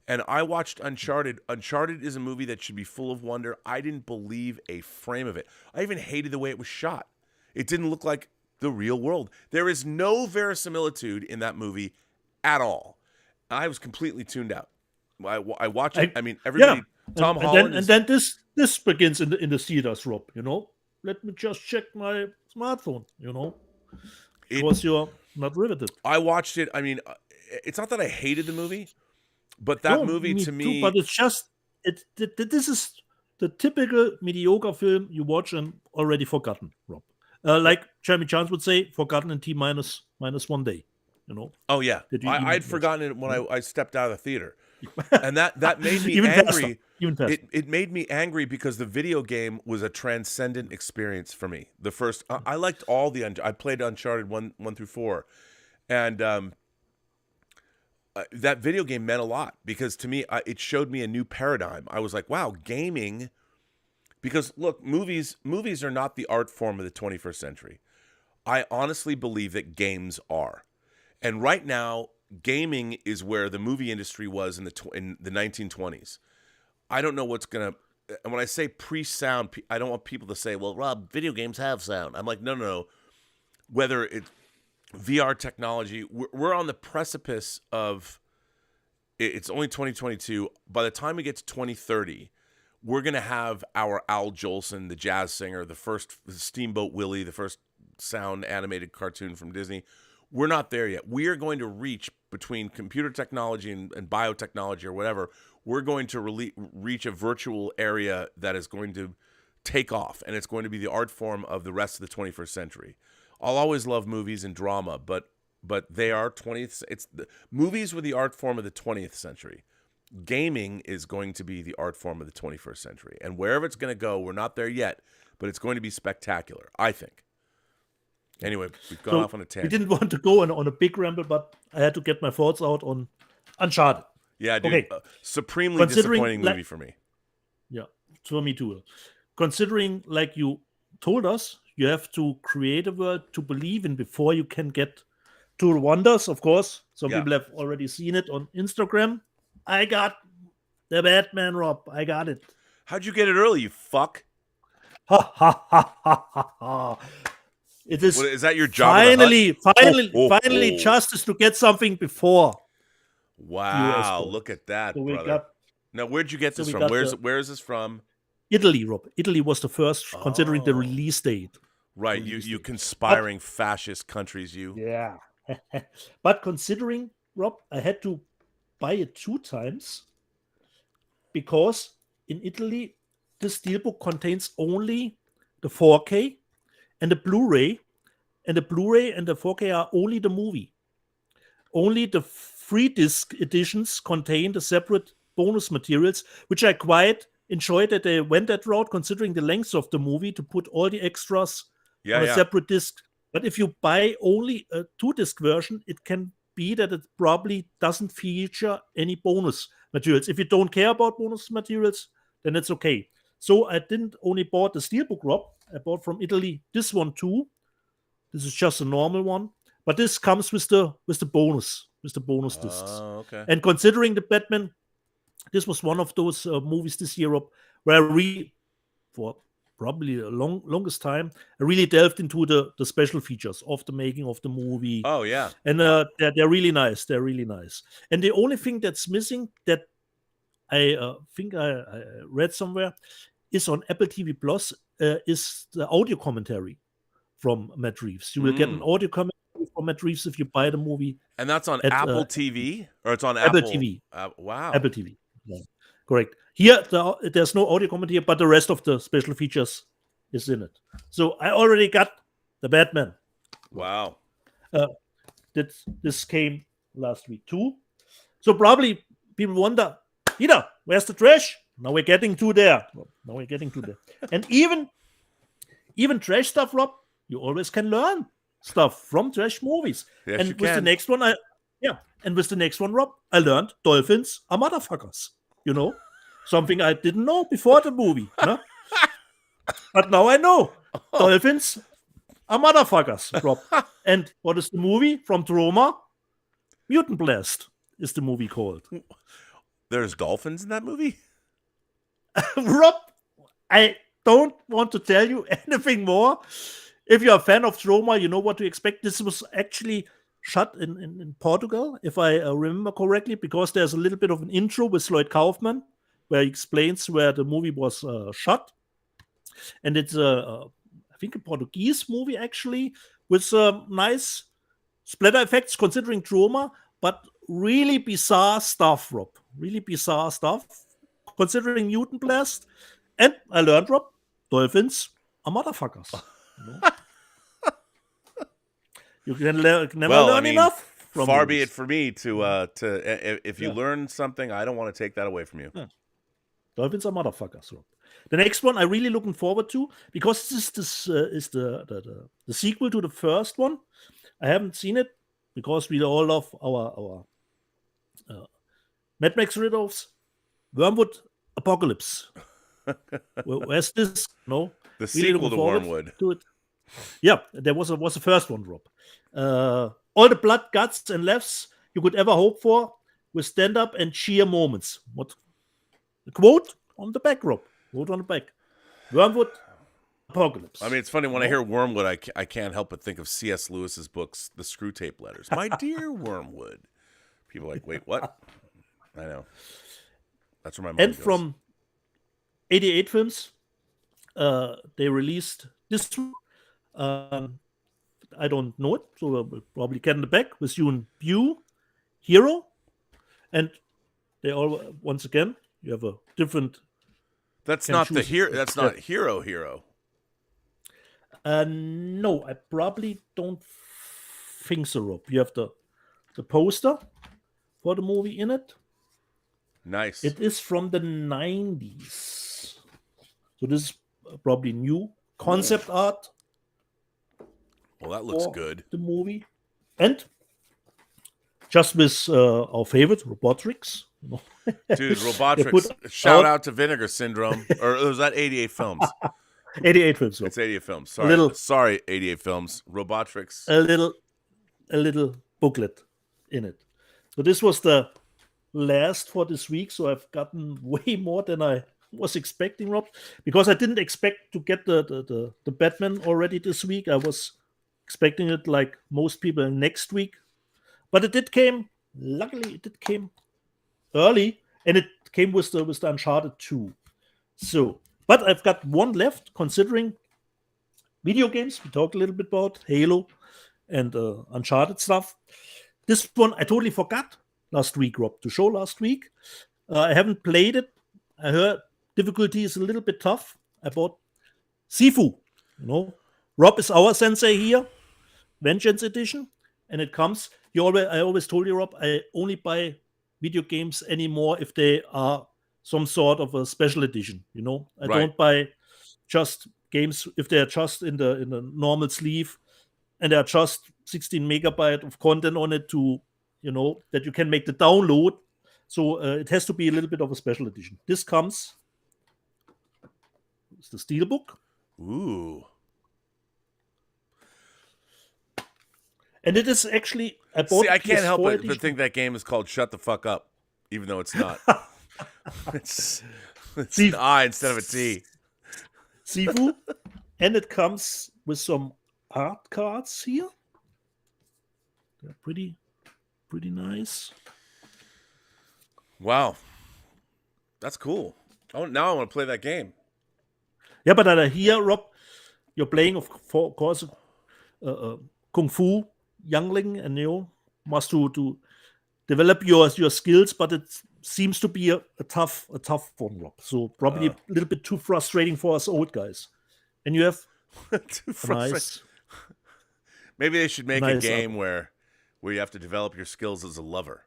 And I watched Uncharted. Uncharted is a movie that should be full of wonder. I didn't believe a frame of it. I even hated the way it was shot. It didn't look like the real world. There is no verisimilitude in that movie at all. I was completely tuned out. I watched it. I mean, everybody... Tom Holland and then this begins in the theaters, Rob. Let me just check my smartphone. Because you're not riveted. I watched it. I mean, it's not that I hated the movie, but that movie to me. Too, but it's just this is the typical mediocre film you watch and already forgotten, Rob. Like Jeremy Chance would say, forgotten in T-minus -1 day. Oh yeah, I'd forgotten it when I stepped out of the theater. And that made me angry. It made me angry because the video game was a transcendent experience for me. The first, I liked all I played Uncharted 1 through 4, And that video game meant a lot because to me, it showed me a new paradigm. I was like, wow, gaming. Because look, movies are not the art form of the 21st century. I honestly believe that games are. And right now, gaming is where the movie industry was in the 1920s. I don't know what's going to... And when I say pre-sound, I don't want people to say, well, Rob, video games have sound. I'm like, no. Whether it's VR technology, we're on the precipice of... It's only 2022. By the time we get to 2030, we're going to have our Al Jolson, the jazz singer, the first Steamboat Willie, the first sound animated cartoon from Disney. We're not there yet. We are going to reach between computer technology and biotechnology or whatever. We're going to reach a virtual area that is going to take off, and it's going to be the art form of the rest of the 21st century. I'll always love movies and drama, but they are 20th. Movies were the art form of the 20th century. Gaming is going to be the art form of the 21st century, and wherever it's going to go, we're not there yet, but it's going to be spectacular, I think. Anyway, we've gone off on a tangent. We didn't want to go on a big ramble, but I had to get my thoughts out on Uncharted. Yeah, dude. Okay. Supremely disappointing movie for me. Yeah, for me too. Considering, like you told us, you have to create a world to believe in before you can get to the wonders, of course. Some people have already seen it on Instagram. I got the Batman, Rob. I got it. How'd you get it early, you fuck? Ha, ha, ha, ha, ha, ha. It is. What, is that your job? Finally, justice to get something before. Wow, look at that, so brother. Now, where'd you get this from? Where is this from? Italy, Rob. Italy was the first, considering the release date. Right, you conspiring fascist countries, you. Yeah. But considering, Rob, I had to buy it 2 times because in Italy, the steelbook contains only the 4K and the Blu-ray, and the Blu-ray and the 4K are only the movie. Only the 3-disc editions contain the separate bonus materials, which I quite enjoyed that they went that route, considering the length of the movie, to put all the extras on a separate disc. But if you buy only a 2-disc version, it can be that it probably doesn't feature any bonus materials. If you don't care about bonus materials, then it's okay. So I didn't only bought the steelbook, Rob. I bought from Italy this one too. This is just a normal one, but this comes with the bonus discs. Okay. And considering the Batman, this was one of those movies this year, Rob, where I really, for probably the longest time, I really delved into the special features of the making of the movie. Oh yeah, and they're really nice. They're really nice. And the only thing that's missing that I think I read somewhere is on Apple TV Plus is the audio commentary from Matt Reeves. You will get an audio commentary from Matt Reeves if you buy the movie. And that's on Apple TV? Or it's on Apple TV. Wow. Apple TV. Yeah. Correct. Here, there's no audio commentary, but the rest of the special features is in it. So I already got the Batman. Wow. This came last week too. So probably people wonder, Peter, where's the trash? Now we're getting to there. And even trash stuff, Rob, you always can learn stuff from trash movies. Yes, and you with can. the next one, Rob, I learned dolphins are motherfuckers. You know, something I didn't know before the movie. Huh? But now I know. Dolphins are motherfuckers, Rob. And what is the movie from Troma? Mutant Blast is the movie called. There's dolphins in that movie? Rob, I don't want to tell you anything more. If you're a fan of Troma, you know what to expect. This was actually shot in Portugal, if I remember correctly, because there's a little bit of an intro with Lloyd Kaufman, where he explains where the movie was shot. And it's, I think, a Portuguese movie, actually, with nice splatter effects, considering Troma, but really bizarre stuff, Rob. Really bizarre stuff, considering Mutant Blast. And I learned, Rob, dolphins are motherfuckers. You know? You can never learn enough. Far be it for me to if you learn something, I don't want to take that away from you. Yeah. Dolphins are motherfuckers, Rob. The next one I'm really looking forward to, because this is the sequel to the first one. I haven't seen it, because we all love our Mad Max riddles. Wormwood Apocalypse. Where's this? No, The really sequel looking to forward Wormwood. to it. Yeah, there was the first one, Rob. All the blood, guts, and laughs you could ever hope for with stand-up and cheer moments. What? The quote on the back, Rob. Quote on the back. Wormwood Apocalypse. I mean, it's funny when I hear Wormwood, I can't help but think of C.S. Lewis's books, The Screwtape Letters. My dear Wormwood. People are like, wait, what? I know. That's where my mind goes. From 88 films, they released this one. I don't know it, so we'll probably get in the back with Yoon Bew, Hero, and they all once again you have a different. That's not the hero. That's not Hero. No, I probably don't think so, Rob. You have the poster for the movie in it. Nice. It is from the 90s. So this is probably new concept art. Well, that looks good. The movie. And just with our favorite, Robotrix. Dude, Robotrix. Shout out to Vinegar Syndrome. Or was that 88 Films? 88 films. It's 88 Films. Sorry. Sorry, 88 Films. Robotrix. A little booklet in it. So this was the last for this week. So I've gotten way more than I was expecting, Rob. Because I didn't expect to get the Batman already this week. I was expecting it like most people next week. But luckily it did came early. And it came with the Uncharted 2. So, but I've got one left, considering video games. We talked a little bit about Halo and Uncharted stuff. This one I totally forgot last week, Rob, to show last week. I haven't played it. I heard difficulty is a little bit tough. I bought Sifu. Rob is our sensei here, Vengeance Edition, and it comes. I always told you, Rob, I only buy video games anymore if they are some sort of a special edition. I don't buy just games if they are just in the normal sleeve and there are just 16 megabyte of content on it to that you can make the download. So it has to be a little bit of a special edition. This comes. It's the Steelbook. Ooh. And it is actually. I can't help but think that game is called Shut the Fuck Up, even though it's not. it's an I instead of a T. Sifu. And it comes with some art cards here. They're pretty nice. Wow. That's cool. Oh, now I want to play that game. Yeah, but here, Rob, you're playing, of course, Kung Fu youngling, and must to develop your skills, but it seems to be a tough one, Rob. So probably a little bit too frustrating for us old guys. And you have too frustrating. Maybe they should make a game where you have to develop your skills as a lover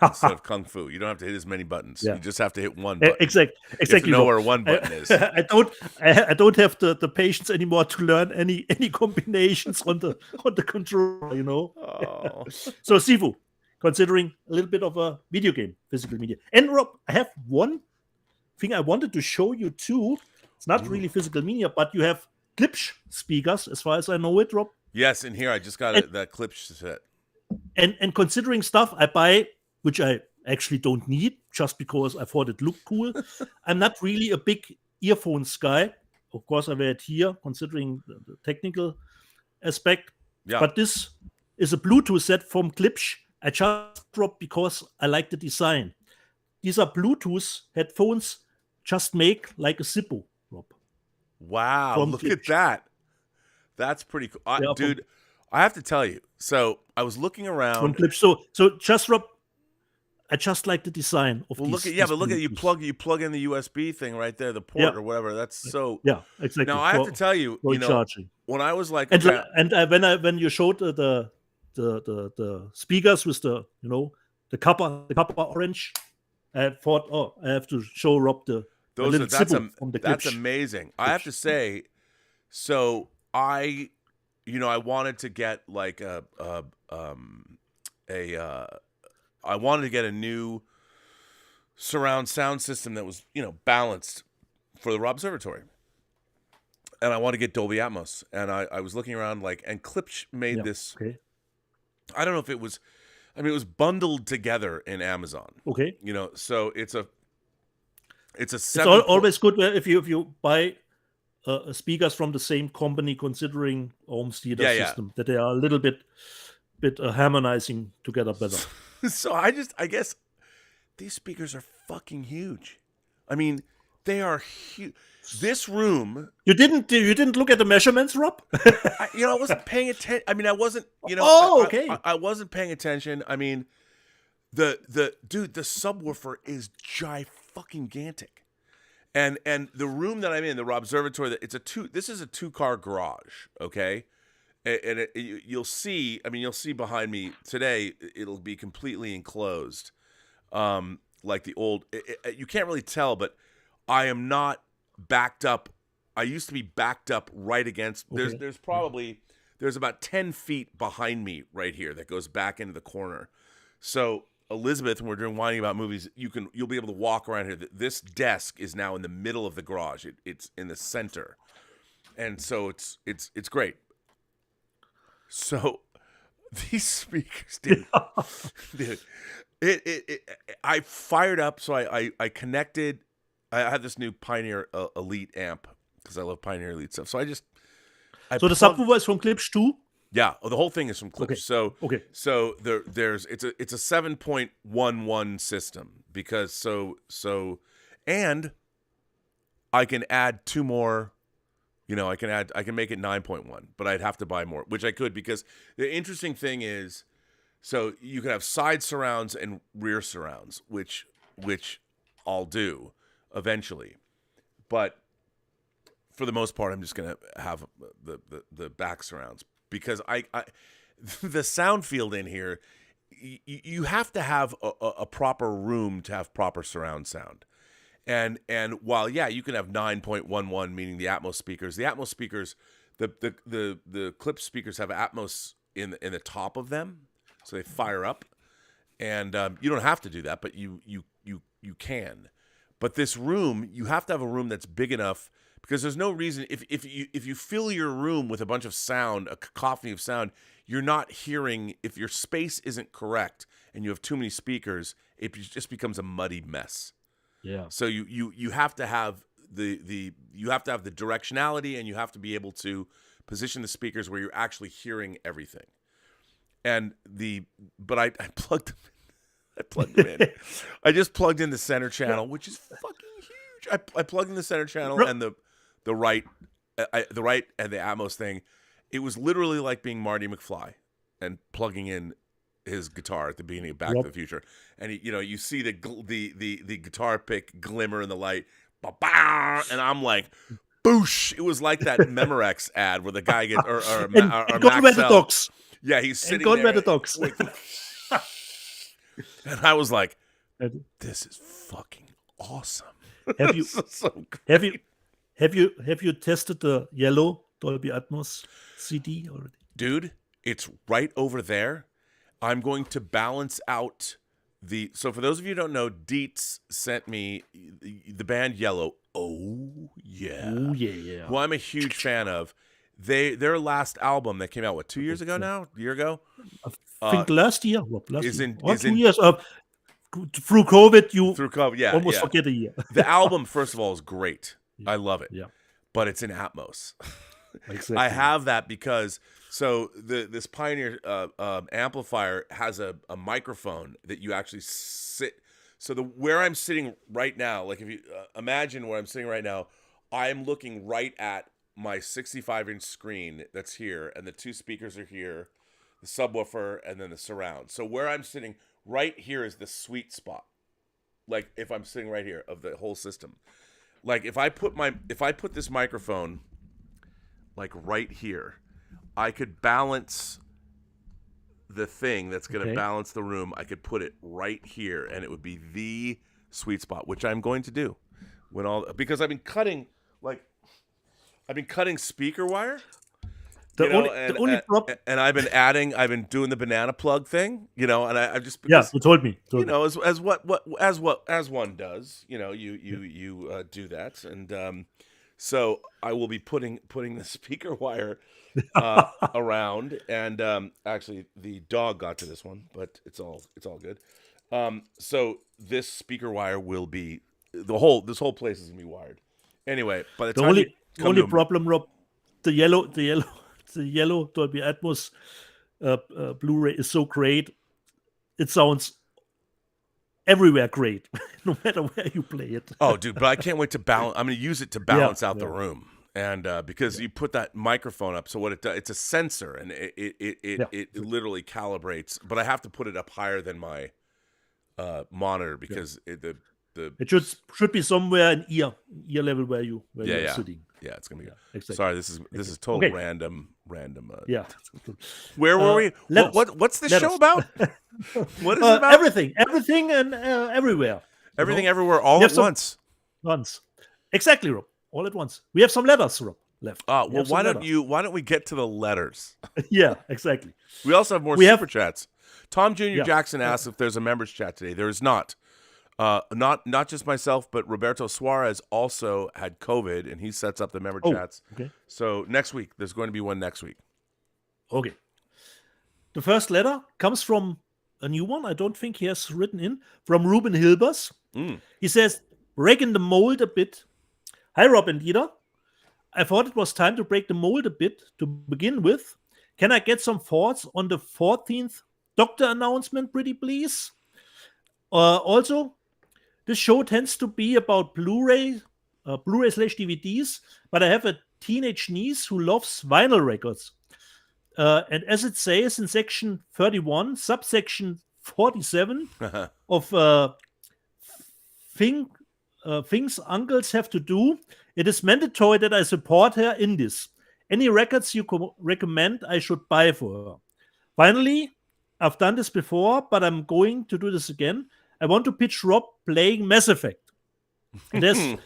instead of Kung Fu. You don't have to hit as many buttons. Yeah. You just have to hit one button. Exactly. You have to know where one button is. I don't have the patience anymore to learn any combinations on the controller. Oh. So Sifu, considering a little bit of a video game, physical media. And Rob, I have one thing I wanted to show you too. It's not really physical media, but you have Klipsch speakers, as far as I know it, Rob. Yes, and here I just got that Klipsch set. And considering stuff I buy, which I actually don't need, just because I thought it looked cool. I'm not really a big earphones guy. Of course, I wear it here, considering the technical aspect. Yeah. But this is a Bluetooth set from Klipsch. I just dropped because I like the design. These are Bluetooth headphones, just make like a Zippo, Rob. Wow, look at that. That's pretty cool. Dude, I have to tell you. So I was looking around. From Klipsch. So just, Rob, I just like the design of these. Look at you plug in the USB thing right there, the port or whatever. That's so. Yeah, exactly. Now I have to tell you, charging. When I was like, when you showed the speakers with the copper orange, I thought, I have to show Rob that's amazing. I have to say, so I I wanted to get like I wanted to get a new surround sound system that was, balanced for the Observatory. And I want to get Dolby Atmos. And I was looking around and Klipsch made this. Okay. I don't know if it was, it was bundled together in Amazon. Okay. So it's a It's always good if you buy speakers from the same company, considering home theater system, that they are a little bit harmonizing together better. So I guess these speakers are fucking huge. I mean, they are huge. This room. You didn't look at the measurements, Rob? I wasn't paying attention. I mean, I wasn't. Okay. I wasn't paying attention. I mean, the subwoofer is gigantic, and the room that I'm in, the Observatory, this is a 2-car garage. Okay, and you'll see. I mean, you'll see behind me today. It'll be completely enclosed, like the old. You can't really tell, but I am not backed up. I used to be backed up right against. Okay. There's about 10 feet behind me right here that goes back into the corner. So Elizabeth, when we're doing Whining About Movies, you'll be able to walk around here. This desk is now in the middle of the garage. It's in the center, and so it's great. So these speakers, dude, I fired up. So I connected. I had this new Pioneer Elite amp because I love Pioneer Elite stuff. So the subwoofer is from Klipsch too? Yeah, the whole thing is from Klipsch. Okay. So there's it's a 7.11 system because and I can add 2 more. I can make it 9.1, but I'd have to buy more, which I could, because the interesting thing is, so you can have side surrounds and rear surrounds, which I'll do eventually, but for the most part, I'm just gonna have the back surrounds, because I the sound field in here, you have to have a proper room to have proper surround sound, and while you can have 9.11, meaning the Atmos speakers, the Klipsch speakers have Atmos in the top of them, so they fire up, and you don't have to do that, but you can. But this room, you have to have a room that's big enough, because there's no reason, if you fill your room with a bunch of sound, a cacophony of sound, you're not hearing. If your space isn't correct and you have too many speakers, it just becomes a muddy mess. Yeah. So you have to have the directionality, and you have to be able to position the speakers where you're actually hearing everything. But I plugged them in. I just plugged in the center channel, which is fucking huge. I plugged in the center channel and the right and the Atmos thing. It was literally like being Marty McFly and plugging in his guitar at the beginning of Back to the Future, and you see the guitar pick glimmer in the light, and I'm like, boosh! It was like that Memorex ad where the guy gets or Maxell. Yeah, he's sitting there. And I was like, this is fucking awesome. Have you tested the yellow Dolby Atmos CD already? Dude, it's right over there. I'm going to balance out so for those of you who don't know, Dietz sent me the band Yellow. Oh yeah. Who I'm a huge fan of. Their last album that came out 2 years ago now? A year ago? I think last year. 2 years. Through COVID, through COVID, almost forget a year. The album, first of all, is great. I love it. Yeah. But it's in Atmos. Exactly. I have that because this Pioneer amplifier has a microphone that you actually sit. So where I'm sitting right now, like if you imagine where I'm sitting right now, I'm looking right at my 65-inch screen that's here, and the 2 speakers are here, the subwoofer, and then the surround. So where I'm sitting right here is the sweet spot. Like if I'm sitting right here of the whole system. Like if I put this microphone like right here, I could balance the thing that's going to balance the room. I could put it right here, and it would be the sweet spot, which I'm going to do because I've been cutting speaker wire. The only problem. And I've been doing the banana plug thing, and I just Because, you told me. As one does, you do that, and so I will be putting the speaker wire around, and actually the dog got to this one, but it's all good. So this speaker wire will be this whole place is gonna be wired. Anyway, by the time the only problem, Rob, the yellow Dolby Atmos Blu-ray is so great. It sounds everywhere great, no matter where you play it. Oh, dude, but I can't wait to balance. I'm going to use it to balance out the room, and because you put that microphone up, so what it does, it's a sensor, and it literally calibrates. But I have to put it up higher than my monitor because it should be somewhere in ear level where you're sitting. Yeah, it's gonna be. Exactly. Sorry, this is total random. Yeah. Where were we? What's this show about? What is it about? Everything, and everywhere. Everything, everywhere, all at once. Exactly, Rob. All at once. We have some letters, Rob, left. Well, why don't we get to the letters? Yeah, exactly. We also have more super chats. Tom Jr. Jackson asks if there's a members chat today. There is not. Not just myself, but Roberto Suarez also had COVID, and he sets up the member chats. Okay. So next week, there's going to be one next week. Okay. The first letter comes from a new one. I don't think he has written in. From Ruben Hilbers. He says, breaking the mold a bit. Hi, Rob and Dieter. I thought it was time to break the mold a bit to begin with. Can I get some thoughts on the 14th Doctor announcement, pretty please? Also, this show tends to be about Blu-ray/DVDs, but I have a teenage niece who loves vinyl records. And as it says in section 31, subsection 47 of things uncles have to do, it is mandatory that I support her in this. Any records you recommend I should buy for her? Finally, I've done this before, but I'm going to do this again. I want to pitch Rob playing Mass Effect. It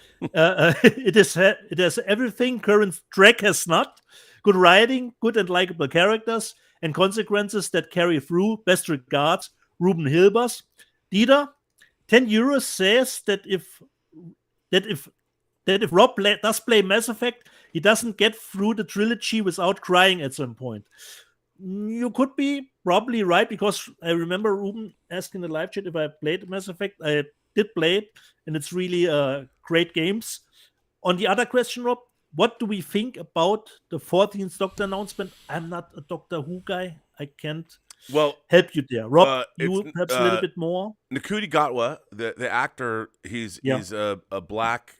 has everything current track has not. Good writing, good and likable characters, and consequences that carry through. Best regards, Ruben Hilbers. Dieter, €10 says that if Rob does play Mass Effect, he doesn't get through the trilogy without crying at some point. You could be probably right, because I remember Ruben asking in the live chat if I played Mass Effect. I did play it, and it's really great games. On the other question, Rob, what do we think about the 14th Doctor announcement? I'm not a Doctor Who guy. I can't help you there. Rob, you perhaps a little bit more? Ncuti Gatwa, the actor, he's a black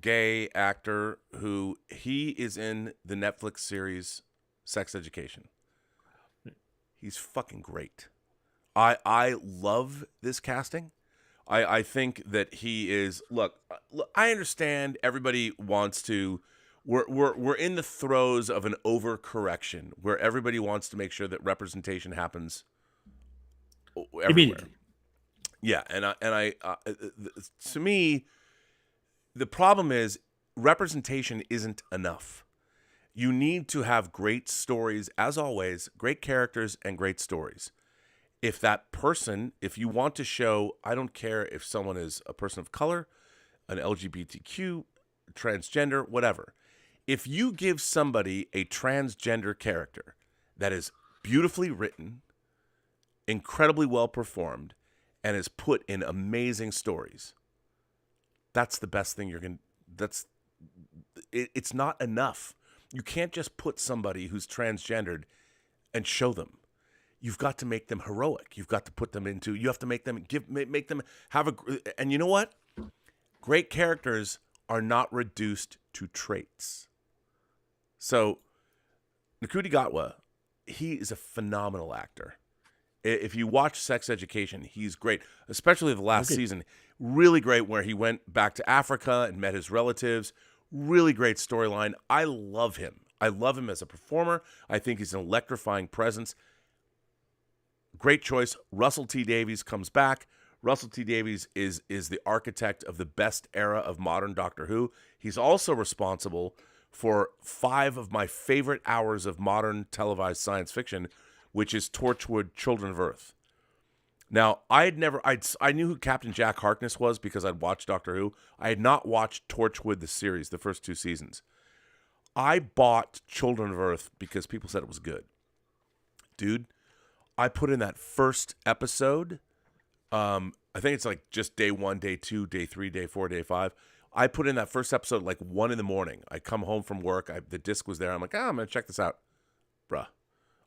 gay actor who he is in the Netflix series Sex Education. He's fucking great. I love this casting. I think that he is. Look, I understand everybody wants to. We're in the throes of an overcorrection where everybody wants to make sure that representation happens everywhere. Immediately. Yeah, and I to me, the problem is representation isn't enough. You need to have great stories, as always, great characters and great stories. If that person, if you want to show, I don't care if someone is a person of color, an LGBTQ, transgender, whatever. If you give somebody a transgender character that is beautifully written, incredibly well performed, and is put in amazing stories, that's the best thing it's not enough. You can't just put somebody who's transgendered and show them. You've got to make them heroic. You've got to put them into. You have to make them have a. And you know what? Great characters are not reduced to traits. So, Ncuti Gatwa, he is a phenomenal actor. If you watch Sex Education, he's great, especially the last season. Really great, where he went back to Africa and met his relatives. Really great storyline. I love him. I love him as a performer. I think he's an electrifying presence. Great choice. Russell T. Davies comes back. Russell T. Davies is the architect of the best era of modern Doctor Who. He's also responsible for 5 of my favorite hours of modern televised science fiction, which is Torchwood: Children of Earth. Now, I knew who Captain Jack Harkness was because I'd watched Doctor Who. I had not watched Torchwood, the series, the first 2 seasons. I bought Children of Earth because people said it was good. Dude, I put in that first episode. I think it's like just day 1, day 2, day 3, day 4, day 5. I put in that first episode like 1 a.m. I come home from work. The disc was there. I'm like, I'm going to check this out. Bruh.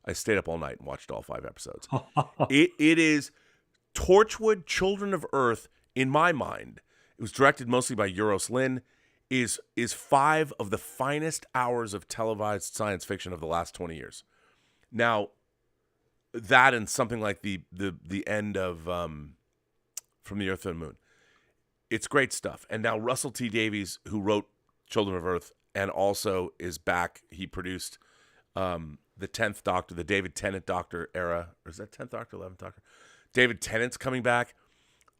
I stayed up all night and watched all 5 episodes. It is Torchwood: Children of Earth, in my mind. It was directed mostly by Euros Lyn. Is 5 of the finest hours of televised science fiction of the last 20 years. Now, that and something like the end of From the Earth to the Moon. It's great stuff. And now Russell T Davies, who wrote Children of Earth and also is back. He produced the 10th Doctor, the David Tennant Doctor era. Or is that 10th Doctor, 11th Doctor? David Tennant's coming back.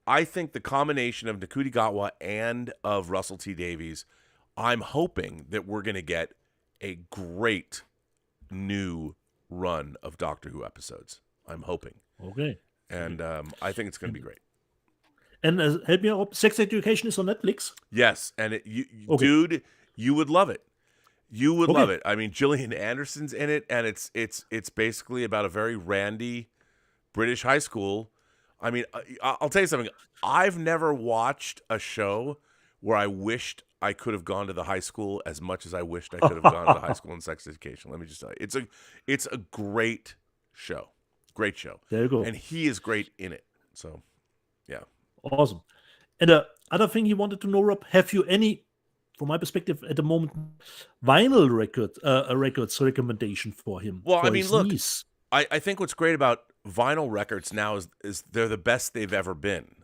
I think the combination of Ncuti Gatwa and of Russell T Davies, I'm hoping that we're going to get a great new run of Doctor Who episodes. I'm hoping. Okay. And I think it's going to be great. And help me out. Sex Education is on Netflix? Yes. And dude, you would love it. You would love it. I mean, Gillian Anderson's in it, and it's basically about a very randy British high school. I mean, I'll tell you something. I've never watched a show where I wished I could have gone to the high school as much as I wished I could have gone to the high school in Sex Education. Let me just tell you, it's a great show. Great show. There you go. And he is great in it. So, yeah. Awesome. And the other thing he wanted to know, Rob, have you any, from my perspective at the moment, vinyl records recommendation for him? Well, for I mean, look, niece? I think what's great about vinyl records now is they're the best they've ever been.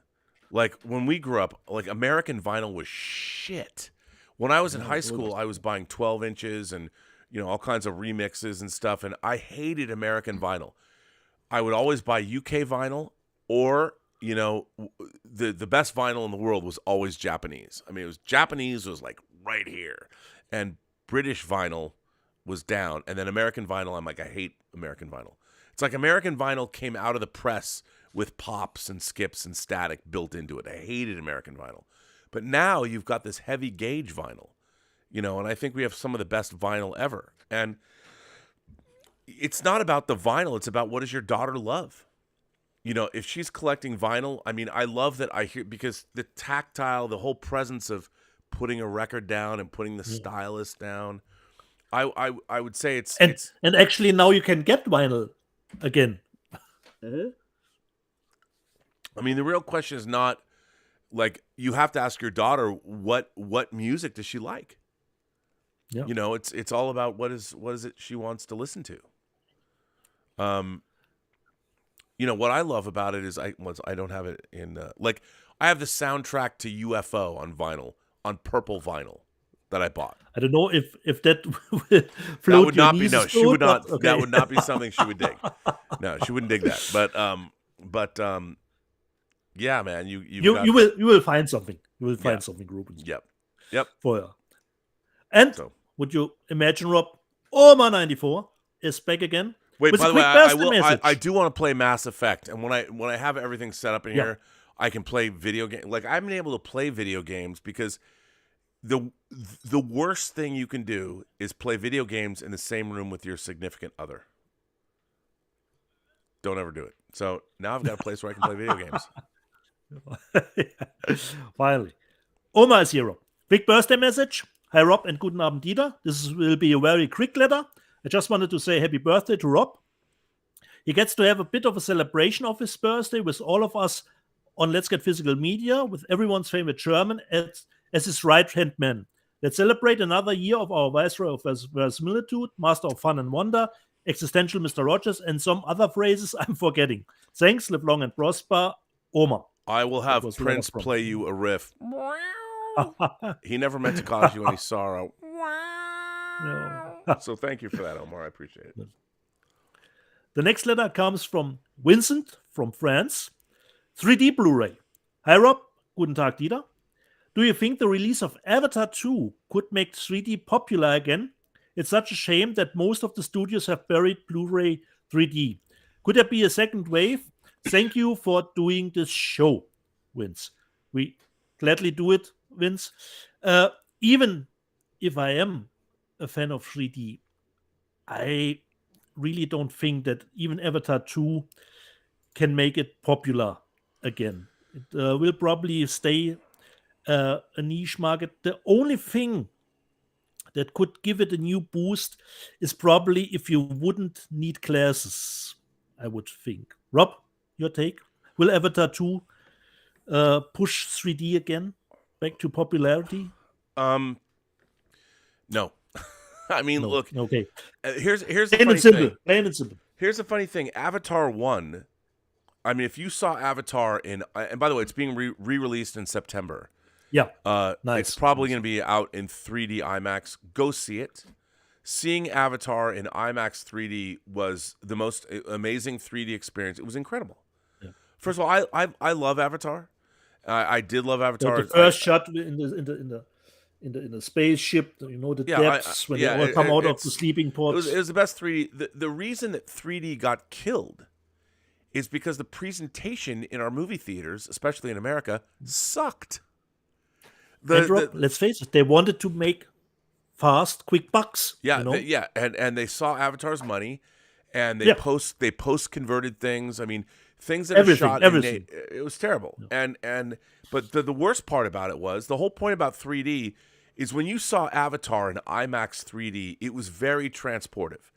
Like when we grew up, like American vinyl was shit. When I was in high school, I was buying 12 inches and all kinds of remixes and stuff, and I hated American vinyl. I would always buy UK vinyl, or the best vinyl in the world was always Japanese. I mean, Japanese was like right here, and British vinyl was down, and then American vinyl, I'm like, I hate American vinyl. It's like American vinyl came out of the press with pops and skips and static built into it. I hated American vinyl. But now you've got this heavy gauge vinyl, and I think we have some of the best vinyl ever. And it's not about the vinyl. It's about what does your daughter love? If she's collecting vinyl, I mean, I love that I hear, because the tactile, the whole presence of putting a record down and putting the stylus down, I would say it's and actually now you can get vinyl again. I mean, the real question is not like, you have to ask your daughter what music does she like. Yeah. It's all about what is it she wants to listen to. What I love about it is I don't have it in I have the soundtrack to UFO on vinyl, on purple vinyl that I bought. I don't know if that that would not be no. She would not. Okay. That would not be something she would dig. No, she wouldn't dig that. But yeah, man, you will find something. You will find something, Ruben. Yep. For her. And would you imagine, Rob, Oma 94 is back again? Wait, by the way, I do want to play Mass Effect, and when I have everything set up in here, I can play video games. Like, I've been able to play video games because the worst thing you can do is play video games in the same room with your significant other. Don't ever do it. So now I've got a place where I can play video games. Finally. Oma is here. Big birthday message. Hi, Rob, and guten Abend, Dieter. This will be a very quick letter. I just wanted to say happy birthday to Rob. He gets to have a bit of a celebration of his birthday with all of us on Let's Get Physical Media, with everyone's favorite German as his right-hand man. Let's celebrate another year of our Viceroy of Verisimilitude, Master of Fun and Wonder, Existential Mr. Rogers, and some other phrases I'm forgetting. Thanks, live long and prosper, Oma. I will have Prince play you a riff. He never meant to cause you any sorrow. No. So thank you for that, Omar. I appreciate it. The next letter comes from Vincent from France. 3D Blu-ray. Hi, Rob. Guten Tag, Dieter. Do you think the release of Avatar 2 could make 3D popular again? It's such a shame that most of the studios have buried Blu-ray 3D. Could there be a second wave? Thank you for doing this show, Vince. We gladly do it, Vince. Even if I am a fan of 3D, I really don't think that even Avatar 2 can make it popular again. It will probably stay a niche market. The only thing that could give it a new boost is probably if you wouldn't need glasses, I would think. Rob, your take? Will Avatar 2 push 3D again back to popularity? No. I mean, No. look. Okay. Here's the Plain funny and simple. thing. Plain and simple. Here's the funny thing. Avatar 1, I mean, if you saw Avatar and by the way, it's being re-released in September. Yeah. Nice. It's probably going to be out in 3D IMAX. Go see it. Seeing Avatar in IMAX 3D was the most amazing 3D experience. It was incredible. Yeah. First of all, I love Avatar. I did love Avatar. The first shot in the spaceship, the depths when they all come out of the sleeping pods. It was the best 3D. The reason that 3D got killed is because the presentation in our movie theaters, especially in America, sucked. Let's face it, they wanted to make fast, quick bucks. Yeah, and they saw Avatar's money, and they post converted things. I mean, things that are shot. It was terrible. Yeah. But the worst part about it was the whole point about 3D is when you saw Avatar in IMAX 3D, it was very transportive.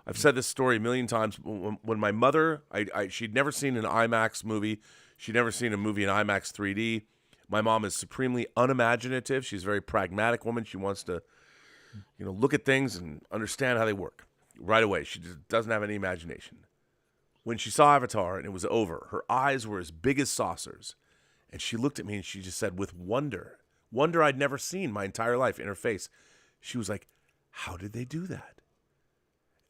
I've said this story a million times. When my mother, she'd never seen an IMAX movie. She'd never seen a movie in IMAX 3D. My mom is supremely unimaginative. She's a very pragmatic woman. She wants to, look at things and understand how they work right away. She just doesn't have any imagination. When she saw Avatar and it was over, her eyes were as big as saucers. And she looked at me and she just said with wonder I'd never seen my entire life in her face. She was like, how did they do that?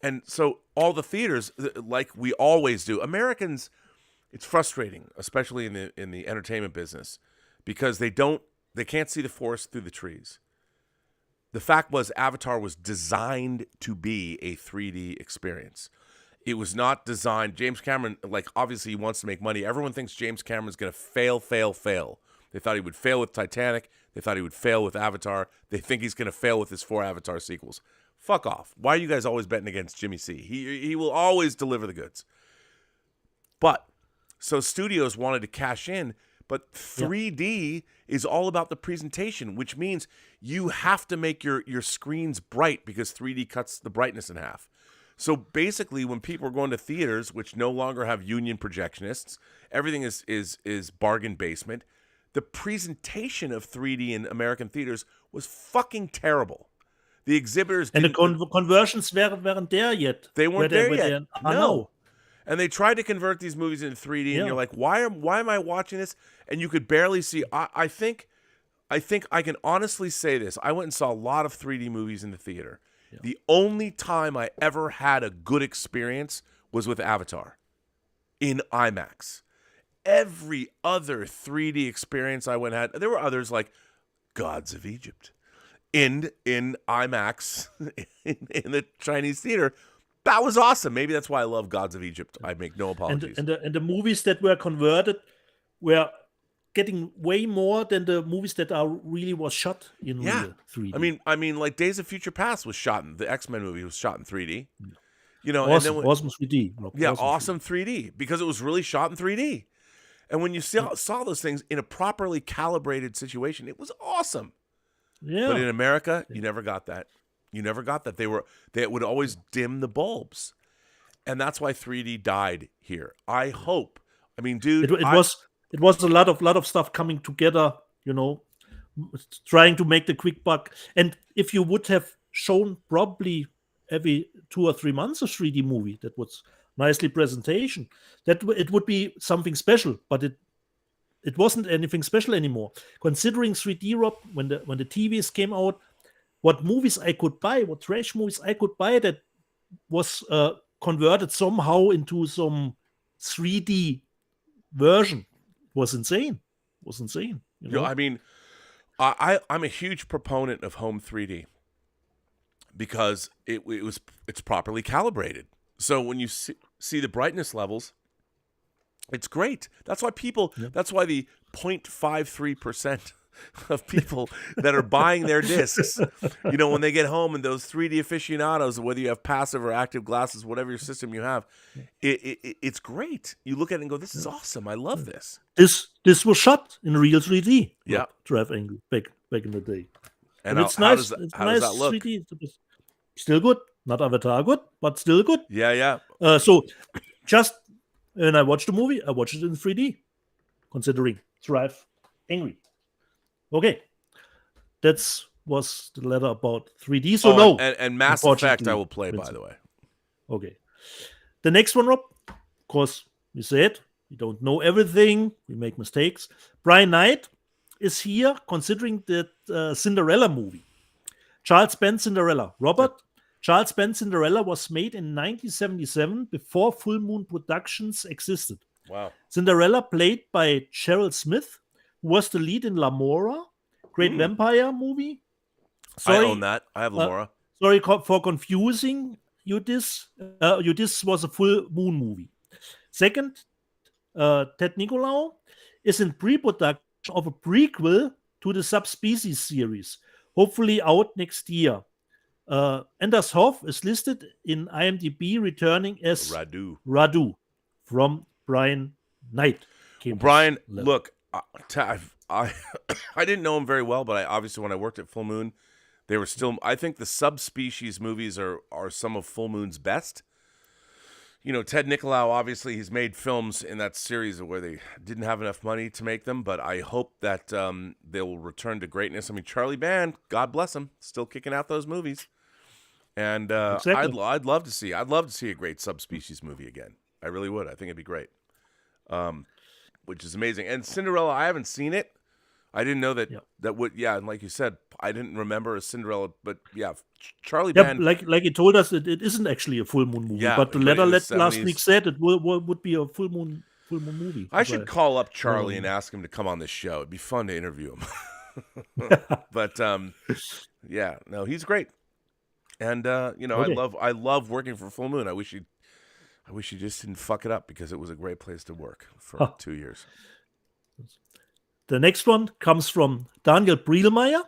And so all the theaters, like we always do, Americans, it's frustrating, especially in the entertainment business, because they can't see the forest through the trees. The fact was Avatar was designed to be a 3D experience. It was not designed. James Cameron, obviously he wants to make money. Everyone thinks James Cameron's going to fail. They thought he would fail with Titanic. They thought he would fail with Avatar. They think he's going to fail with his 4 Avatar sequels. Fuck off. Why are you guys always betting against Jimmy C? He will always deliver the goods. But, so studios wanted to cash in, but 3D is all about the presentation, which means you have to make your screens bright because 3D cuts the brightness in half. So basically, when people are going to theaters, which no longer have union projectionists, everything is bargain basement. The presentation of 3D in American theaters was fucking terrible. The exhibitors and the conversions weren't there yet. They weren't there yet. No. And they tried to convert these movies into 3D, and you're like, why am I watching this? And you could barely see. I think I can honestly say this. I went and saw a lot of 3D movies in the theater. Yeah. The only time I ever had a good experience was with Avatar in IMAX. Every other 3D experience I went had, there were others like Gods of Egypt in IMAX in the Chinese theater. That was awesome. Maybe that's why I love Gods of Egypt. I make no apologies. And the movies that were converted were getting way more than the movies that really was shot in real 3D. I mean, like Days of Future Past was shot in the X-Men movie was shot in 3D. Awesome, and then awesome 3D. Awesome 3D because it was really shot in 3D. And when you saw those things in a properly calibrated situation, it was awesome. Yeah. But in America, you never got that. You never got that. They would always dim the bulbs. And that's why 3D died here. I hope. I mean, dude, it was a lot of stuff coming together, trying to make the quick buck. And if you would have shown probably every 2 or 3 months a 3D movie that was nicely presentation, that it would be something special. But it wasn't anything special anymore. Considering 3D, Rob, when the TVs came out, what movies I could buy, what trash movies I could buy that was converted somehow into some 3D version was insane. I mean, I'm a huge proponent of home 3D because it's properly calibrated. So when you see the brightness levels, it's great. That's why that's why the 0.53% of people that are buying their discs, when they get home and those 3D aficionados, whether you have passive or active glasses, whatever your system you have, it's great. You look at it and go, this is awesome. I love this. This was shot in real 3D. Yeah. Drive angle back in the day. And it's nice. How does that look? 3D. Still good. Not Avatar good, but still good. Yeah. So just when I watched the movie, I watched it in 3D, considering Drive Angry. Okay. That was the letter about 3D. So no. And Mass Effect I will play, by the way. Okay. The next one, Rob, of course, we said we don't know everything. We make mistakes. Brian Knight is here considering that Cinderella movie. Charles Band Cinderella. Robert, Charles Band Cinderella was made in 1977 before Full Moon Productions existed. Wow. Cinderella, played by Cheryl Smith, who was the lead in Lamora, great vampire movie. Sorry, I own that. I have Lamora. Sorry for confusing you. This was a Full Moon movie. Second, Ted Nicolau is in pre-production of a prequel to the Subspecies series, hopefully out next year. Anders Hoff is listed in IMDb, returning as Radu from Brian Knight. Brian, look, I didn't know him very well, but obviously when I worked at Full Moon, they were still. I think the Subspecies movies are some of Full Moon's best. Ted Nicolau, obviously, he's made films in that series where they didn't have enough money to make them, but I hope that they will return to greatness. I mean, Charlie Band, God bless him, still kicking out those movies. And exactly. I'd love to see a great Subspecies movie again. I really would. I think it'd be great. Which is amazing. And Cinderella, I haven't seen it. I didn't know that and like you said, I didn't remember a Cinderella, but Charlie Band. Like he told us, it isn't actually a Full Moon movie, but the letter last week said it would be a Full Moon movie. I should call up Charlie and ask him to come on this show. It'd be fun to interview him. But no, he's great. And I love working for Full Moon. I wish he just didn't fuck it up, because it was a great place to work for 2 years. The next one comes from Daniel Brielmeier.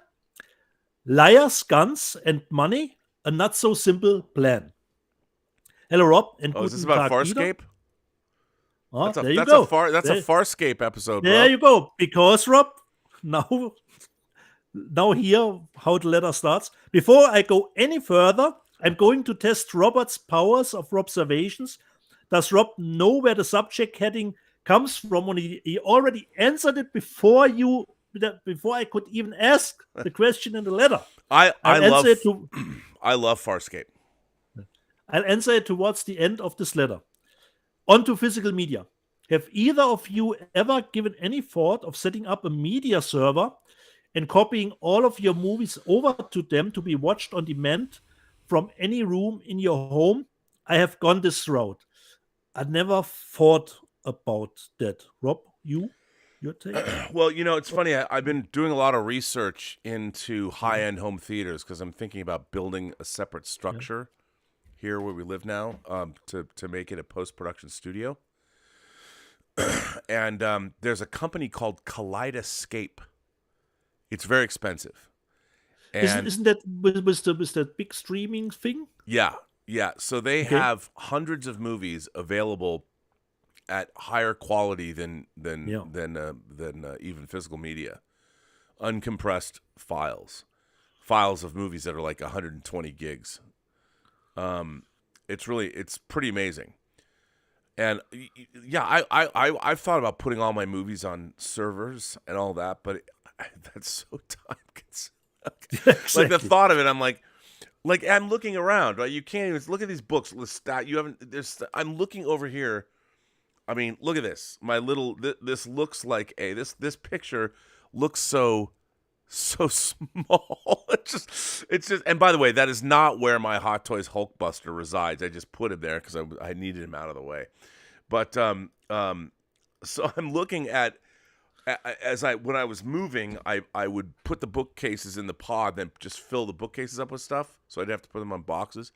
Liars, Guns, and Money, a not so simple plan. Hello, Rob. And is this about Farscape? There you go. That's a Farscape episode, bro. There you go. Because, Rob, now hear how the letter starts. Before I go any further, I'm going to test Robert's powers of observations. Does Rob know where the subject heading comes from? When he already answered it before I could even ask the question in the letter. I love Farscape. I'll answer it towards the end of this letter. On to physical media. Have either of you ever given any thought of setting up a media server and copying all of your movies over to them to be watched on demand from any room in your home? I have gone this route. I never thought about that. Rob, your take? Well, it's funny. I've been doing a lot of research into high-end home theaters because I'm thinking about building a separate structure here where we live now to make it a post-production studio. And there's a company called Kaleidoscape. It's very expensive. And isn't that with that big streaming thing? Yeah. So they have hundreds of movies available at higher quality than even physical media. Uncompressed files of movies that are like 120 gigs. It's pretty amazing. And I've thought about putting all my movies on servers and all that, but that's so time consuming. Exactly. Like the thought of it, I'm like I'm looking around, right? You can't even look at these books. I'm looking over here. I mean, look at this. This looks like this picture looks so small. It's just. And by the way, that is not where my Hot Toys Hulkbuster resides. I just put him there because I needed him out of the way. But so I'm looking at when I was moving, I would put the bookcases in the pod, then just fill the bookcases up with stuff, so I'd have to put them on boxes.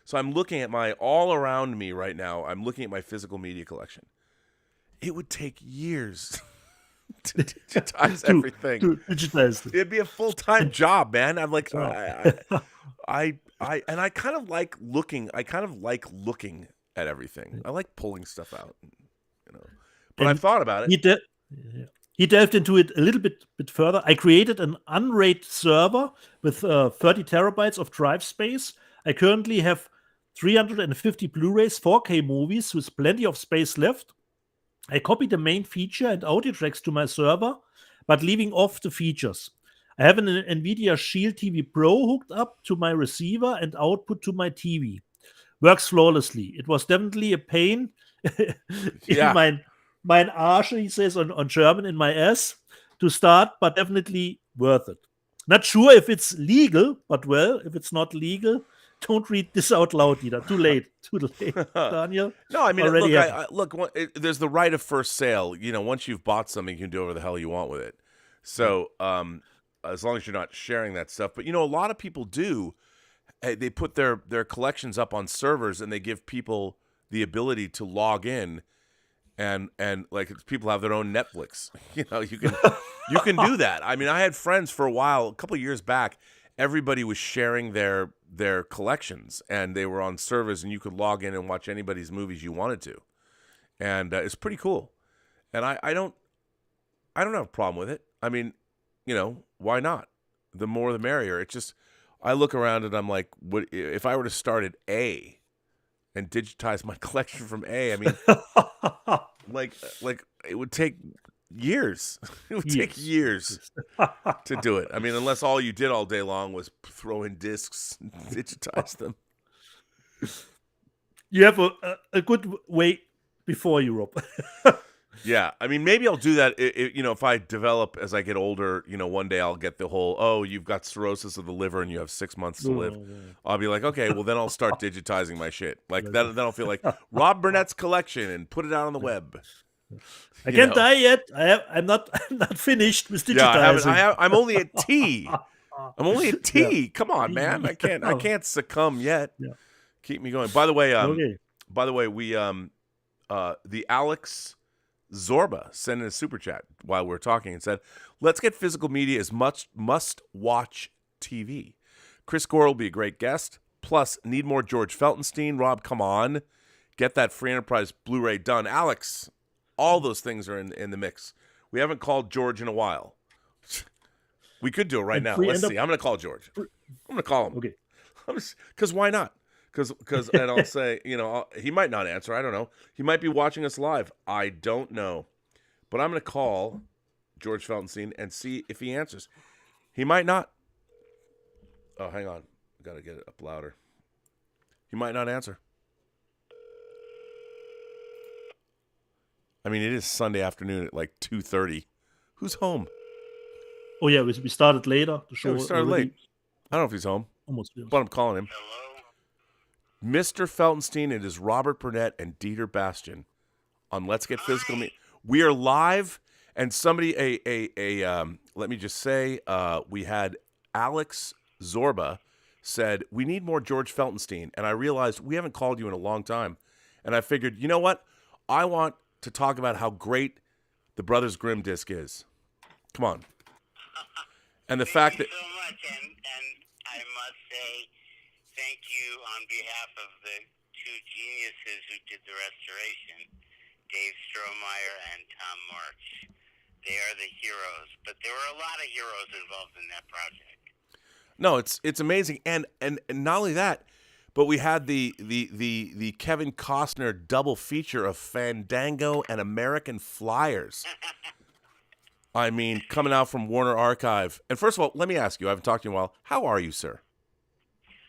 So I'm looking at all around me right now. I'm looking at my physical media collection. It would take years to digitize everything. To digitize it. It'd be a full-time job, man. I'm like, I kind of like looking. I kind of like looking at everything. I like pulling stuff out, But I've thought about it. He delved into it a little bit further. I created an unrated server with 30 terabytes of drive space. I currently have 350 Blu-rays, 4K movies with plenty of space left. I copied the main feature and audio tracks to my server, but leaving off the features. I have an NVIDIA Shield TV Pro hooked up to my receiver and output to my TV. Works flawlessly. It was definitely a pain in mein Arsch, he says on German, in my ass to start, but definitely worth it. Not sure if it's legal, but well, if it's not legal, don't read this out loud, either. Too late, Daniel. No, I mean, look, there's the right of first sale. Once you've bought something, you can do whatever the hell you want with it. So, as long as you're not sharing that stuff. But, a lot of people do. They put their collections up on servers, and they give people the ability to log in, and like people have their own Netflix. You can do that. I mean, I had friends for a while, a couple of years back. Everybody was sharing their collections, and they were on servers, and you could log in and watch anybody's movies you wanted to, and it's pretty cool. And I don't have a problem with it. I mean, why not? The more the merrier. It's just, I look around and I'm like, what if I were to start at A and digitize my collection from A? I mean, like it would take years. It would take years to do it. I mean, unless all you did all day long was throw in discs and digitize them. You have a good way before Europe. Yeah, I mean, maybe I'll do that. If I develop as I get older, one day I'll get the whole, you've got cirrhosis of the liver and you have 6 months to live. I'll be like, okay, well then I'll start digitizing my shit. Like then I'll feel like Rob Burnett's collection and put it out on the web. I can't die yet. I'm not finished with digitizing. Yeah, I'm only at T. I'm only at T. Yeah. Come on, man. I can't succumb yet. Yeah. Keep me going. By the way, we the Alex Zorba sent in a super chat while we were talking and said, "Let's get physical media as must-watch TV. Chris Gore will be a great guest. Plus, need more George Feltenstein. Rob, come on. Get that Free Enterprise Blu-ray done. Alex, all those things are in the mix. We haven't called George in a while. We could do it right now. Let's see. I'm going to call George. I'm going to call him. Okay. Because why not? Because and I'll say, he might not answer. I don't know. He might be watching us live. I don't know. But I'm going to call George Feltenstein and see if he answers. He might not. Oh, hang on. I got to get it up louder. He might not answer. I mean, it is Sunday afternoon at like 2:30. Who's home? Oh, yeah, we started later. The show we started late. I don't know if he's home. Almost. But I'm calling him. Hello? Mr. Feltenstein, it is Robert Burnett and Dieter Bastian on Let's Get Physical. We are live, and somebody, let me just say, we had Alex Zorba said, we need more George Feltenstein, and I realized we haven't called you in a long time, and I figured, you know what? I want to talk about how great the Brothers Grimm disc is. Come on. And the fact that... Thank you so much, and I must say thank you on behalf of the two geniuses who did the restoration, Dave Strohmeyer and Tom March. They are the heroes, but there were a lot of heroes involved in that project. No, it's amazing, and not only that, but we had the Kevin Costner double feature of Fandango and American Flyers. I mean, coming out from Warner Archive. And first of all, let me ask you, I haven't talked to you in a while. How are you, sir?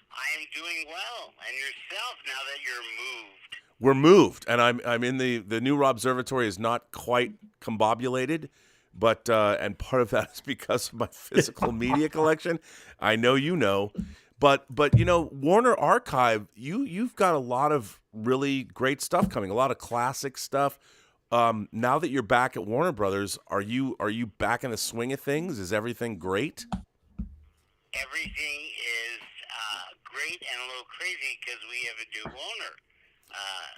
I am doing well. And yourself, now that you're moved? We're moved, and I'm in the new Rob Observatory is not quite combobulated, but and part of that is because of my physical media collection. I know you know. But Warner Archive, you've got a lot of really great stuff coming, a lot of classic stuff. now that you're back at Warner Brothers, are you back in the swing of things? Is everything great? Everything is great and a little crazy because we have a new owner.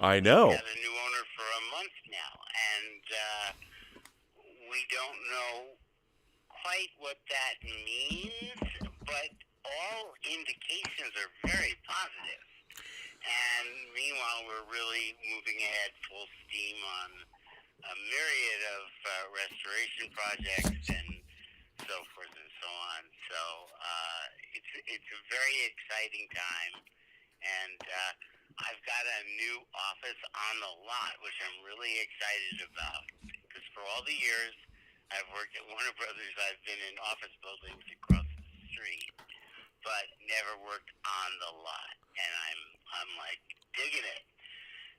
I know. We've had a new owner for a month now, and we don't know quite what that means, but all indications are very positive. And meanwhile, we're really moving ahead full steam on a myriad of restoration projects and so forth and so on. So it's a very exciting time, and I've got a new office on the lot, which I'm really excited about. Because for all the years I've worked at Warner Brothers, I've been in office buildings across the street, but never worked on the lot. And I'm like digging it.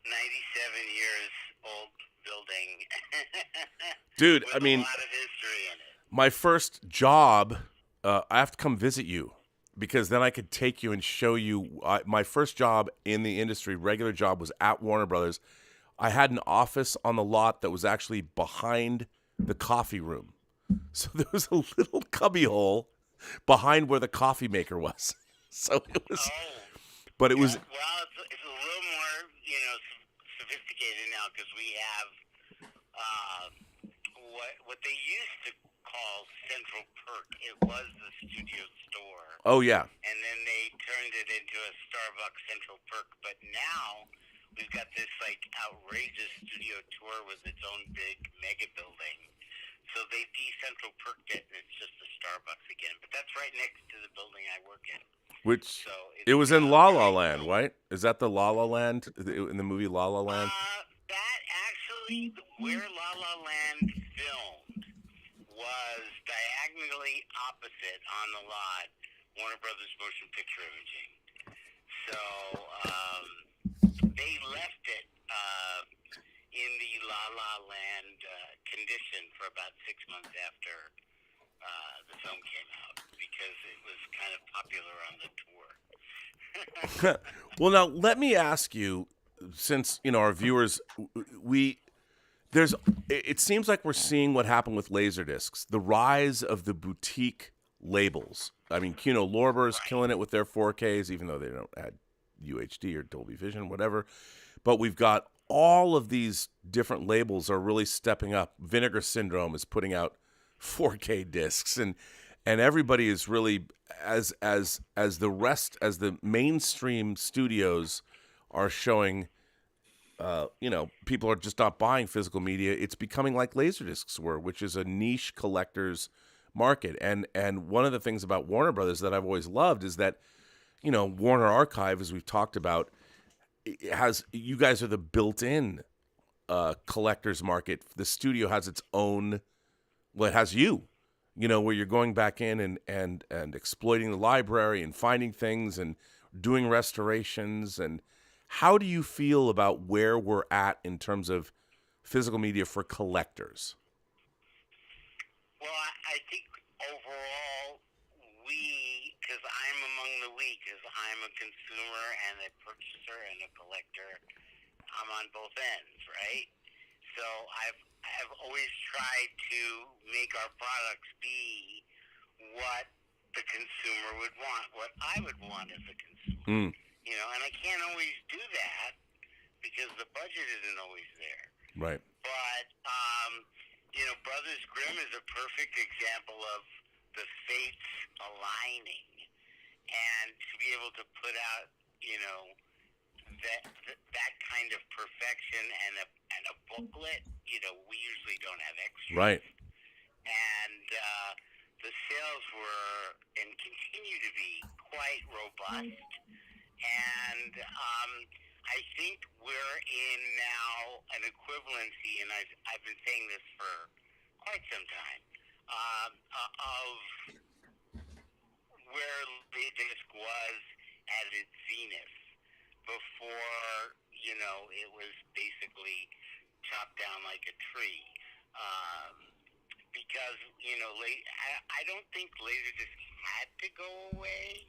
97 years old building. Dude, with I mean, a lot of history in it. My first job, I have to come visit you because then I could take you and show you. My first job in the industry, regular job, was at Warner Brothers. I had an office on the lot that was actually behind the coffee room. So there was a little cubby hole behind where the coffee maker was. So it was, but it was. Well, it's a little more, sophisticated now because we have what they used to call Central Perk. It was the studio store. Oh yeah. And then they turned it into a Starbucks Central Perk. But now we've got this outrageous studio tour with its own big mega building. So they de-Central Perked it, and it's just a Starbucks again. But that's right next to the building I work in. Which so it was in La La Land, right? Is that the La La Land in the movie La La Land? That actually, where La La Land filmed was diagonally opposite on the lot Warner Brothers Motion Picture Imaging. So they left it in the La La Land condition for about 6 months after the film came out because it was kind of popular on the tour. Well, now let me ask you, since our viewers, it seems like we're seeing what happened with Laserdiscs, the rise of the boutique labels. I mean, Kino Lorber's killing it with their 4Ks, even though they don't add UHD or Dolby Vision, whatever. But we've got all of these different labels are really stepping up. Vinegar Syndrome is putting out 4K discs, and everybody is really as the mainstream studios are showing. People are just not buying physical media. It's becoming like Laserdiscs were, which is a niche collector's market. And one of the things about Warner Brothers that I've always loved is that, Warner Archive, as we've talked about, you guys are the built-in collector's market. The studio has its own. Well, it has you. Where you're going back in and exploiting the library and finding things and doing restorations. And how do you feel about where we're at in terms of physical media for collectors? Well, I think overall because I'm among the we, because I'm a consumer and a purchaser and a collector, I'm on both ends, right? So I've always tried to make our products be what the consumer would want, what I would want as a consumer. And I can't always do that because the budget isn't always there. Right. But, Brothers Grimm is a perfect example of the fates aligning. And to be able to put out, that kind of perfection and a booklet, we usually don't have extras. Right. And the sales were and continue to be quite robust. And I think we're in now an equivalency, and I've been saying this for quite some time, of where Laserdisc was at its zenith before, it was basically chopped down like a tree. Because, I don't think Laserdisc had to go away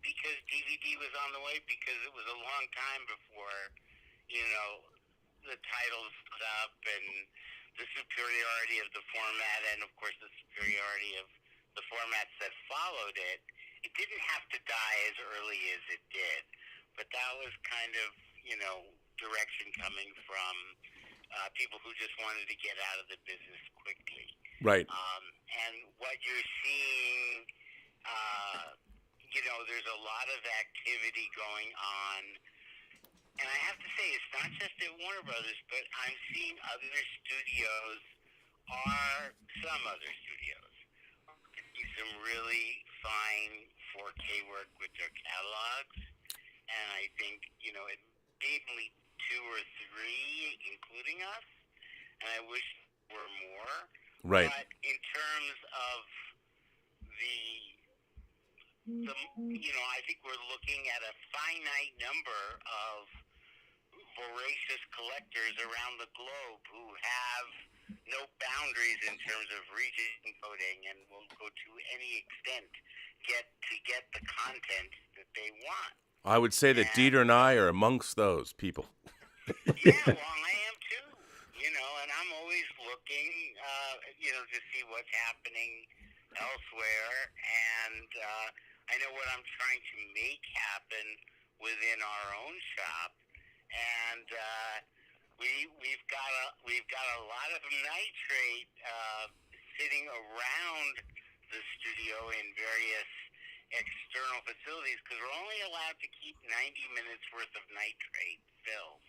because DVD was on the way, because it was a long time before, the titles up and the superiority of the format, and of course the superiority of the formats that followed it, it didn't have to die as early as it did. But that was kind of, direction coming from people who just wanted to get out of the business quickly. Right. And what you're seeing, there's a lot of activity going on. And I have to say, it's not just at Warner Brothers, but I'm seeing some other studios, some really fine 4K work with their catalogs. And I think, it maybe 2 or 3, including us. And I wish there were more. Right. But in terms of I think we're looking at a finite number of voracious collectors around the globe who have no boundaries in terms of region coding and will go to any extent to get the content that they want. I would say that Dieter and I are amongst those people. Yeah, well, I am too. And I'm always looking, to see what's happening elsewhere. And I know what I'm trying to make happen within our own shop. And we've got a lot of nitrate sitting around the studio in various external facilities because we're only allowed to keep 90 minutes worth of nitrate film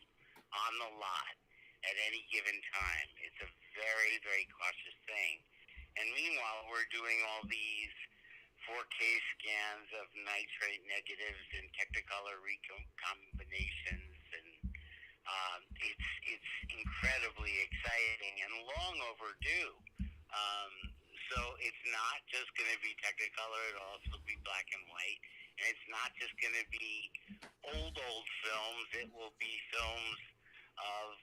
on the lot at any given time. It's a very, very cautious thing. And meanwhile, we're doing all these 4K scans of nitrate negatives and Technicolor recombinations, and it's incredibly exciting and long overdue. So it's not just going to be Technicolor; it'll also be black and white, and it's not just going to be old films. It will be films of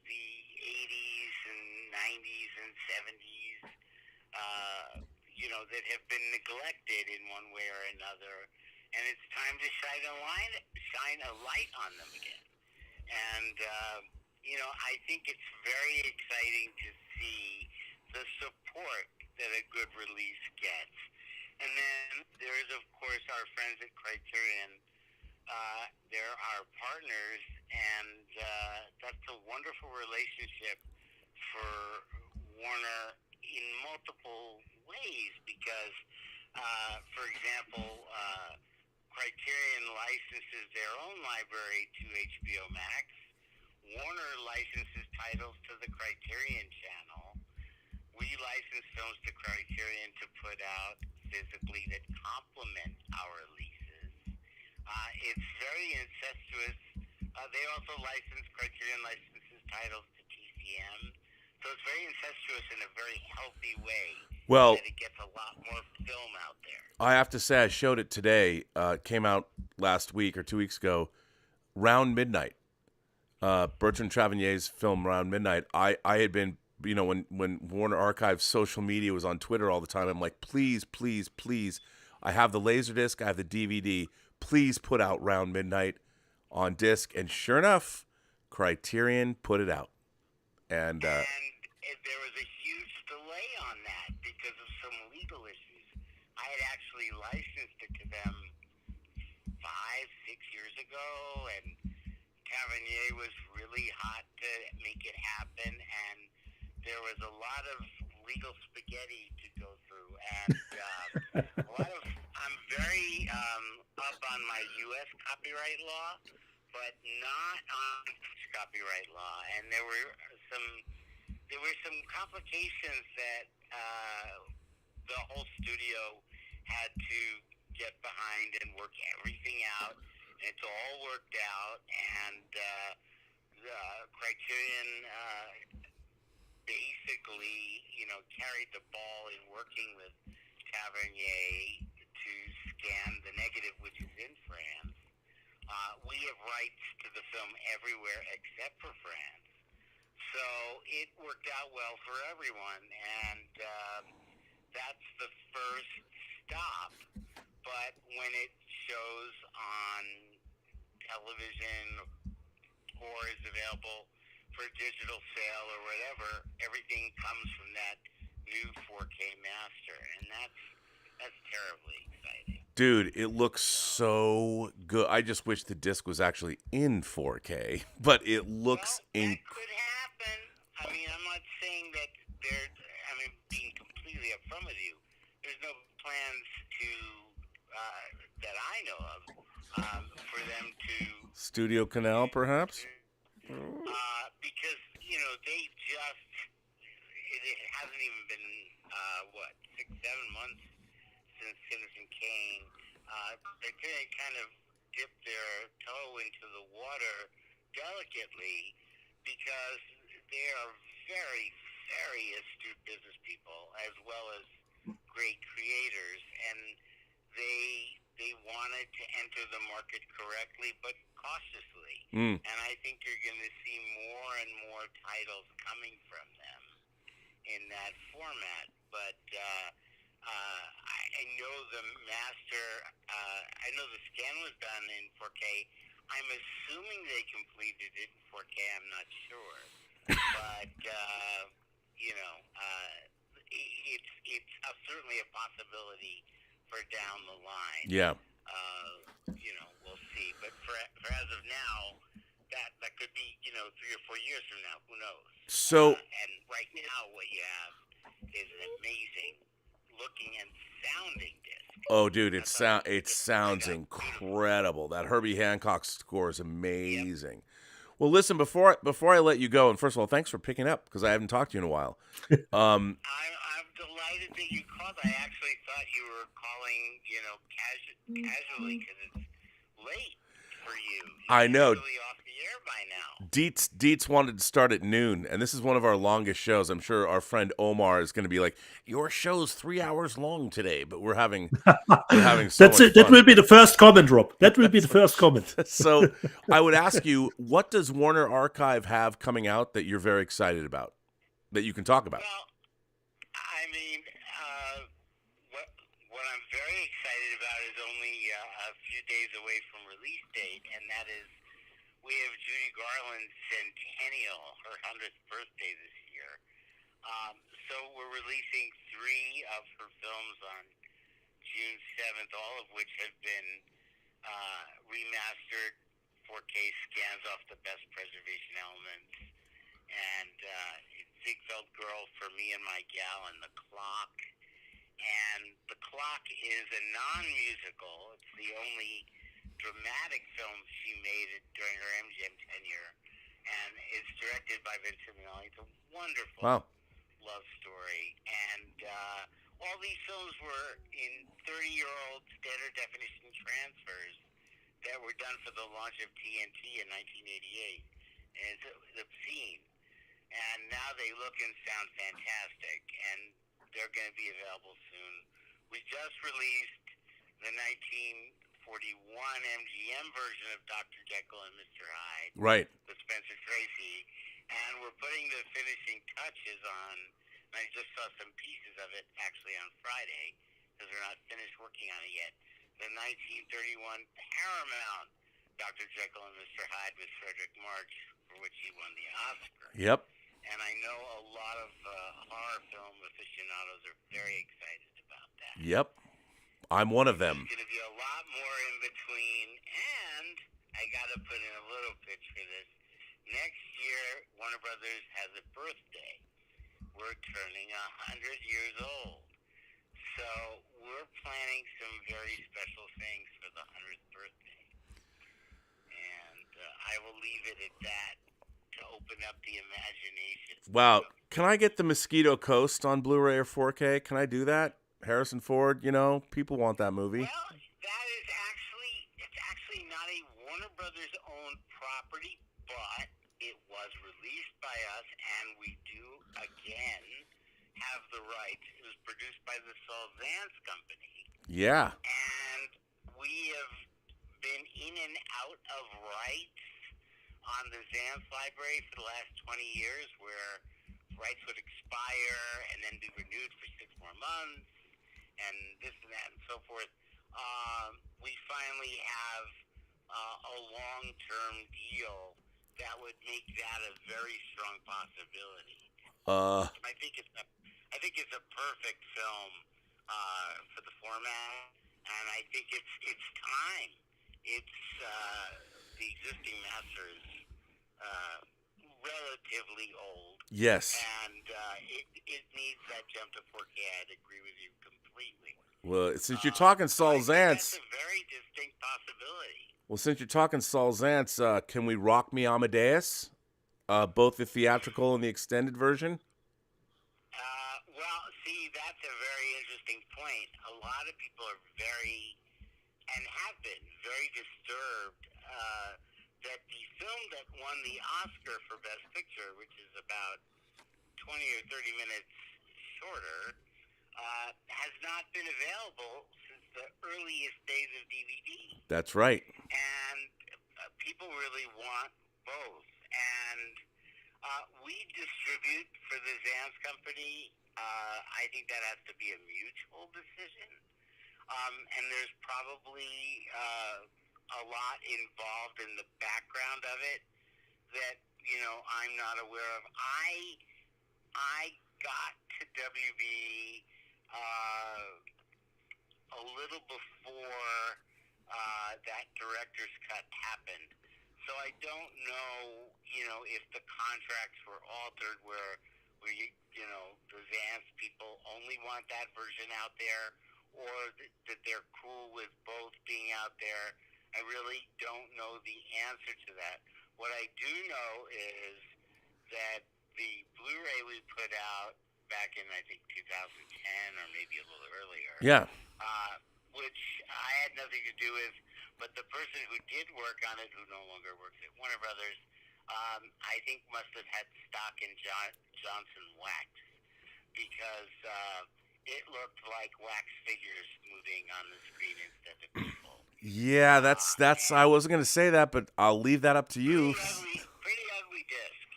the 80s and 90s and 70s, that have been neglected in one way or another, and it's time to shine a light on them again. And I think it's very exciting to see the support that a good release gets. And then there's, of course, our friends at Criterion. They're our partners, and that's a wonderful relationship for Warner in multiple ways because, for example, Criterion licenses their own library to HBO Max. Warner licenses titles to the Criterion channel. We license films to Criterion to put out physically that complement our leases. It's very incestuous. They also Criterion licenses titles to TCM. So it's very incestuous in a very healthy way. Well, that it gets a lot more film out there. I have to say, I showed it today. It came out last week or 2 weeks ago. Round Midnight. Bertrand Travernier's film Round Midnight. I had been, when Warner Archive's social media was on Twitter all the time, I'm like, please, please, please. I have the Laserdisc. I have the DVD. Please put out Round Midnight on disc. And sure enough, Criterion put it out. And there was a huge delay on that because of some legal issues. I had actually licensed it to them 5-6 years ago, and Tavernier was really hot to make it happen, and there was a lot of legal spaghetti to go through, and I'm very up on my U.S. copyright law, but not on copyright law, and there were some complications that the whole studio had to get behind and work everything out. And it's all worked out, and the Criterion basically, carried the ball in working with Tavernier to scan the negative, which is in France. We have rights to the film everywhere except for France. So it worked out well for everyone, and that's the first stop. But when it shows on television score is available for digital sale or whatever. Everything comes from that new 4K master, and that's terribly exciting. Dude, it looks so good. I just wish the disc was actually in 4K, but it looks that could happen. I mean, I'm not saying that being completely upfront with you, there's no plans to, that I know of, for them to... Studio Canal, perhaps? Because, they just... It hasn't even been, 6-7 months since Citizen Kane. They kind of dip their toe into the water delicately because they are very, very astute business people as well as great creators, and they wanted to enter the market correctly but cautiously. And I think you're going to see more and more titles coming from them in that format. But I know the master, I know the scan was done in 4K. I'm assuming they completed it in 4K. I'm not sure. But, it's certainly a possibility for down the line. Yeah. We'll see. But for as of now, that could be, 3 or 4 years from now. Who knows? So... and right now what you have is an amazing looking and sounding disc. Oh, dude, it sounds incredible. That Herbie Hancock score is amazing. Yep. Well, listen, before I let you go, and first of all, thanks for picking up because I haven't talked to you in a while. I'm delighted that you called. I actually thought you were calling, casually because it's late for you. I know. You're usually off the air by now. Dietz wanted to start at noon, and this is one of our longest shows. I'm sure our friend Omar is going to be like, "Your show's 3 hours long today," but we're having so That's much it. fun. That will be the first comment, Rob. That will be the first comment. So I would ask you, what does Warner Archive have coming out that you're very excited about, that you can talk about? Well, I mean, what I'm very excited about is only a few days away from release date, and that is we have Judy Garland's centennial, her 100th birthday this year. So we're releasing 3 of her films on June 7th, all of which have been remastered 4K scans off the best preservation elements. And Ziegfeld Girl, For Me and My Gal, and The Clock. And The Clock is a non-musical. It's the only dramatic film she made during her MGM tenure, and it's directed by Verisimilitude. It's a wonderful love story, and all these films were in 30-year-old standard definition transfers that were done for the launch of TNT in 1988, and it's obscene. And now they look and sound fantastic, and they're going to be available soon. We just released the 1941 MGM version of Dr. Jekyll and Mr. Hyde, right, with Spencer Tracy, and we're putting the finishing touches on, and I just saw some pieces of it actually on Friday, because they're not finished working on it yet, the 1931 Paramount Dr. Jekyll and Mr. Hyde with Frederick March, for which he won the Oscar. Yep. And I know a lot of horror film aficionados are very excited about that. Yep. I'm one of them. There's going to be a lot more in between, and I got to put in a little pitch for this. Next year, Warner Brothers has a birthday. We're turning 100 years old. So we're planning some very special things for the 100th birthday. And I will leave it at that to open up the imagination. Wow. Can I get the Mosquito Coast on Blu-ray or 4K? Can I do that? Harrison Ford, people want that movie. Well, that is actually not a Warner Brothers owned property, but it was released by us, and we do again have the rights. It was produced by the Solzance Company. Yeah. And we have been in and out of rights on the Zance library for the last 20 years, where rights would expire and then be renewed for 6 more months, and this and that and so forth. We finally have a long-term deal that would make that a very strong possibility. I think it's a perfect film for the format, and I think it's time. It's the existing master is relatively old. Yes. And it needs that jump to 4K. I'd agree with you completely. Well, since you're talking Saul Zaentz, that's a very distinct possibility. Well, since you're talking Saul Zaentz, can we rock me Amadeus? Both the theatrical and the extended version? Well, see, that's a very interesting point. A lot of people are very, and have been, very disturbed that the film that won the Oscar for Best Picture, which is about 20 or 30 minutes shorter, has not been available since the earliest days of DVD. That's right. And people really want both. And we distribute for the Zaentz Company. I think that has to be a mutual decision. And there's probably a lot involved in the background of it that, I'm not aware of. I got to WB a little before that director's cut happened. So I don't know, if the contracts were altered where the Zaentz people only want that version out there, or that they're cool with both being out there. I really don't know the answer to that. What I do know is that the Blu-ray we put out back in, I think, 2010 or maybe a little earlier. Yeah. Which I had nothing to do with, but the person who did work on it, who no longer works at Warner Brothers, I think must have had stock in Johnson wax, because it looked like wax figures moving on the screen instead of people. Yeah, that's. I wasn't going to say that, but I'll leave that up to you. Pretty ugly disc.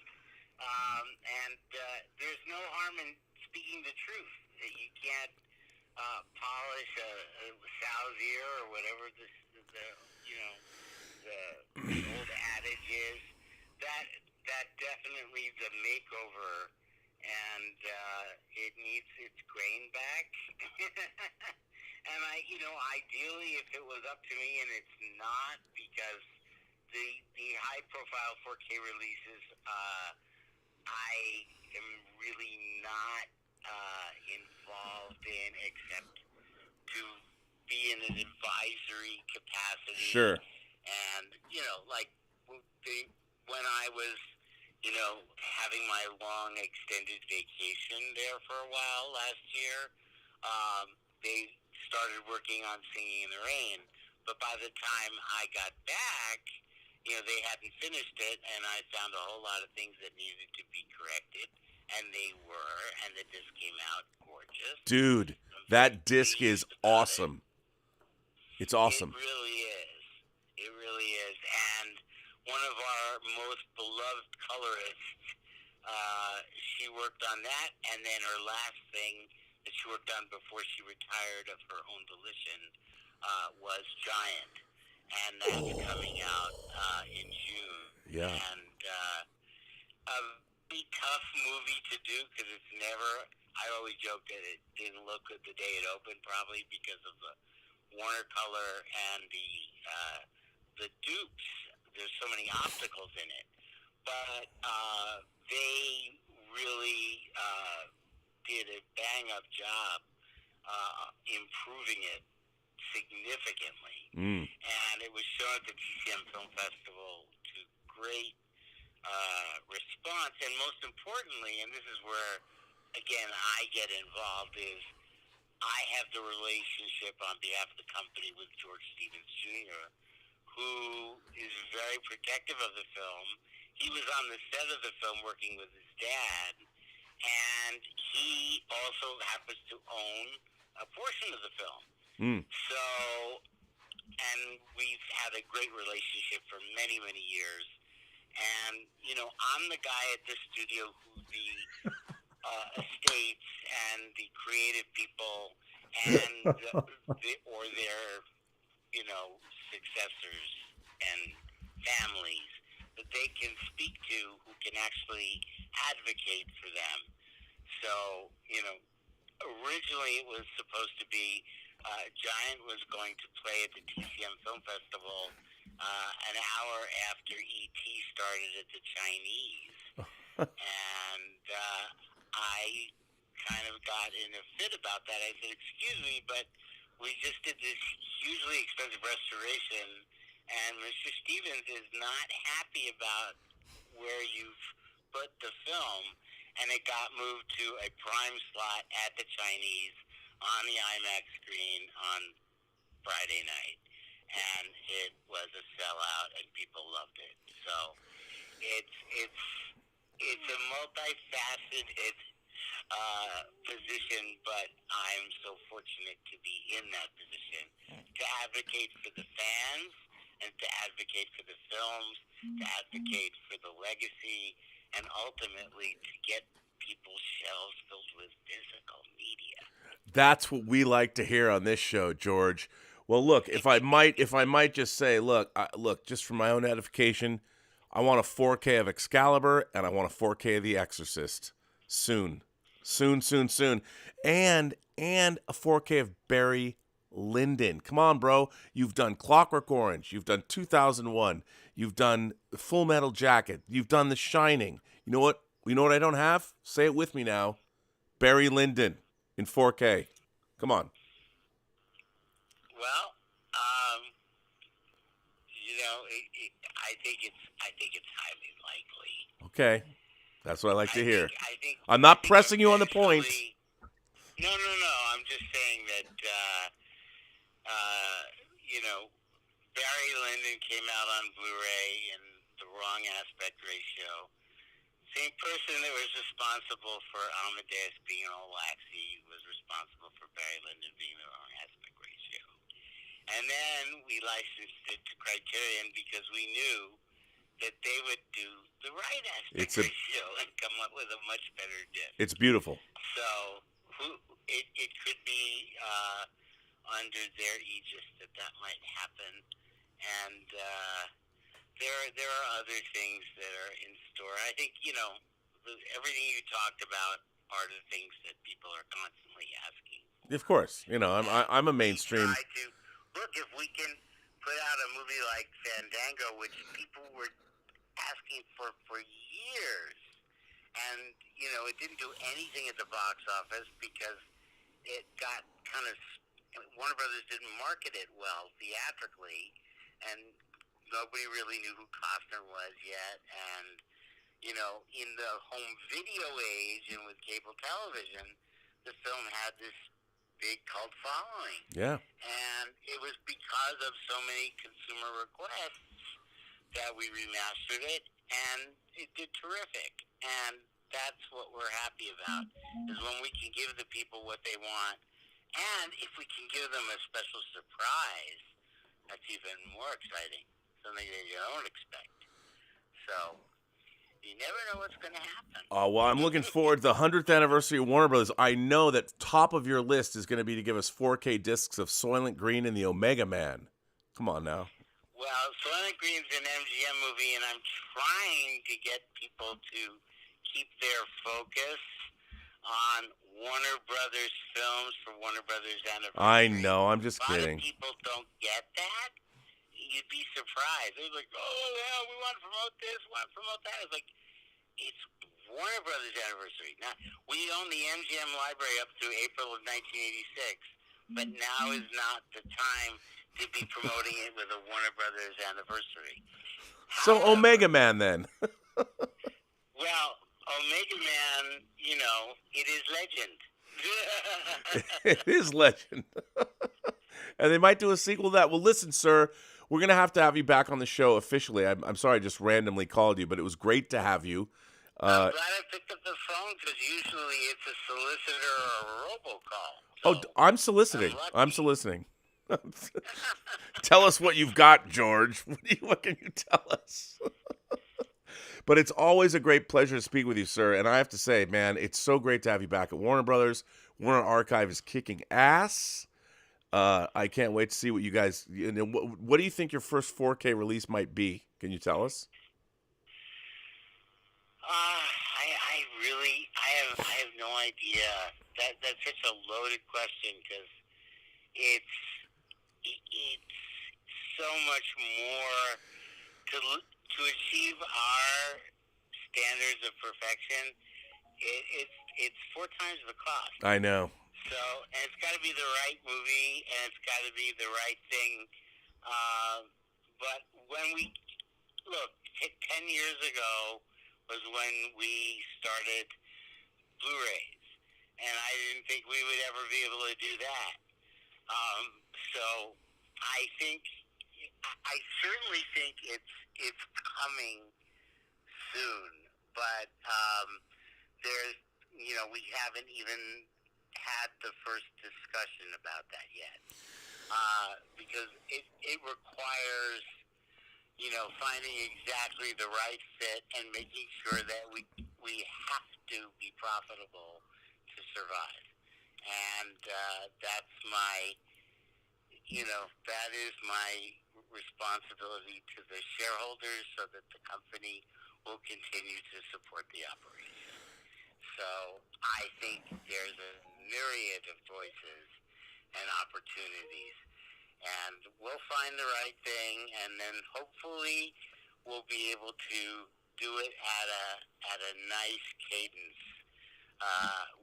And there's no harm in speaking the truth. You can't polish a sow's ear or whatever the old adage is. That definitely the makeover, and it needs its grain back. And ideally, if it was up to me, and it's not, because the high profile 4K releases, I am really not involved in, except to be in an advisory capacity. Sure. And, when I was, having my long extended vacation there for a while last year, they started working on Singing in the Rain. But by the time I got back, they hadn't finished it, and I found a whole lot of things that needed to be corrected. And they were, and the disc came out gorgeous. Dude, that disc is awesome. It's awesome. It really is. It really is. And one of our most beloved colorists, she worked on that, and then her last thing that she worked on before she retired of her own volition was Giant. And that's coming out in June. Yeah. And tough movie to do, because it's never, I always joke that it didn't look good the day it opened, probably because of the Warner color and the dupes. There's so many obstacles in it, but they really did a bang up job improving it significantly. And it was shown at the TCM Film Festival to great response, and most importantly, and this is where, again, I get involved, is I have the relationship on behalf of the company with George Stevens Jr., who is very protective of the film. He was on the set of the film working with his dad, and he also happens to own a portion of the film. So, and we've had a great relationship for many, many years. And, I'm the guy at this studio who the estates and the creative people and or their, successors and families, that they can speak to who can actually advocate for them. So, originally it was supposed to be Giant was going to play at the TCM Film Festival an hour after E.T. started at the Chinese. And I kind of got in a fit about that. I said, excuse me, but we just did this hugely expensive restoration, and Mr. Stevens is not happy about where you've put the film, and it got moved to a prime slot at the Chinese on the IMAX screen on Friday night, and it was a sellout, and people loved it. So it's a multifaceted position, but I'm so fortunate to be in that position to advocate for the fans and to advocate for the films, to advocate for the legacy, and ultimately to get people's shelves filled with physical media. That's what we like to hear on this show, George. Well, look, if I might just say, look, just for my own edification, I want a 4K of Excalibur and I want a 4K of The Exorcist soon, and a 4K of Barry Lyndon. Come on, bro. You've done Clockwork Orange. You've done 2001. You've done Full Metal Jacket. You've done The Shining. You know what? You know what I don't have? Say it with me now. Barry Lyndon in 4K. Come on. Well, I think it's highly likely. Okay, that's what I like to hear. I'm not pressing you on the point. No. I'm just saying that Barry Lyndon came out on Blu-ray in the wrong aspect ratio. Same person that was responsible for Amadeus being all waxy was responsible for Barry Lyndon being the wrong aspect ratio. And then we licensed it to Criterion because we knew that they would do the right aspect ratio and come up with a much better disc. It's beautiful. So it could be under their aegis that might happen. And there are other things that are in store. I think, everything you talked about are the things that people are constantly asking. Of course. I'm a mainstream. Look, if we can put out a movie like Fandango, which people were asking for years, and, it didn't do anything at the box office because it got kind of, Warner Brothers didn't market it well theatrically, and nobody really knew who Costner was yet, and, in the home video age and with cable television, the film had this big cult following. Yeah. And it was because of so many consumer requests that we remastered it, and it did terrific. And that's what we're happy about, is when we can give the people what they want, and if we can give them a special surprise, that's even more exciting, something that you don't expect. So you never know what's going to happen. Well, I'm looking forward to the 100th anniversary of Warner Brothers. I know that top of your list is going to be to give us 4K discs of Soylent Green and the Omega Man. Come on now. Well, Soylent Green's an MGM movie, and I'm trying to get people to keep their focus on Warner Brothers films for Warner Brothers anniversary. I know. I'm just kidding. A lot of people don't get that. You'd be surprised. They're like, oh, yeah, we want to promote this, we want to promote that. It's like, it's Warner Brothers anniversary. Now, we own the MGM library up through April of 1986, but now is not the time to be promoting it with a Warner Brothers anniversry. So Omega Man, then. Well, Omega Man, it is legend. It is legend. And they might do a sequel to that. Well, listen, sir, we're going to have you back on the show officially. I'm sorry I just randomly called you, but it was great to have you. I'm glad I picked up the phone because usually it's a solicitor or a robocall. So I'm soliciting. Tell us what you've got, George. What can you tell us? But it's always a great pleasure to speak with you, sir. And I have to say, man, it's so great to have you back at Warner Brothers. Warner Archive is kicking ass. I can't wait to see what you guys. What do you think your first 4K release might be? Can you tell us? I have no idea. That's such a loaded question because it's so much more to achieve our standards of perfection. It's 4 times the cost. I know. So, and it's got to be the right movie, and it's got to be the right thing. But when we look, 10 years ago was when we started Blu-rays, and I didn't think we would ever be able to do that. So I certainly think it's coming soon, but there's, we haven't even had the first discussion about that yet, because it requires, finding exactly the right fit and making sure that we have to be profitable to survive. And that's my, that is my responsibility to the shareholders so that the company will continue to support the operation. So I think there's a myriad of voices and opportunities, and we'll find the right thing, and then hopefully we'll be able to do it at a nice cadence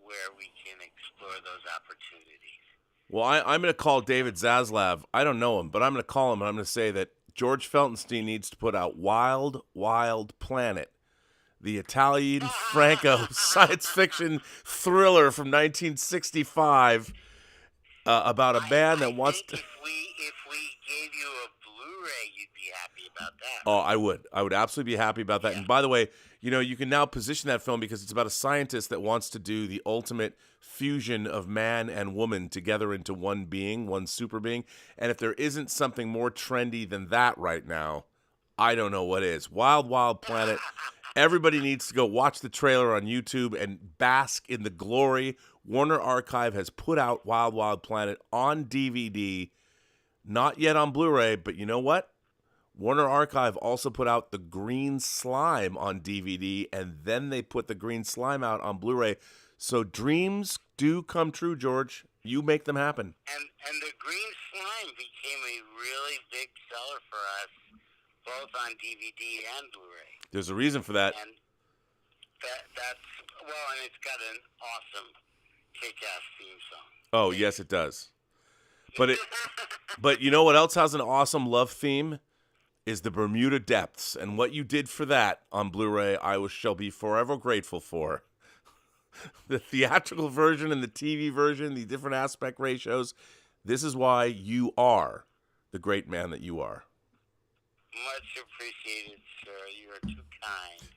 where we can explore those opportunities. Well, I'm going to call David Zaslav. I don't know him, but I'm going to call him, and I'm going to say that George Feltenstein needs to put out Wild, Wild Planet, the Italian Franco science fiction thriller from 1965 about a band that wants to... If we gave you a Blu-ray, you'd be happy about that. Oh, I would. I would absolutely be happy about that. Yeah. And by the way, you can now position that film because it's about a scientist that wants to do the ultimate fusion of man and woman together into one being, one super being. And if there isn't something more trendy than that right now, I don't know what is. Wild, Wild Planet. Everybody needs to go watch the trailer on YouTube and bask in the glory. Warner Archive has put out Wild, Wild Planet on DVD, not yet on Blu-ray, but you know what? Warner Archive also put out The Green Slime on DVD, and then they put The Green Slime out on Blu-ray. So dreams do come true, George. You make them happen. And The Green Slime became a really big seller for us, both on DVD and Blu-ray. There's a reason for that. And and it's got an awesome kick-ass theme song. Oh, yes, it does. But you know what else has an awesome love theme? Is the Bermuda Depths. And what you did for that on Blu-ray, shall be forever grateful for. The theatrical version and the TV version, the different aspect ratios. This is why you are the great man that you are. Much appreciated, sir. You are too kind.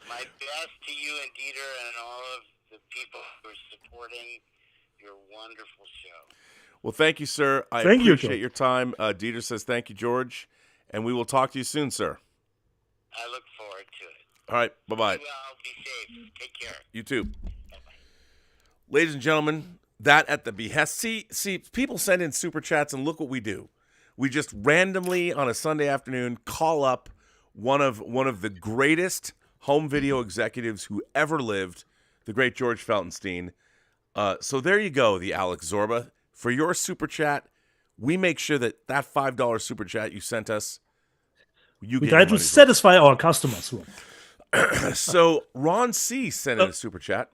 My best to you and Dieter and all of the people who are supporting your wonderful show. Well, thank you, sir. I appreciate your time. Dieter says thank you, George. And we will talk to you soon, sir. I look forward to it. All right. Bye-bye. Be well. Be safe. Take care. You too. Bye-bye. Ladies and gentlemen, that at the behest. See, people send in super chats, and look what we do. We just randomly on a Sunday afternoon call up one of the greatest home video executives who ever lived, the great George Feltenstein. So there you go, the Alex Zorba. For your super chat, we make sure that $5 super chat you sent us, we try to satisfy our customers. So Ron C sent in a super chat.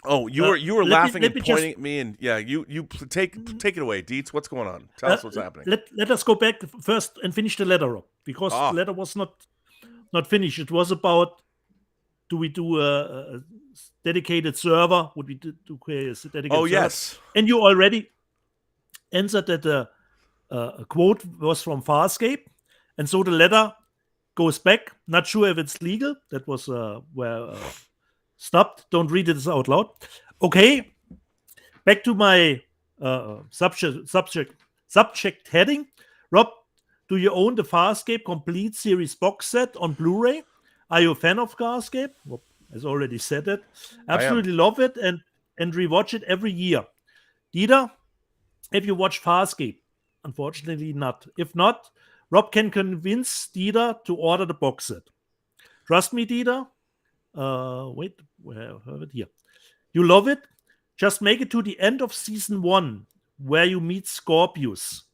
Oh, you were laughing and pointing at me, and yeah, you take it away, Dietz. What's going on? Tell us what's happening. Let us go back first and finish the letter, Rob, because the letter was not finished. It was about, do we do a dedicated server? Would we do create a dedicated server? Yes. And you already answered that a quote was from Farscape, and so the letter goes back. Not sure if it's legal. That was where stopped. Don't read it out loud. Okay, back to my subject heading. Rob, do you own the Farscape Complete Series box set on Blu-ray? Are you a fan of Farscape? Well, as already said it. Absolutely love it and rewatch it every year. Dieter, have you watched Farscape? Unfortunately not. If not, Rob can convince Dieter to order the box set. Trust me, Dieter, Wait, where I have it here. You love it? Just make it to the end of season 1, where you meet Scorpius.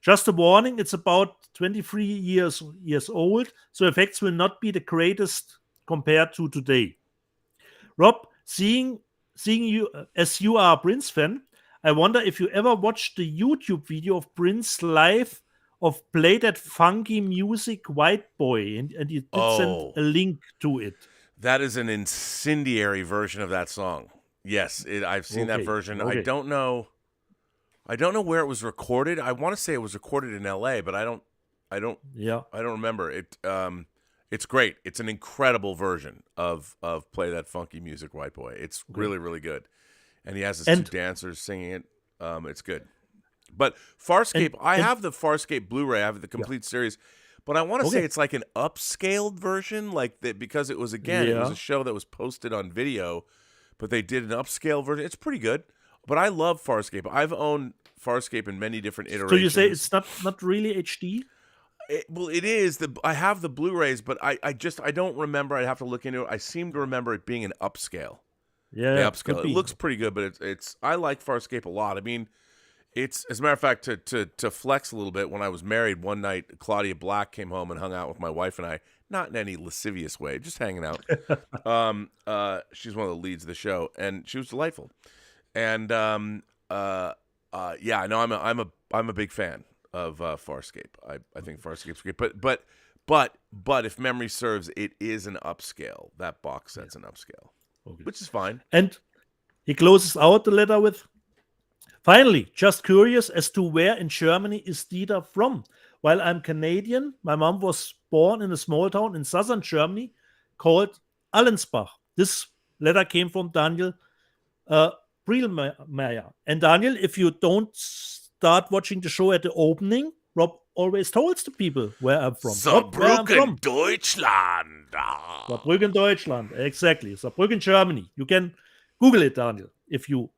Just a warning, it's about 23 years old, so effects will not be the greatest compared to today. Rob, seeing you as you are a Prince fan, I wonder if you ever watched the YouTube video of Prince live of Play That Funky Music White Boy, and you did send Oh, a link to it. that is an incendiary version of that song. Yes, I've seen that Okay, version. I okay. don't know. I don't know where it was recorded. I want to say it was recorded in L.A., but I don't, Yeah. I don't remember it. It's great. It's an incredible version of "Play That Funky Music, White Boy." It's Okay. really, really good, and he has his two And dancers singing it. It's good. But Farscape, I and have the Farscape Blu-ray. I have the yeah. complete series, but I want to say Okay. it's like an upscaled version, like that because it was a Yeah. show that was posted on video, but they did an upscale version. It's pretty good. But I love Farscape. I've owned Farscape in many different So you say iterations. it's not really HD? Well, it is. I have the Blu-rays, but I don't remember. I'd have to look into it. I seem to remember it being an upscale. The Yeah, could upscale. It be. looks pretty good, but it's. I like Farscape a lot. I mean, it's as a matter of fact to flex a little bit. When I was married, one night Claudia Black came home and hung out with my wife and I. Not in any lascivious way, just hanging out. She's one of the leads of the show, and she was delightful. And yeah, I know I'm a big fan of Farscape. I think Farscape's great, but if memory serves, it is an upscale. That box Yeah. set's an upscale, Okay. which is fine. And he closes out the letter with, finally, just curious as to where in Germany is Dieter from. While I'm Canadian, my mom was born in a small town in southern Germany called Allensbach. This letter came from Daniel uh, Meyer. And Daniel, if you don't start watching the show at the opening, Rob always tells the people where I'm from. Rob, where I'm Saarbrücken, from. Deutschland. Saarbrücken, Deutschland. Exactly. Saarbrücken, Germany. You can Google it, Daniel, if you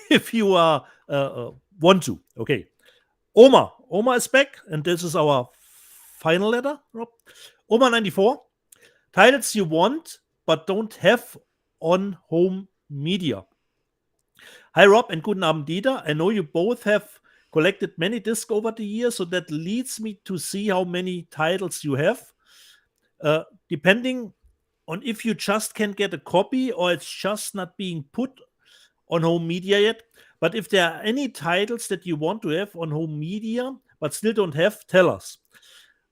if you want to. Okay. Oma is back, and this is our final letter, Rob. Oma 94. Titles you want but don't have on home media. Hi, Rob, and guten Abend, Dieter. I know you both have collected many discs over the years, so that leads me to see how many titles you have. Depending on if you just can get a copy or it's just not being put on home media yet. But if there are any titles that you want to have on home media but still don't have, tell us.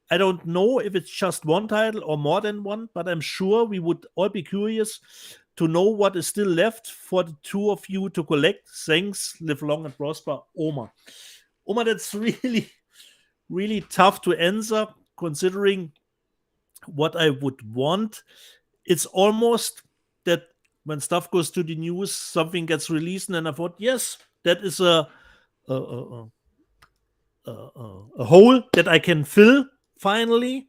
I don't know if it's just one title or more than one, but I'm sure we would all be curious to know what is still left for the two of you to collect. Thanks, live long and prosper, Oma. Oma, that's really, really tough to answer considering what I would want. It's almost that when stuff goes to the news, something gets released, and then I thought, yes, that is a hole that I can fill finally.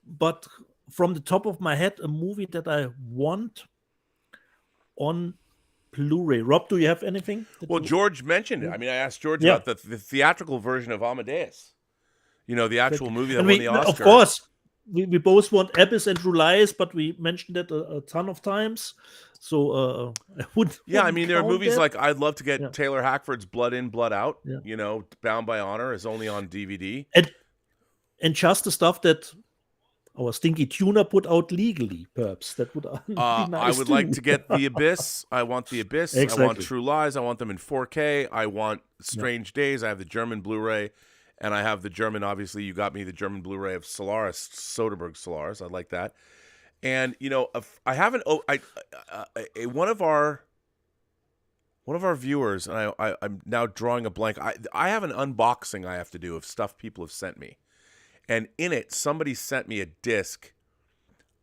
But from the top of my head, a movie that I want on Blu-ray. Rob, do you have anything? Well, George mentioned it. I mean, I asked George Yeah. about the theatrical version of Amadeus. You know, the actual movie that And won the Oscar. of course, we both want Abyss and Rulias, but we mentioned it a ton of times. So I would. Yeah, I mean, there are movies that. like I'd love to get Yeah. Taylor Hackford's Blood In, Blood Out. Yeah. You know, Bound by Honor is only on DVD. And just the stuff that our stinky tuner put out legally, perhaps. That would be nice I would too. like to get The Abyss. I want The Abyss. Exactly. I want True Lies. I want them in 4K. I want Strange Days. I have the German Blu-ray. And I have the German, obviously, you got me the German Blu-ray of Solaris, Soderbergh Solaris. I like that. And, you know, I haven't, one of our viewers, and I'm now drawing a blank, I have an unboxing I have to do of stuff people have sent me. And in it, somebody sent me a disc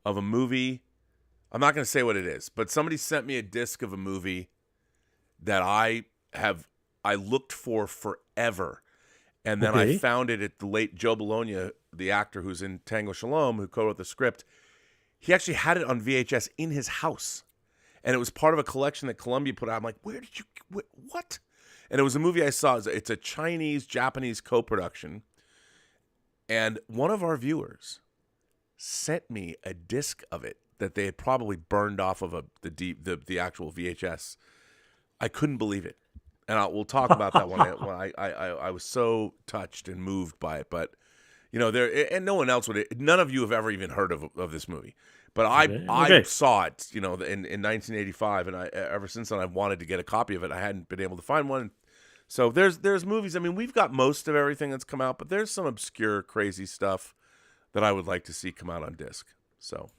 of a movie. I'm not going to say what it is, but somebody sent me a disc of a movie that I looked for forever. And then I found it at the late Joe Bologna, the actor who's in Tango Shalom, who co-wrote the script. He actually had it on VHS in his house. And it was part of a collection that Columbia put out. I'm like, what? And it was a movie I saw. It's a Chinese-Japanese co-production. And one of our viewers sent me a disc of it that they had probably burned off of the actual VHS. I couldn't believe it, and we'll talk about that when I was so touched and moved by it. But there and no one else would. None of you have ever even heard of this movie, but I saw it, in 1985, and ever since then I've wanted to get a copy of it. I hadn't been able to find one. So there's movies. I mean, we've got most of everything that's come out, but there's some obscure, crazy stuff that I would like to see come out on disc. So,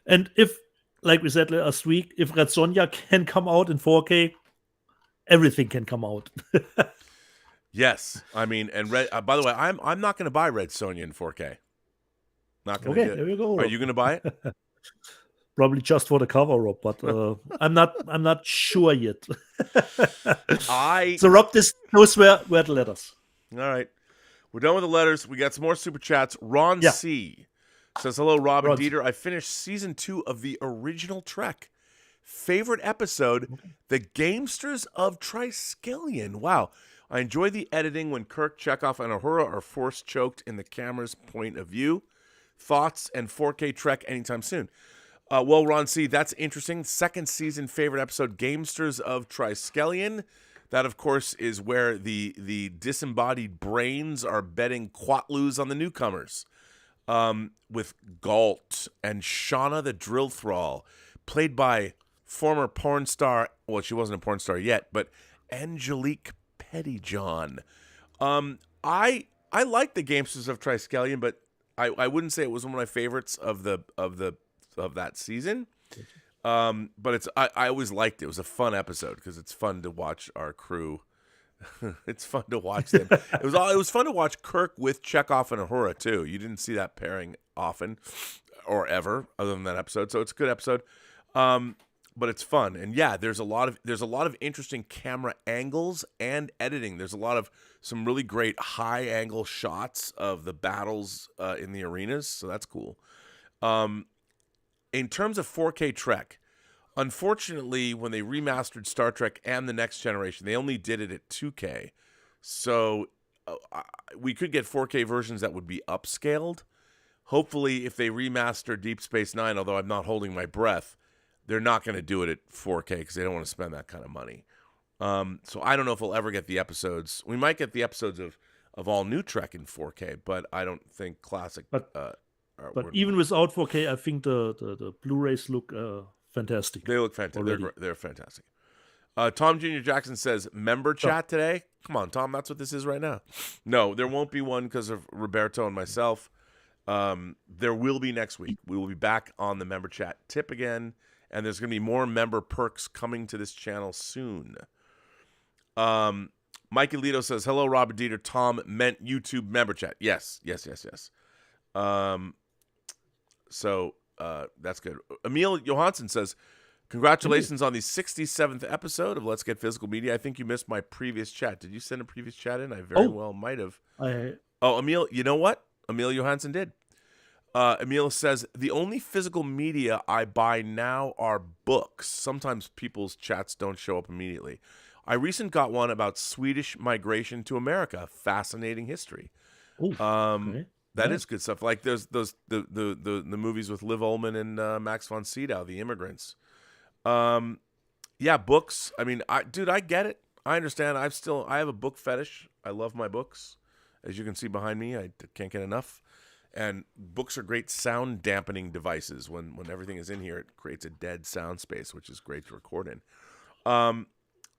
and if, like we said last week, if Red Sonja can come out in 4K, everything can come out. Yes, I mean, and by the way, I'm not going to buy Red Sonja in 4K. Not going to. Okay, there you go. Are you going to buy it? Probably just for the cover, Rob, but I'm not sure yet. So Rob, those were the letters. All right, we're done with the letters. We got some more super chats. Ron C says, hello, Rob and Dieter. I finished season 2 of the original Trek. Favorite episode, The Gamesters of Triskelion. Wow. I enjoy the editing when Kirk, Chekhov, and Uhura are force choked in the camera's point of view. Thoughts and 4K Trek anytime soon. Well, Ron C., that's interesting. Second season favorite episode, Gamesters of Triskelion. That, of course, is where the disembodied brains are betting quatloos on the newcomers. With Galt and Shauna the Drill Thrall, played by former porn star, well, she wasn't a porn star yet, but Angelique Pettyjohn. I like the Gamesters of Triskelion, but I wouldn't say it was one of my favorites of that season. But I always liked it. It was a fun episode because it's fun to watch our crew. It's fun to watch them. It was fun to watch Kirk with Chekhov and Uhura too. You didn't see that pairing often or ever other than that episode. So it's a good episode. But it's fun. And yeah, there's a lot of interesting camera angles and editing. There's some really great high angle shots of the battles in the arenas. So that's cool. In terms of 4K Trek, unfortunately, when they remastered Star Trek and The Next Generation, they only did it at 2K. So we could get 4K versions that would be upscaled. Hopefully, if they remaster Deep Space Nine, although I'm not holding my breath, they're not going to do it at 4K because they don't want to spend that kind of money. So I don't know if we'll ever get the episodes. We might get the episodes of all new Trek in 4K, but I don't think classic. But even without 4K, I think the Blu-rays look fantastic. They look fantastic. They're fantastic. Tom Jr. Jackson says, member chat today? Come on, Tom, that's what this is right now. No, there won't be one because of Roberto and myself. There will be next week. We will be back on the member chat tip again, and there's going to be more member perks coming to this channel soon. Mike Alito says, hello, Robert Dieter. Tom meant YouTube member chat. Yes. So that's good. Emil Johansson says, congratulations on the 67th episode of Let's Get Physical Media. I think you missed my previous chat. Did you send a previous chat in? I very well might have. Emil, you know what? Emil Johansson did. Emil says, the only physical media I buy now are books. Sometimes people's chats don't show up immediately. I recently got one about Swedish migration to America. Fascinating history. Okay. That is good stuff. Like there's the movies with Liv Ullmann and Max von Sydow, The Immigrants. Yeah, books. I mean, I get it. I understand. I have a book fetish. I love my books. As you can see behind me, I can't get enough. And books are great sound dampening devices. When everything is in here, it creates a dead sound space, which is great to record in.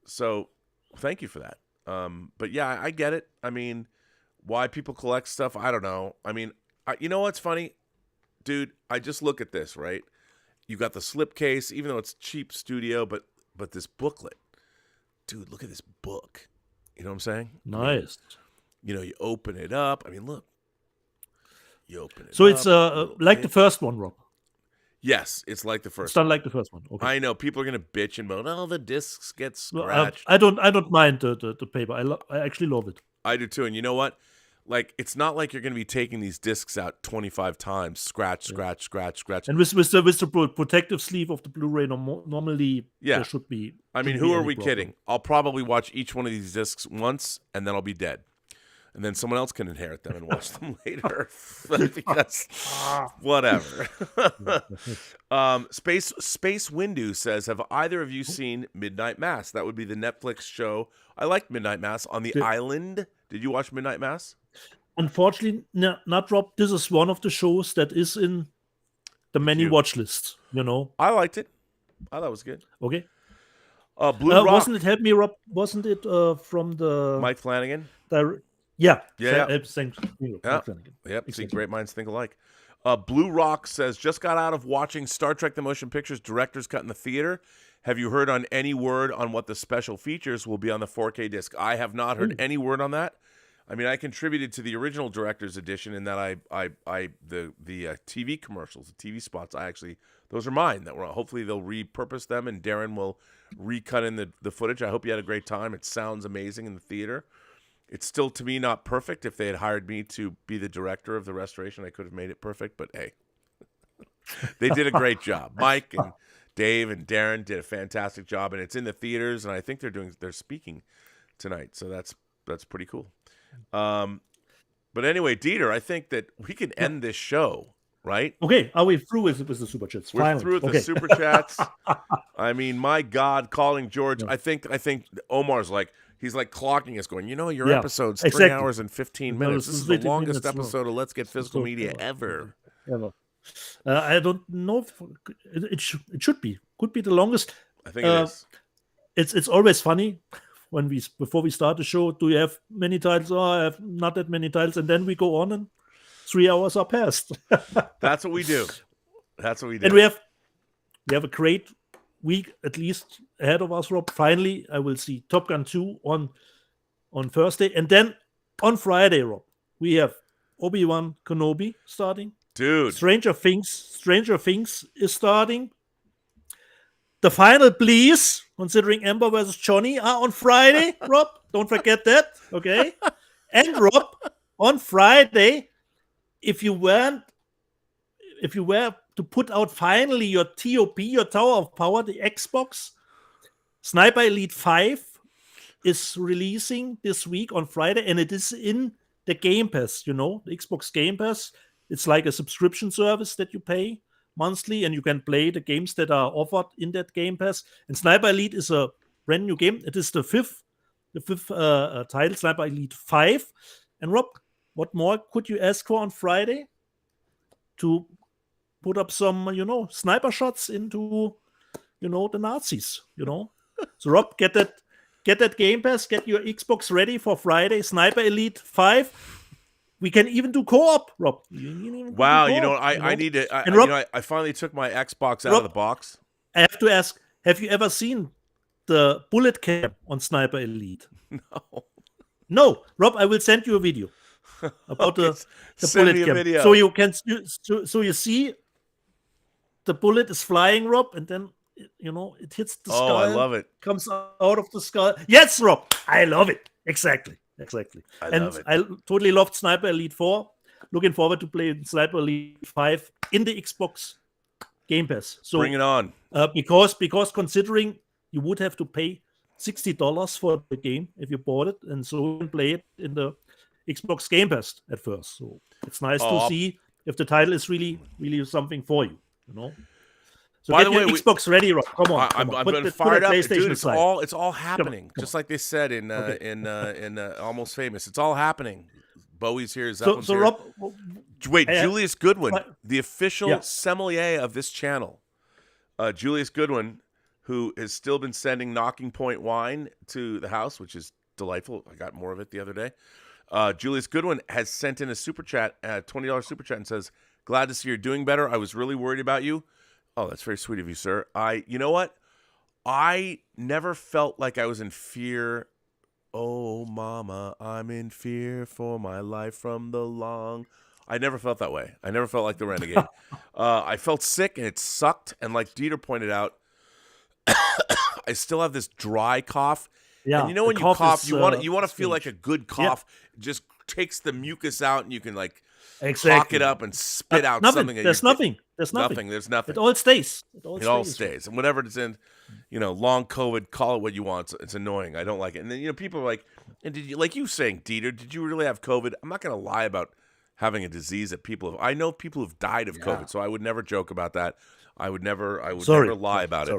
So thank you for that. But yeah, I get it. I mean, why people collect stuff, I don't know. I mean, you know what's funny? Dude, I just look at this, right? You got the slipcase, even though it's cheap studio, but this booklet. Dude, look at this book. You know what I'm saying? Nice. You know, you open it up. I mean, look. You open it so up. So it's like the first one, Rob. Yes, it's like the first one. It's not like the first one. Okay. I know. People are going to bitch and moan, oh, the discs get scratched. I don't mind the paper. I actually love it. I do too. And you know what? Like, it's not like you're going to be taking these discs out 25 times, scratch. And with the protective sleeve of the Blu-ray, normally there should be. I mean, who are we kidding? I'll probably watch each one of these discs once, and then I'll be dead. and then someone else can inherit them and watch them later. Because whatever. Space Windu says, have either of you seen Midnight Mass? That would be the Netflix show. I liked Midnight Mass on the island. Did you watch Midnight Mass? Unfortunately, not Rob. This is one of the shows that is in the many watch lists. I liked it. I thought it was good. Okay. Blue Rock. Wasn't it? Help me, Rob. Wasn't it from the Mike Flanagan? Yeah. Yep. Thanks. Exactly. See, great minds think alike. Blue Rock says, just got out of watching Star Trek The Motion Pictures Director's Cut in the theater. Have you heard on any word on what the special features will be on the 4K disc? I have not heard any word on that. I mean, I contributed to the original director's edition in that the TV commercials, the TV spots, those are mine. Hopefully they'll repurpose them and Darren will recut in the footage. I hope you had a great time. It sounds amazing in the theater. It's still, to me, not perfect. If they had hired me to be the director of the restoration, I could have made it perfect. But hey, they did a great job. Mike and Dave and Darren did a fantastic job, and it's in the theaters. And I think they're speaking tonight, so that's pretty cool. But anyway, Dieter, I think that we can end this show, right? Okay, are we through with the super chats? We're through with the super chats. I mean, my God, calling George. I think Omar's he's clocking us, going, your episode's 3 hours and 15 minutes. This is the longest episode of Let's Get Physical Media ever. I don't know. It should be. Could be the longest. I think it is. It's always funny before we start the show. Do you have many titles? Oh, I have not that many titles, and then we go on and 3 hours are past. That's what we do. And we have a great week at least ahead of us, Rob. Finally, I will see Top Gun 2 on Thursday, and then on Friday, Rob, we have Obi-Wan Kenobi starting. Dude, Stranger Things is starting. The final Please, considering Amber versus Johnny, are on Friday, Rob. Don't forget that, okay? And Rob, on Friday, if you were to put out finally your TOP, your Tower of Power, the Xbox, Sniper Elite 5 is releasing this week on Friday, and it is in the Game Pass, the Xbox Game Pass. It's like a subscription service that you pay monthly, and you can play the games that are offered in that Game Pass. And Sniper Elite is a brand new game. It is the fifth title, Sniper Elite 5. And Rob, what more could you ask for on Friday? To put up some, sniper shots into, the Nazis, So Rob, get that Game Pass, get your Xbox ready for Friday, Sniper Elite 5. We can even do co-op, Rob. Wow, I need to. I finally took my Xbox out of the box. I have to ask: have you ever seen the bullet cam on Sniper Elite? No, Rob. I will send you a video about the bullet cam, video. so you can so you see the bullet is flying, Rob, and then it hits the skull. I love it. Comes out of the skull. Yes, Rob. I love it. Exactly. I love it. I totally loved Sniper Elite 4. Looking forward to playing Sniper Elite 5 in the Xbox Game Pass. So bring it on. Because considering you would have to pay $60 for the game if you bought it, and so you can play it in the Xbox Game Pass at first. So it's nice to see if the title is really something for you. So by get the way, your Xbox ready, Rob. Come on. I'm going to fire it up, dude. It's all happening, just like they said in Almost Famous. It's all happening. Bowie's here. Zeppelin's here. Rob, wait, Julius Goodwin, the official sommelier of this channel, Julius Goodwin, who has still been sending Knocking Point wine to the house, which is delightful. I got more of it the other day. Julius Goodwin has sent in a super chat, $20 super chat, and says, "Glad to see you're doing better. I was really worried about you." Oh, that's very sweet of you, sir. You know what? I never felt like I was in fear. Oh, mama, I'm in fear for my life from the long. I never felt that way. I never felt like the renegade. I felt sick and it sucked. And like Dieter pointed out, I still have this dry cough. Yeah, and when you cough, you want to feel like a good cough. Yeah. It just takes the mucus out, and you can cough it up and spit out something. There's There's nothing. There's nothing. It all stays. It all stays. And whatever it's in, long COVID, call it what you want. It's annoying. I don't like it. And then, people are like, and did you, like you saying, Dieter, did you really have COVID? I'm not going to lie about having a disease that people have. I know people who've died of COVID, so I would never joke about that. I would never lie about it.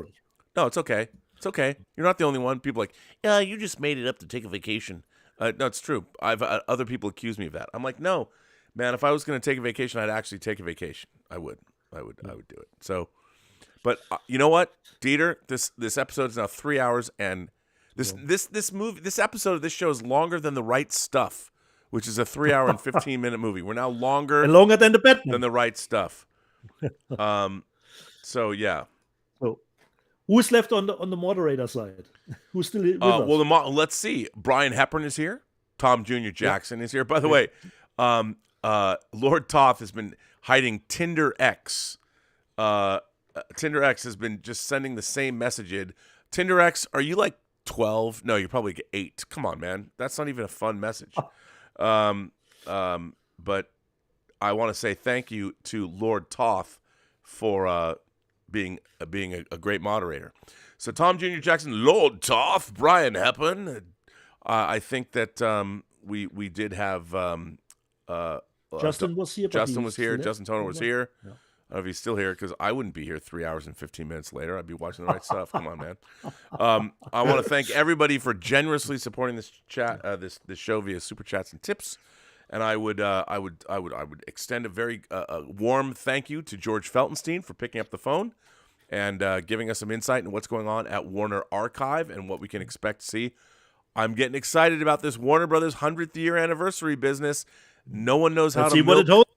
No, it's okay. It's okay. You're not the only one. People are like, yeah, you just made it up to take a vacation. No, it's true. I've other people accuse me of that. I'm like, no, man, if I was going to take a vacation, I'd actually take a vacation. I would do it. So, but you know what, Dieter, this episode is now 3 hours, and this episode of this show is longer than The Right Stuff, which is a 3 hour and 15-minute movie. We're now longer than the Batman than The Right Stuff. So yeah. So, who's left on the moderator side? Who's still with us? Well, let's see. Brian Hepburn is here. Tom Jr. Jackson is here. By the way, Lord Toth has been hiding Tinder X. Tinder X has been just sending the same message in. Tinder X, are you like 12? No, you're probably 8. Come on, man. That's not even a fun message. But I want to say thank you to Lord Toth for being a great moderator. So Tom Jr. Jackson, Lord Toth, Brian Hepburn. I think that we did have Justin was here. Justin was here. Justin Toner was here. Yeah. I don't know if he's still here, because I wouldn't be here 3 hours and 15 minutes later. I'd be watching The Right Stuff. Come on, man. I want to thank everybody for generously supporting this chat, this show via super chats and tips. And I would extend a very warm thank you to George Feltenstein for picking up the phone and giving us some insight into what's going on at Warner Archive and what we can expect to see. I'm getting excited about this Warner Brothers 100th year anniversary business. No one knows how to see milk. what it holds.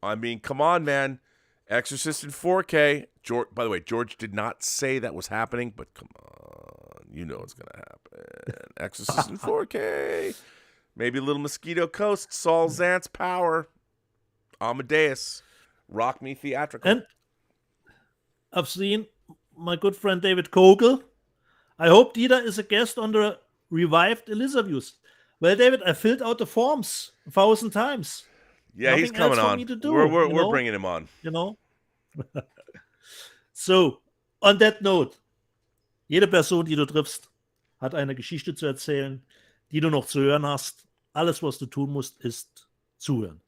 I mean, come on, man. Exorcist in 4K. By the way, George did not say that was happening, but come on. You know it's going to happen. Exorcist in 4K. Maybe a little Mosquito Coast. Saul Zant's Power. Amadeus. Rock Me Theatrical. And I've seen my good friend David Kogel. I hope Dieter is a guest on the revived Elizabeth. Well, David, I filled out the forms 1,000 times. Yeah, Nothing he's coming else for on. me to do, We're bringing him on. So, on that note, jede Person, die du triffst, hat eine Geschichte zu erzählen, die du noch zu hören hast. Alles, was du tun musst, ist zuhören.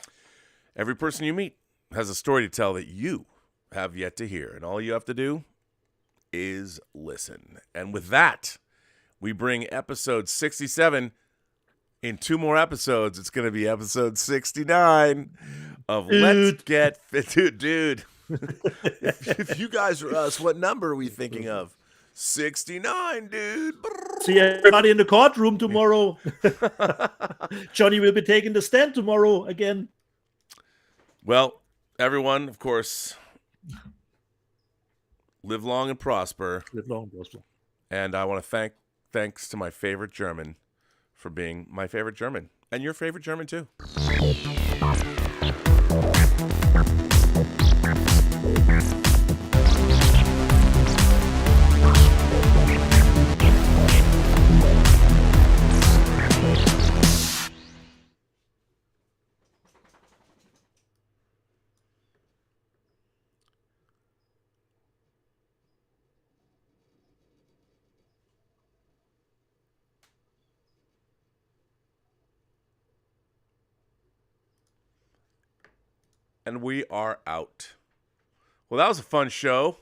Every person you meet has a story to tell that you have yet to hear, and all you have to do is listen. And with that, we bring episode 67. In 2 more episodes, it's going to be episode 69 of Let's Get Fit. Dude, if you guys are us, what number are we thinking of? 69, dude. See everybody in the courtroom tomorrow. Johnny will be taking the stand tomorrow again. Well, everyone, of course, live long and prosper. Live long and prosper. And I want to thanks to my favorite German for being my favorite German. And your favorite German, too. And we are out. Well, that was a fun show.